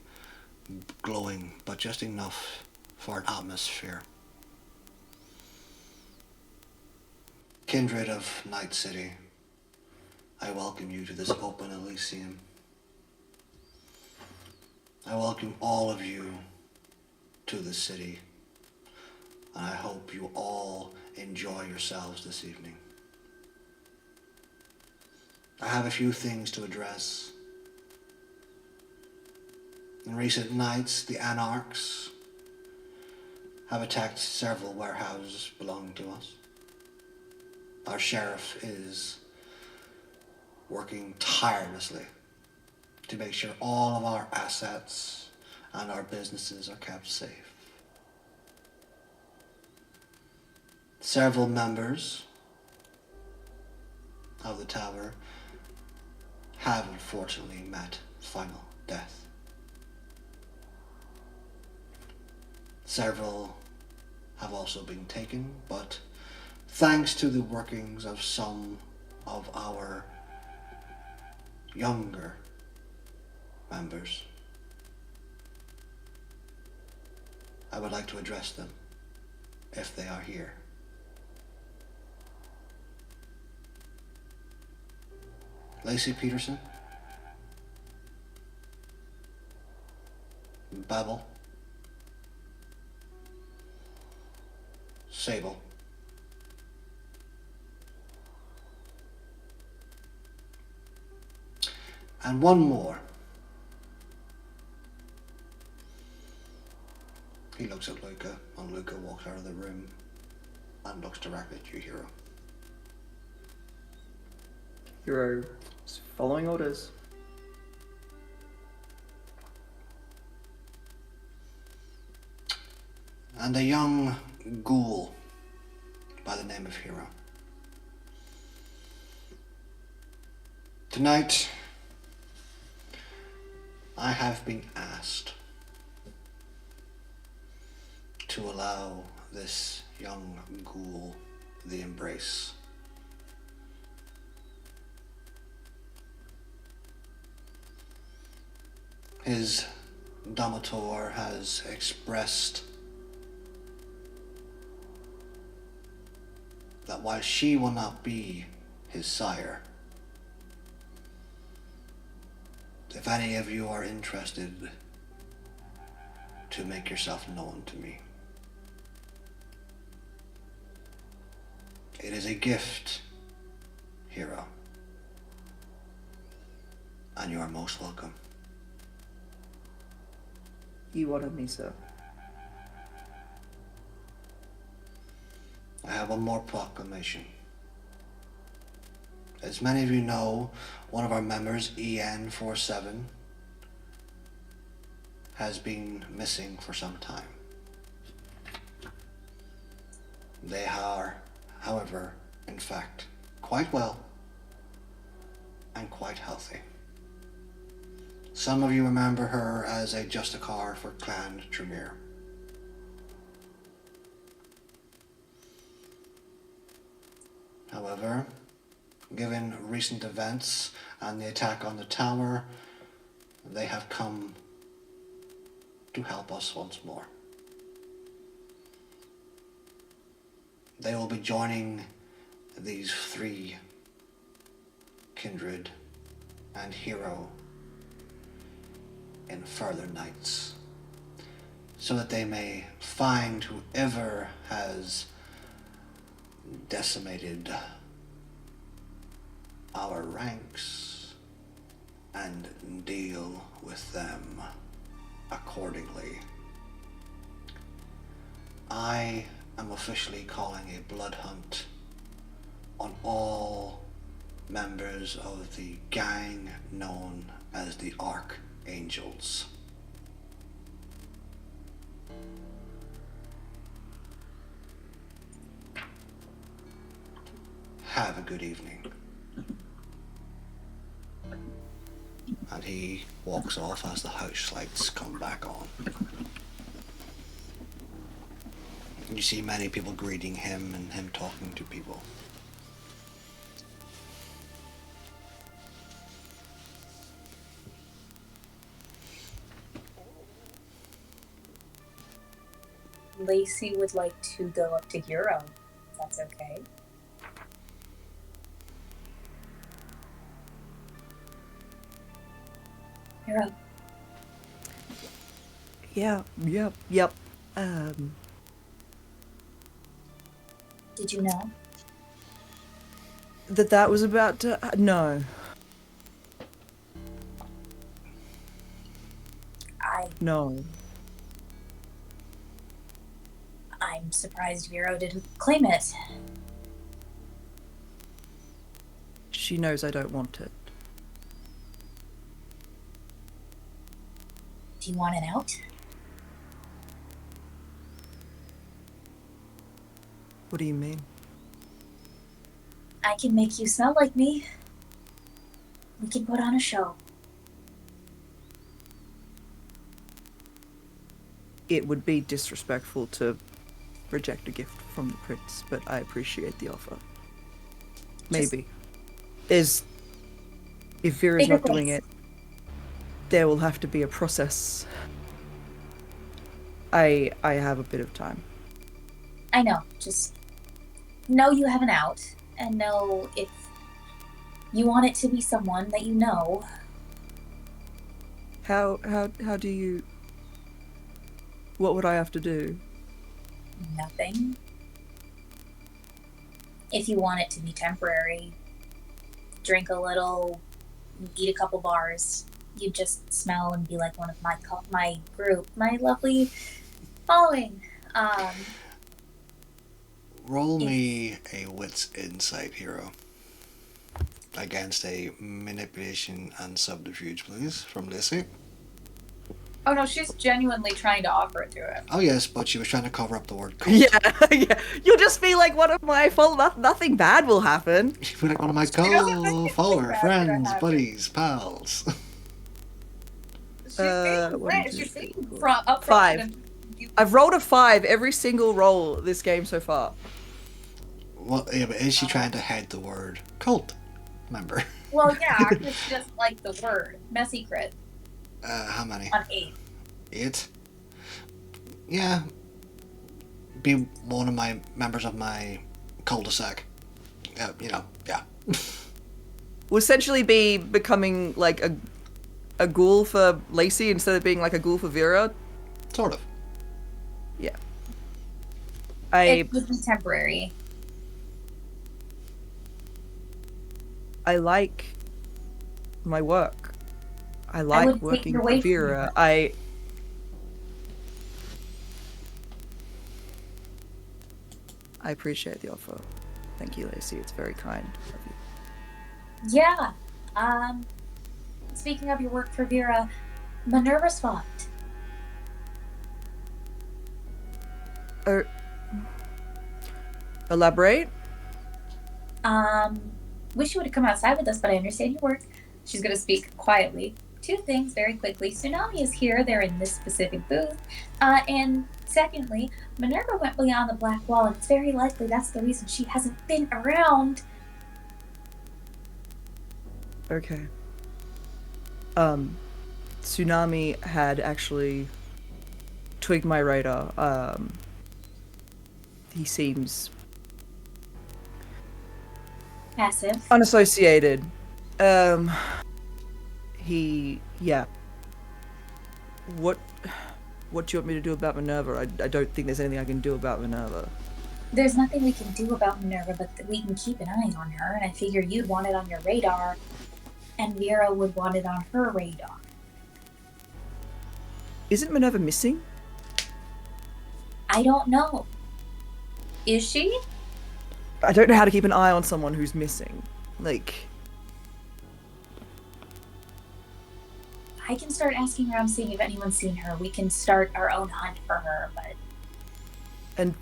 glowing, but just enough for an atmosphere. Kindred of Night City, I welcome you to this open Elysium. I welcome all of you to the city, and I hope you all enjoy yourselves this evening. I have a few things to address. In recent nights, the anarchs have attacked several warehouses belonging to us. Our sheriff is working tirelessly to make sure all of our assets and our businesses are kept safe. Several members of the tower have unfortunately met final death. Several have also been taken, but thanks to the workings of some of our younger members, I would like to address them if they are here. Lacey Peterson, Babel, Sable, and one more. He looks at Luca, and Luca walks out of the room and looks directly at you, Hero. Hero is following orders. And a young ghoul by the name of Hero. Tonight, I have been asked to allow this young ghoul the embrace. His domator has expressed that while she will not be his sire, if any of you are interested, to make yourself known to me. It is a gift, Hero, and you are most welcome. You wanted me, sir. I have one more proclamation. As many of you know, one of our members, EN47, has been missing for some time. They are, however, in fact, quite well and quite healthy. Some of you remember her as a Justicar for Clan Tremere. However, given recent events and the attack on the tower, they have come to help us once more. They will be joining these three, Kindred and Hero, in further nights, so that they may find whoever has decimated our ranks and deal with them accordingly. I am officially calling a blood hunt on all members of the gang known as the Archangels. Have a good evening. And he walks off as the house lights come back on. You see many people greeting him and him talking to people. Lacey would like to go up to Hero, if that's okay. Hero. Yep. Did you know? That was about to... no. No. I'm surprised Vero didn't claim it. She knows I don't want it. Do you want it out? What do you mean? I can make you smell like me. We can put on a show. It would be disrespectful to reject a gift from the prince, but I appreciate the offer. Maybe. If Vera's not doing it, there will have to be a process. I have a bit of time. I know. Just know you have an out, and know if you want it to be someone that you know. How do you... What would I have to do? Nothing. If you want it to be temporary, drink a little, eat a couple bars, you just smell and be like one of my group, my lovely following. Roll me a wits insight, Hero, against a manipulation and subterfuge, please, from Lacey. Oh no, she's genuinely trying to offer it to him. Oh yes, but she was trying to cover up the word cult. Yeah. You'll just be like one of my nothing bad will happen. You'll be like one of my co-follower, friends, buddies, pals. She's being up front. 5. I've rolled a 5 every single roll this game so far. Well, yeah, but is she trying to hide the word cult member? Well, yeah, it's just like the word. Messy crit. How many? On 8. 8? Yeah. Be one of my members of my cul-de-sac. Yeah. Will essentially be becoming like a ghoul for Lacey instead of being like a ghoul for Vera. Sort of. Yeah. It would be temporary. I like my work. I like working for Vera. I appreciate the offer. Thank you, Lacey. It's very kind of you. Yeah. Speaking of your work for Vera, Minerva swapped. Elaborate? Wish you would have come outside with us, but I understand your work. She's going to speak quietly. 2 things very quickly. Tsunami is here. They're in this specific booth. And Secondly, Minerva went beyond the black wall, and it's very likely that's the reason she hasn't been around. Okay. Tsunami had actually twigged my radar. He seems Passive. unassociated. Yeah. What do you want me to do about Minerva? I don't think there's anything I can do about Minerva. There's nothing we can do about Minerva, but we can keep an eye on her, and I figure you'd want it on your radar, and Vera would want it on her radar. Isn't Minerva missing? I don't know. Is she? I don't know how to keep an eye on someone who's missing. Like, I can start asking around, seeing if anyone's seen her. We can start our own hunt for her, but... And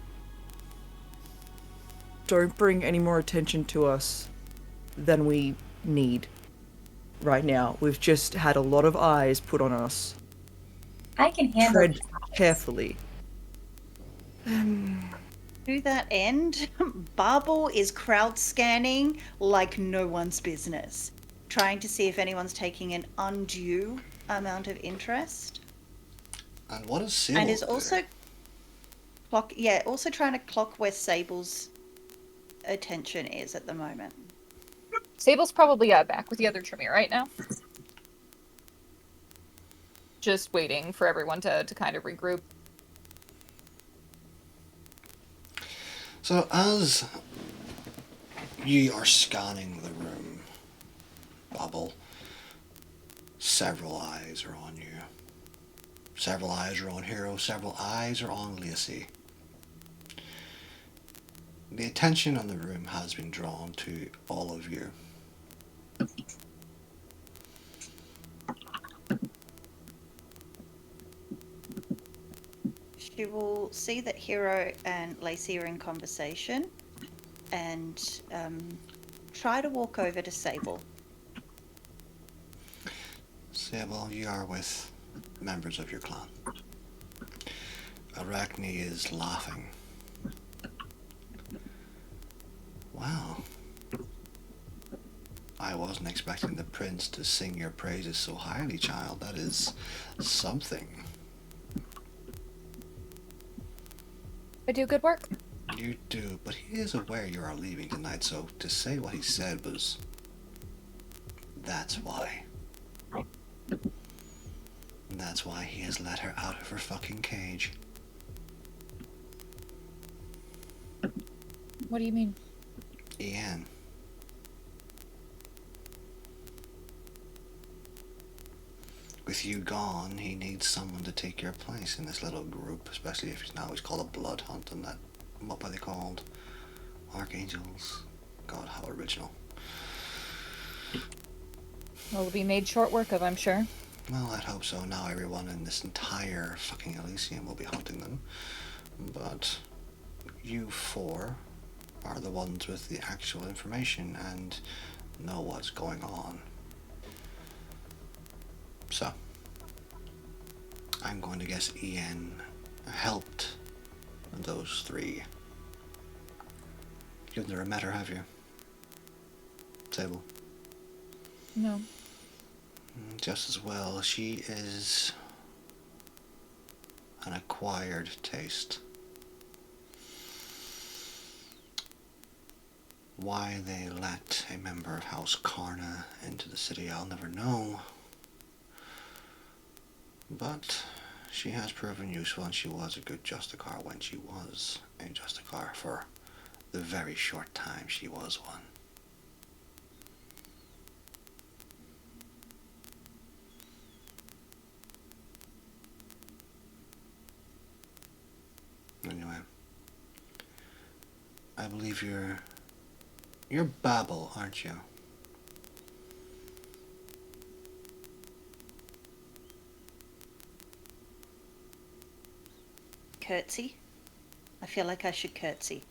don't bring any more attention to us than we need right now. We've just had a lot of eyes put on us. I can handle Tread the eyes. carefully. To that end, Barbel is crowd scanning like no one's business, trying to see if anyone's taking an undue amount of interest. And what is Sable And is doing? also trying to clock where Sable's attention is at the moment. Sable's probably back with the other Tremere right now. Just waiting for everyone to kind of regroup. So as you are scanning the room, Bubble, several eyes are on you. Several eyes are on Hero, several eyes are on Lacey. The attention on the room has been drawn to all of you. She will see that Hero and Lacey are in conversation and try to walk over to Sable. Sable, you are with members of your clan. Arachne is laughing. Wow. I wasn't expecting the prince to sing your praises so highly, child. That is something. I do good work. You do, but he is aware you are leaving tonight, so to say what he said was... That's why. And that's why he has let her out of her fucking cage. What do you mean? Ian. With you gone, he needs someone to take your place in this little group, especially if he's called a blood hunt and that, what are they called? Archangels? God, how original. Well, it'll be made short work of, I'm sure. Well, I'd hope so. Now everyone in this entire fucking Elysium will be hunting them. But you four are the ones with the actual information and know what's going on. So, I'm going to guess Ian helped those three. You've never met her, have you? Sable? No. Just as well. She is an acquired taste. Why they let a member of House Karna into the city, I'll never know. But she has proven useful, and she was a good Justicar when she was a Justicar for the very short time she was one. Anyway, I believe you're Babel, aren't you? Curtsy? I feel like I should curtsy.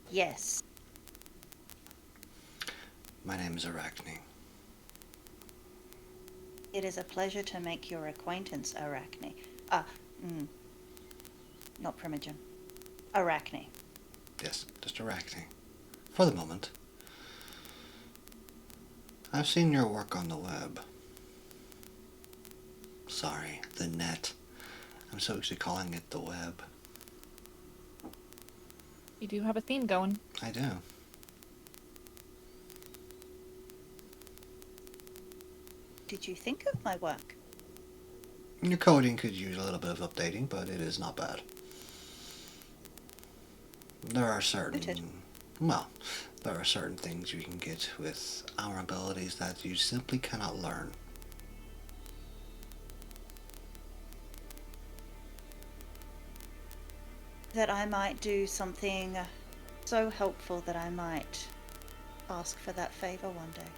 Yes. My name is Arachne. It is a pleasure to make your acquaintance, Arachne. Not Primogen. Arachne. Yes, just Arachne. For the moment. I've seen your work on the web. Sorry, the net. I'm so used to calling it the web. You do have a theme going. I do. Did you think of my work? Your coding could use a little bit of updating, but it is not bad. There are certain... Well, there are certain things you can get with our abilities that you simply cannot learn. That I might do something so helpful that I might ask for that favor one day.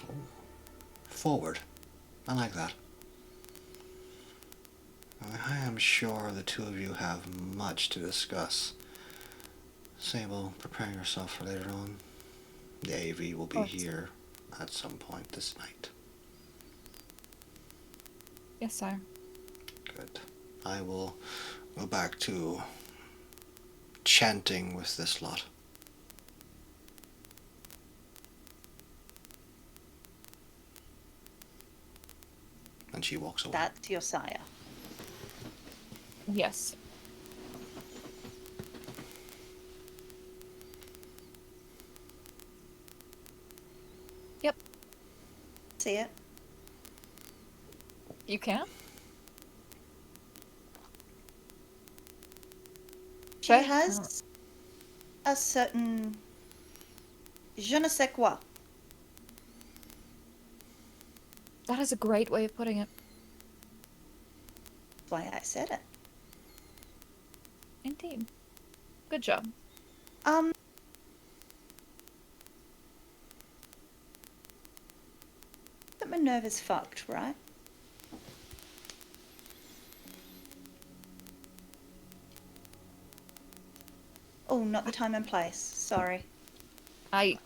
Oh. Forward. I like that. I am sure the two of you have much to discuss. Sable, prepare yourself for later on. The AV will be here at some point this night. Yes, sire. Good. I will go back to chanting with this lot. And she walks away. That's your sire. Yes. Yep. See it? You can? She Okay. has a certain je ne sais quoi. That is a great way of putting it. That's why I said it. Indeed. Good job. But Minerva's fucked, right? Oh, not the time and place. Sorry. I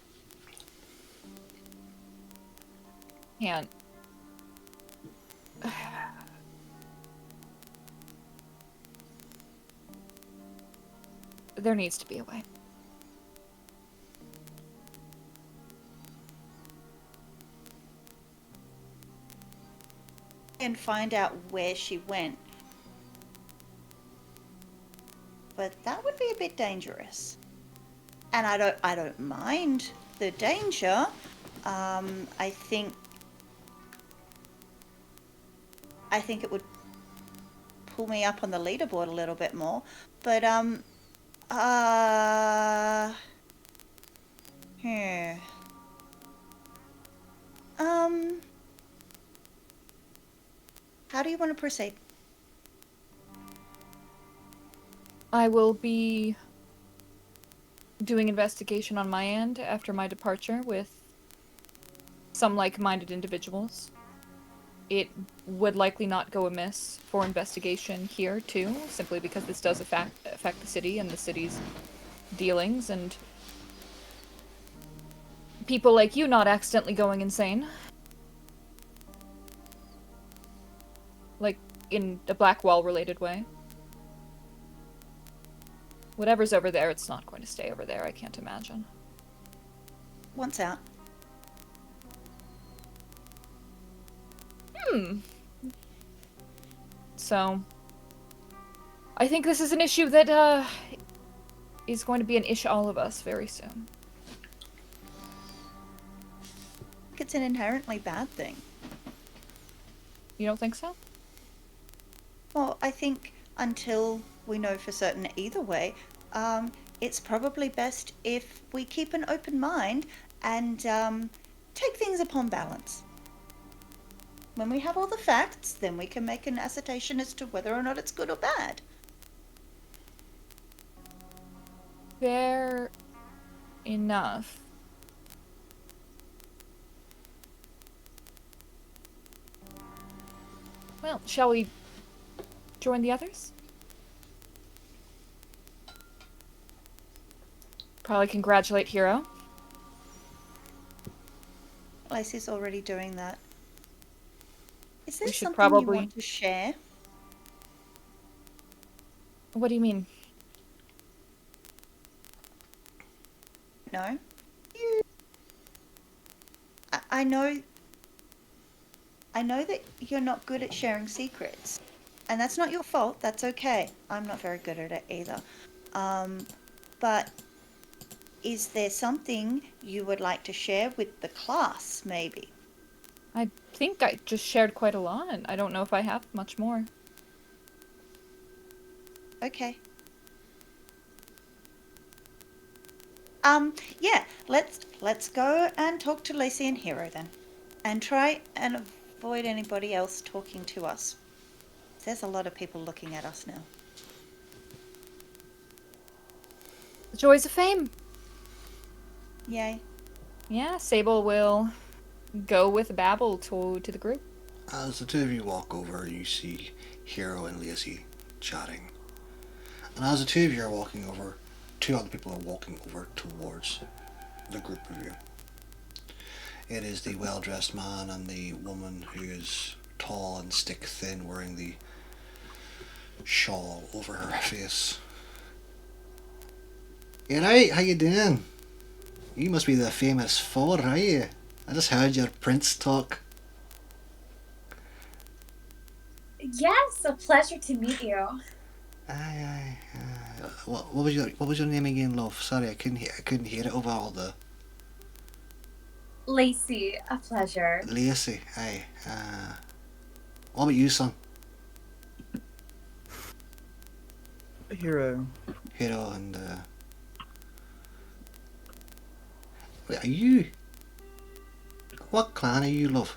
can't. There needs to be a way. And find out where she went. But that would be a bit dangerous. And I don't mind the danger. I think it would pull me up on the leaderboard a little bit more. But here. How do you want to proceed? I will be doing investigation on my end after my departure with some like-minded individuals. It would likely not go amiss for investigation here, too, simply because this does affect the city and the city's dealings, and people like you not accidentally going insane. Like, in a Blackwall-related way. Whatever's over there, it's not going to stay over there, I can't imagine. Once out. So, I think this is an issue that, is going to be an issue all of us very soon. It's an inherently bad thing. You don't think so? Well, I think until we know for certain either way, it's probably best if we keep an open mind and take things upon balance. When we have all the facts, then we can make an assertion as to whether or not it's good or bad. Fair enough. Well, shall we join the others? Probably congratulate Hero. Lacey's already doing that. Is there We should something probably- you want to share? What do you mean? No? I know that you're not good at sharing secrets. And that's not your fault. That's okay. I'm not very good at it either. But is there something you would like to share with the class, maybe? I think I just shared quite a lot. I don't know if I have much more. Okay. Yeah, let's go and talk to Lacey and Hero then. And try and avoid anybody else talking to us. There's a lot of people looking at us now. The joys of fame. Yay. Yeah, Sable will go with Babel to the group. As the two of you walk over, you see Hero and Lacey chatting. And as the two of you are walking over, two other people are walking over towards the group of you. It is the well-dressed man and the woman who is tall and stick-thin, wearing the shawl over her face. You right? How you doing? You must be the famous four, are you? I just heard your prince talk. Yes, a pleasure to meet you. Aye. What was your name again, love? Sorry, I couldn't hear it over all the. Lacey, a pleasure. Lacey. Aye. What about you, son? Hero. Hero and. Wait, are you? What clan are you, love?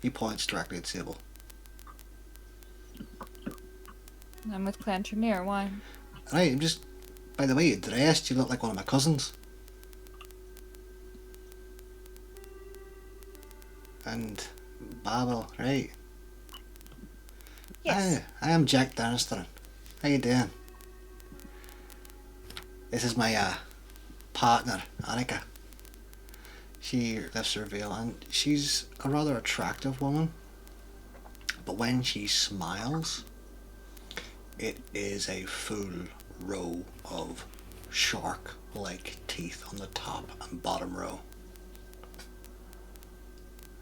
He points directly at Sable. I'm with Clan Tremere. Why? Right, I'm just. By the way you're dressed, you look like one of my cousins. And Babel, right? Yes. I am Jack Danister. How you doing? This is my partner, Annika. She lifts her veil and she's a rather attractive woman. But when she smiles, it is a full row of shark-like teeth on the top and bottom row.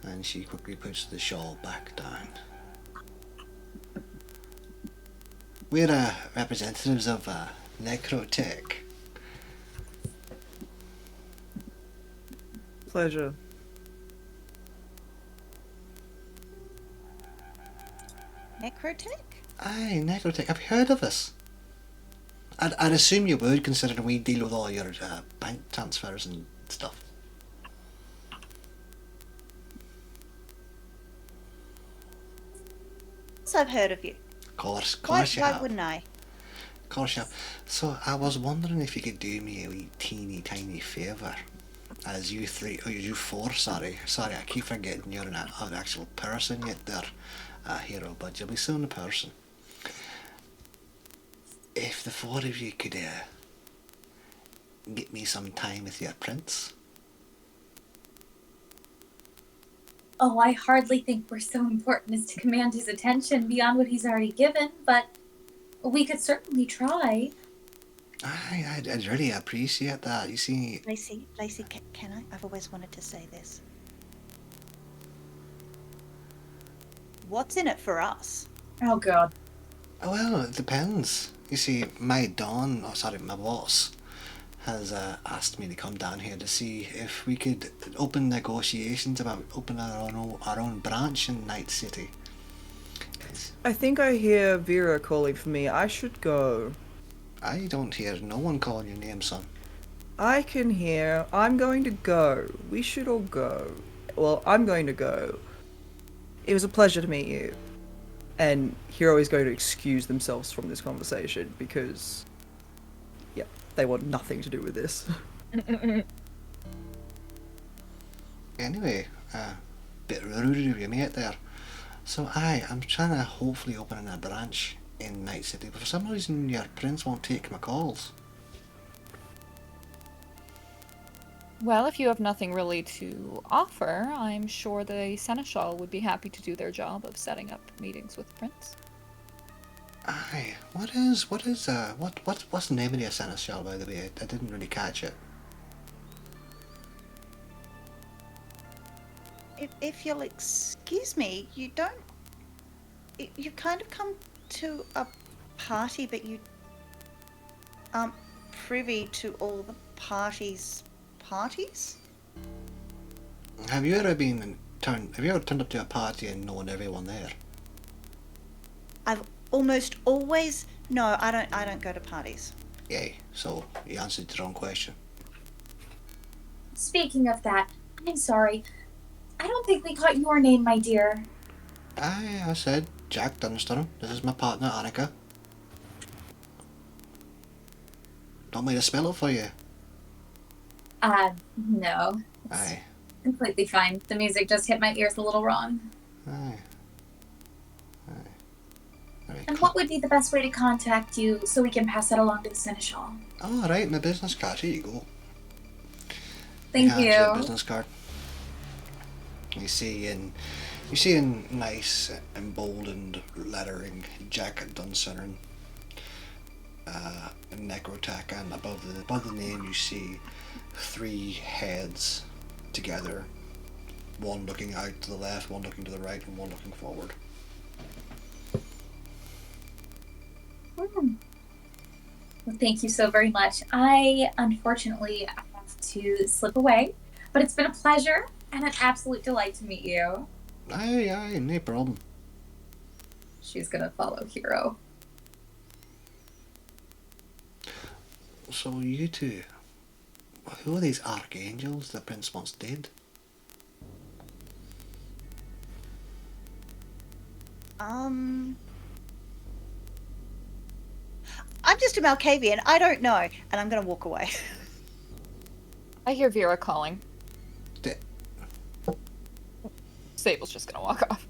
And she quickly puts the shawl back down. We're representatives of Necrotech. Pleasure. Necrotech? Aye, Necrotech. Have you heard of us? I'd assume you would, considering we deal with all your bank transfers and stuff. Yes, I've heard of you. Of course Why you have. wouldn't I? Of course you have. So I was wondering if you could do me a wee teeny tiny favour. As you four, sorry, I keep forgetting you're an actual person yet there, Hero, but you'll be soon a person. If the four of you could get me some time with your prince. Oh, I hardly think we're so important as to command his attention beyond what he's already given, but we could certainly try. I'd really appreciate that. You see... Lacey, can I? I've always wanted to say this. What's in it for us? Oh, God. Well, it depends. You see, my boss, has asked me to come down here to see if we could open negotiations about opening our own branch in Night City. I think I hear Vera calling for me. I should go. I don't hear no one calling your name, son. I can hear. I'm going to go. We should all go. Well, I'm going to go. It was a pleasure to meet you. And Hero is going to excuse themselves from this conversation because, yeah, they want nothing to do with this. Anyway, bit rude of your mate there. So I'm trying to hopefully open a branch in Night City, but for some reason your prince won't take my calls. Well, if you have nothing really to offer, I'm sure the Seneschal would be happy to do their job of setting up meetings with the prince. Aye. What's the name of the seneschal, by the way? I didn't really catch it. If you'll excuse me, you don't. You kind of come to a party, but you aren't privy to all the parties. Have you ever turned up to a party and known everyone there? I've almost always. No, I don't go to parties. Yay. So you answered your own question. Speaking of that, I'm sorry. I don't think we caught your name, my dear. Aye, I said Jack Dunstone. This is my partner, Annika. Want me to spell it for you? No. It's Aye. completely fine. The music just hit my ears a little wrong. Aye. Very And cool. what would be the best way to contact you so we can pass that along to the Seneschal? Oh, right, my business card. Here you go. Thank Hand you. a business card. You see in nice emboldened lettering Jack Dunstone, Necrotech, and above the name you see 3 heads together, one looking out to the left, one looking to the right, and one looking forward. Well, thank you so very much. I unfortunately have to slip away, but it's been a pleasure and an absolute delight to meet you. Aye, no problem. She's gonna follow Hero. So you two, who are these archangels the prince once did? I'm just a Malkavian. I don't know, and I'm gonna walk away. I hear Vera calling. D- Sable's just gonna walk off.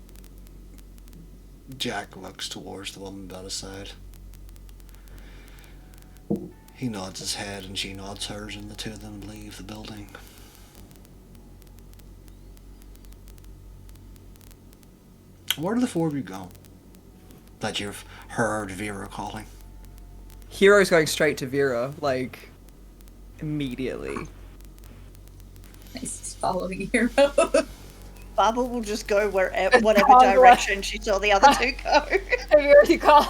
Jack looks towards the woman by his side. He nods his head and she nods hers, and the two of them leave the building. Where do the 4 of you go? That you've heard Vera calling. Hero's going straight to Vera, like, immediately. Nice following Hero. Barbara will just go whatever Congress. direction she saw the other two go. Have you already called?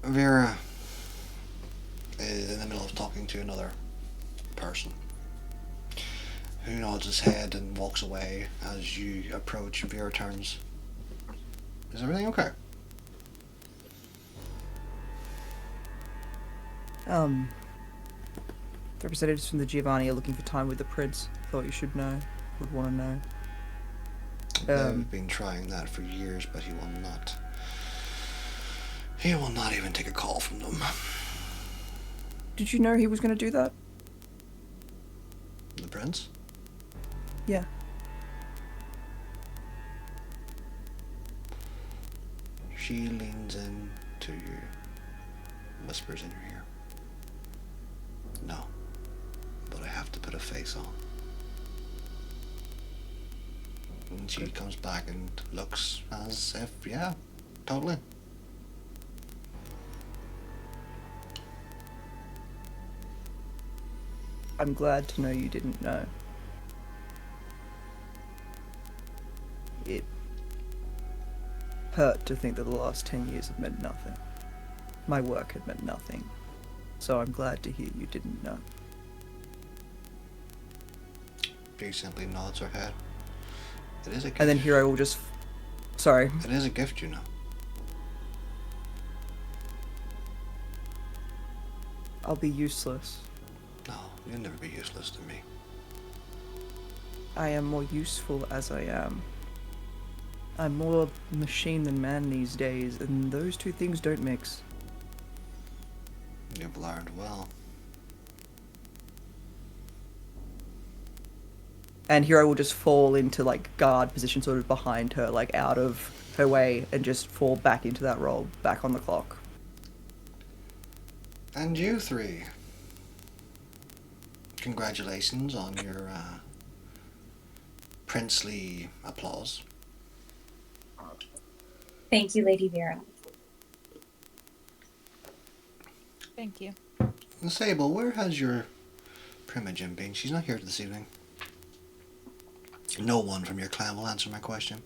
Vera is in the middle of talking to another person who nods his head and walks away. As you approach, Vera turns. Is everything okay? Representatives from the Giovanni are looking for time with the prince. Thought you should know. Would want to know. They've been trying that for years, but he will not. He will not even take a call from them. Did you know he was going to do that? The prince? Yeah. She leans in to you, whispers in your ear. No, but I have to put a face on. And she comes back and looks as if, yeah, totally. I'm glad to know you didn't know. It hurt to think that the last 10 years have meant nothing. My work had meant nothing. So I'm glad to hear you didn't know. She simply nods her head. It is a gift. And then Hero will just... Sorry. It is a gift, you know. I'll be useless. No, you'll never be useless to me. I am more useful as I am. I'm more machine than man these days, and those two things don't mix. You've learned well. And Hero will just fall into, like, guard position sort of behind her, like, out of her way, and just fall back into that role, back on the clock. And you 3. Congratulations on your princely applause. Thank you, Lady Vera. Thank you. Sable, where has your Primogen been? She's not here this evening. No one from your clan will answer my question.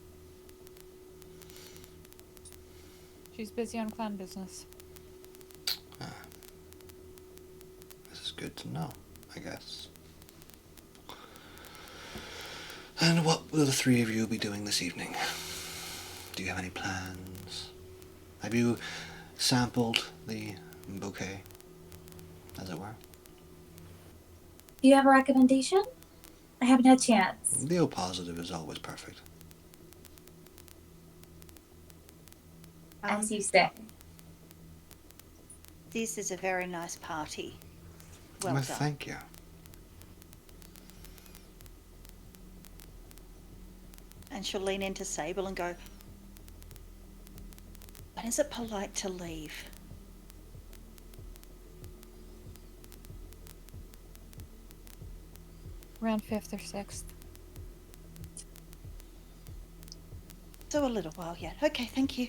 She's busy on clan business. This is good to know, I guess. And what will the three of you be doing this evening? Do you have any plans? Have you sampled the bouquet, as it were? Do you have a recommendation? I haven't had a chance. The O positive is always perfect. As you say. This is a very nice party. Well Well, done. thank you. And she'll lean into Sable and go, when is it polite to leave? Around 5th or 6th. So a little while yet. Okay, thank you.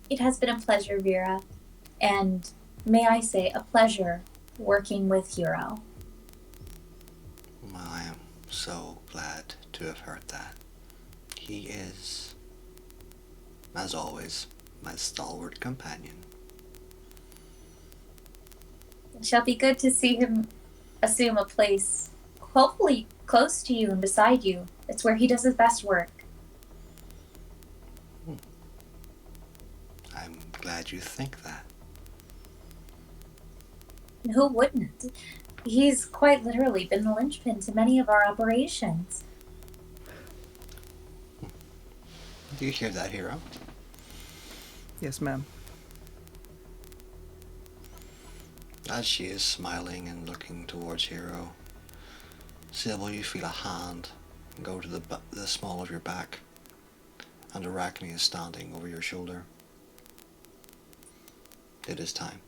It has been a pleasure, Vera. And may I say, a pleasure working with Hero. Well, I am so glad to have heard that. He is, as always, my stalwart companion. It shall be good to see him assume a place, hopefully close to you and beside you. It's where he does his best work. I'm glad you think that. And who wouldn't? He's quite literally been the linchpin to many of our operations. Do you hear that, Hero? Yes, ma'am. As she is smiling and looking towards Hero, Sybil, you feel a hand go to the small of your back, and Arachne is standing over your shoulder. It is time.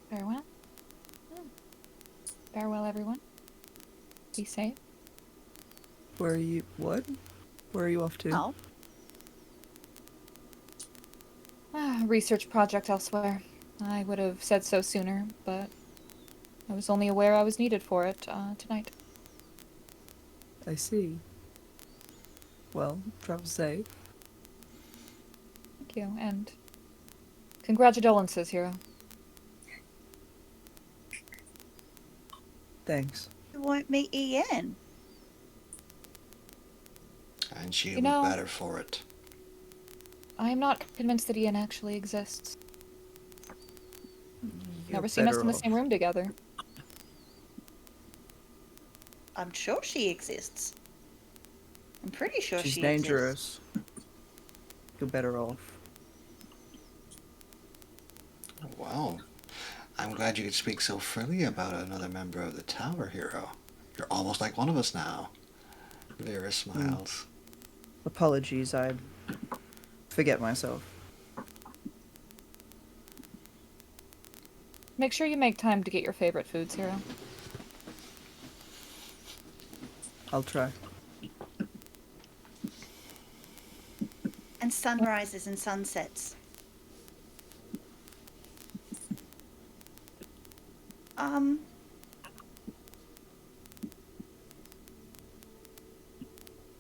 Farewell. Farewell, everyone. Be safe. Where are you? What? Where are you off to? Oh, Research project elsewhere. I would have said so sooner, but I was only aware I was needed for it tonight. I see. Well, travel safe. Thank you, and congratulations, Hero. Thanks. you won't meet Ian. And she'll You be know- better for it. I am not convinced that Ian actually exists. You're Never seen us better in the off. same room together. I'm sure she exists. I'm pretty sure She's she dangerous. You're better off. Wow. I'm glad you could speak so freely about another member of the Tower, Hero. You're almost like one of us now. Vera smiles. Apologies, I forget myself. Make sure you make time to get your favorite foods, Hero. I'll try. And sunrises and sunsets.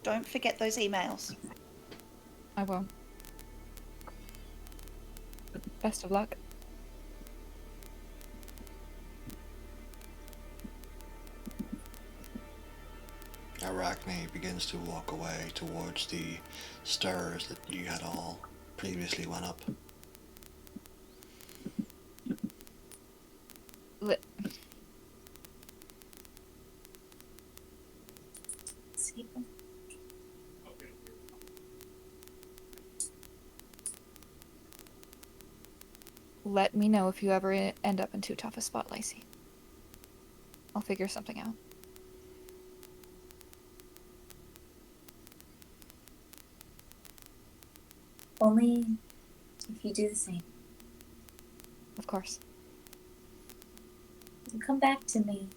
Don't forget those emails. I will. Best of luck. Arachne begins to walk away towards the stairs that you had all previously went up. Let me know if you ever end up in too tough a spot, Lacey. I'll figure something out. Only if you do the same. Of course. You come back to me.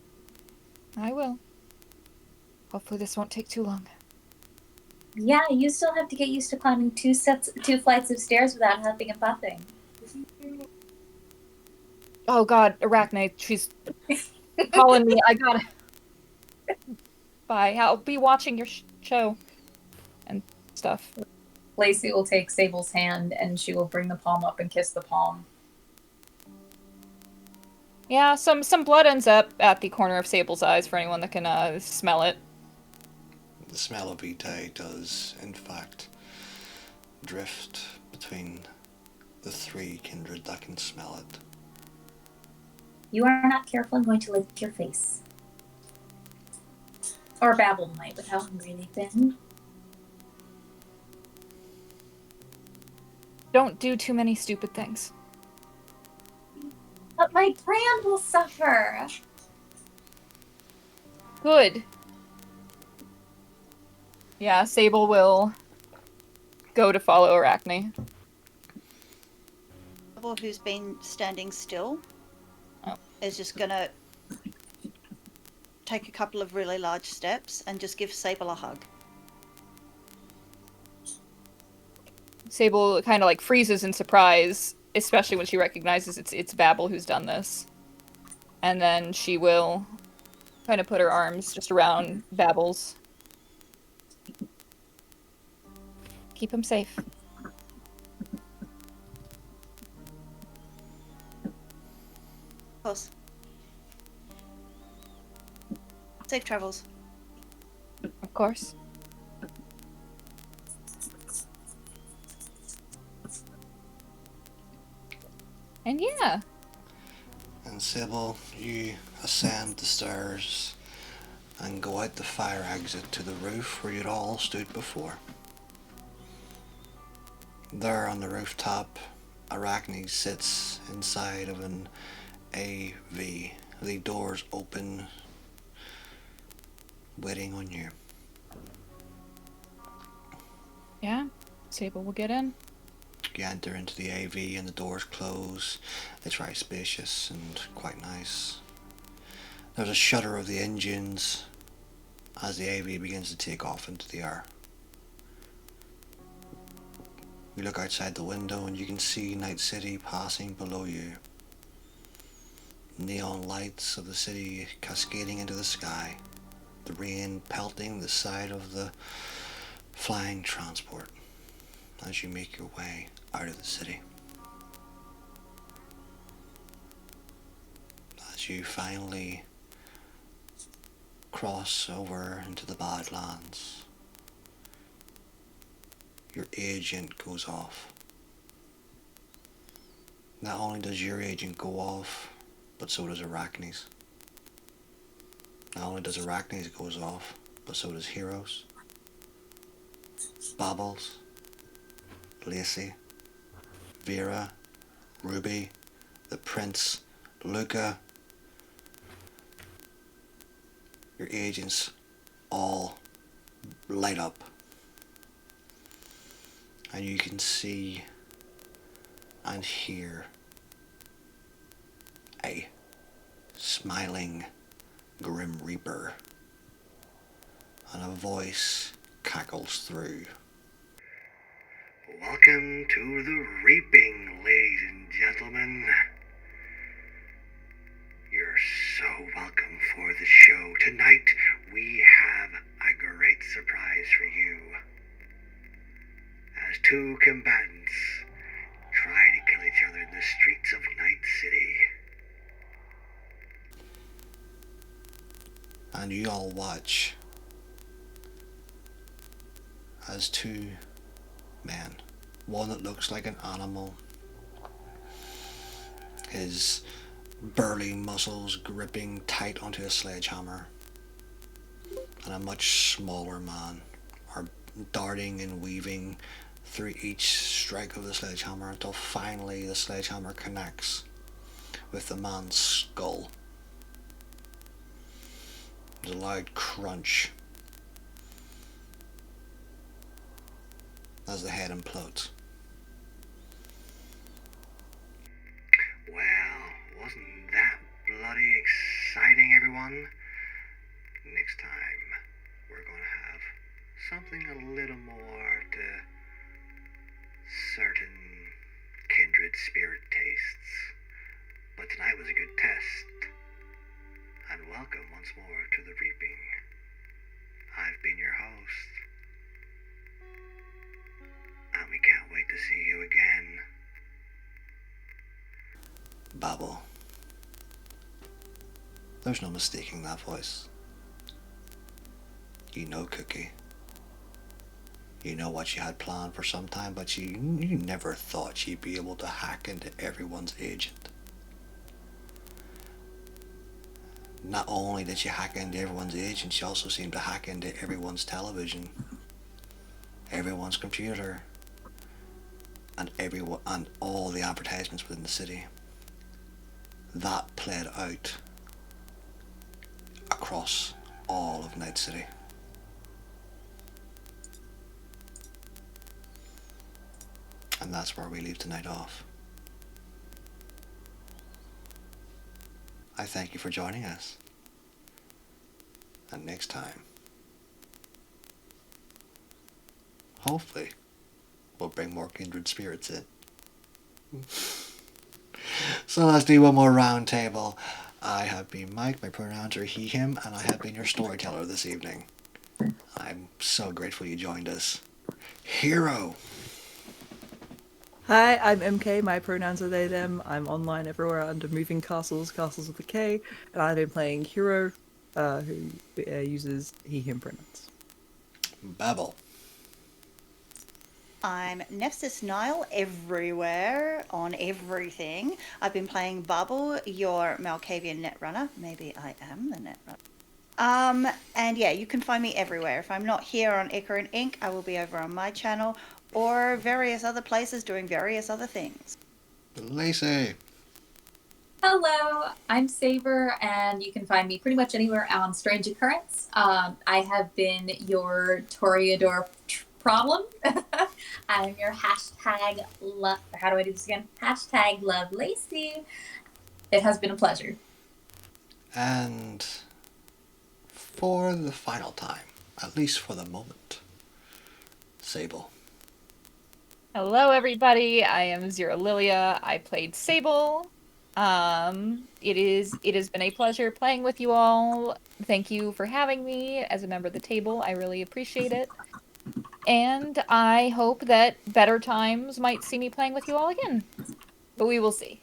I will. Hopefully this won't take too long. Yeah, you still have to get used to climbing two flights of stairs without huffing and puffing. Oh god, Arachne, she's calling me. I gotta... Bye. I'll be watching your show and stuff. Lacey will take Sable's hand and she will bring the palm up and kiss the palm. Yeah, some blood ends up at the corner of Sable's eyes for anyone that can smell it. The smell of vitae does, in fact, drift between the three kindred that can smell it. You are not careful, I'm going to lick your face. Or Babel might, with how hungry they've been. Don't do too many stupid things. But my brand will suffer. Good. Yeah, Sable will go to follow Arachne. Who's been standing still is just gonna take a couple of really large steps and just give Sable a hug. Sable kind of like freezes in surprise, especially when she recognizes it's Babel who's done this. And then she will kind of put her arms just around Babel's. Keep him safe. Of course. Safe travels. Of course. And yeah. And Sybil, you ascend the stairs and go out the fire exit to the roof where you'd all stood before. There on the rooftop, Arachne sits inside of an AV, the doors open, waiting on you. Yeah, Sable will get in. You enter into the AV and the doors close. It's very spacious and quite nice. There's a shudder of the engines as the AV begins to take off into the air. You look outside the window and you can see Night City passing below you. Neon lights of the city cascading into the sky. The rain pelting the side of the flying transport as you make your way out of the city. As you finally cross over into the Badlands, your agent goes off. Not only does your agent go off, but so does Arachne's. Not only does Arachne's goes off, but so does Heroes, Babbles, Lacey, Vera, Ruby, the Prince, Luca. Your agents all light up. And you can see and hear a smiling Grim Reaper, and a voice cackles through. Welcome to the reaping, ladies and gentlemen. You're so welcome for the show. Tonight we have a great surprise for you. As two combatants try to kill each other in the streets of Night City. And you all watch as two men, one that looks like an animal, his burly muscles gripping tight onto a sledgehammer, and a much smaller man are darting and weaving through each strike of the sledgehammer until finally the sledgehammer connects with the man's skull. There's a loud crunch as the head implodes. Well, wasn't that bloody exciting, everyone? a little more to certain kindred spirit tastes. But tonight was a good test. And welcome once more to the Reaping. I've been your host. And we can't wait to see you again. Babble. There's no mistaking that voice. You know Cookie. You know what you had planned for some time, but you never thought you'd be able to hack into everyone's agent. Not only did you hack into everyone's agent, you also seemed to hack into everyone's television, everyone's computer, and all the advertisements within the city. That played out across all of Night City. And that's where we leave tonight off. I thank you for joining us. And next time, hopefully, we'll bring more kindred spirits in. So let's do one more round table. I have been Mike, my pronouns are he, him, and I have been your storyteller this evening. I'm so grateful you joined us. Hero! Hi, I'm MK. My pronouns are they, them. I'm online everywhere under Moving Castles, Castles with a K, and I've been playing Hero, who uses he, him pronouns. Babel. I'm Nefsis Nile everywhere, on everything. I've been playing Bubble, your Malkavian Netrunner. Maybe I am the Netrunner. And yeah, you can find me everywhere. If I'm not here on Icaran Inc., I will be over on my channel or various other places doing various other things. Lacey. Hello, I'm Saber, and you can find me pretty much anywhere on Strange Occurrence. I have been your Toreador problem. I'm your hashtag how do I do this again? Hashtag love Lacey. It has been a pleasure. And for the final time, at least for the moment, Sable. Hello, everybody. I am Zero Lilia. I played Sable. It has been a pleasure playing with you all. Thank you for having me as a member of the table. I really appreciate it. And I hope that better times might see me playing with you all again. But we will see.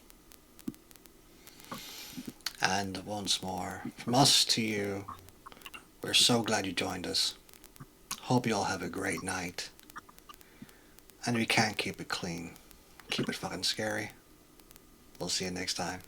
And once more, from us to you, we're so glad you joined us. Hope you all have a great night. And we can't keep it clean. Keep it fucking scary. We'll see you next time.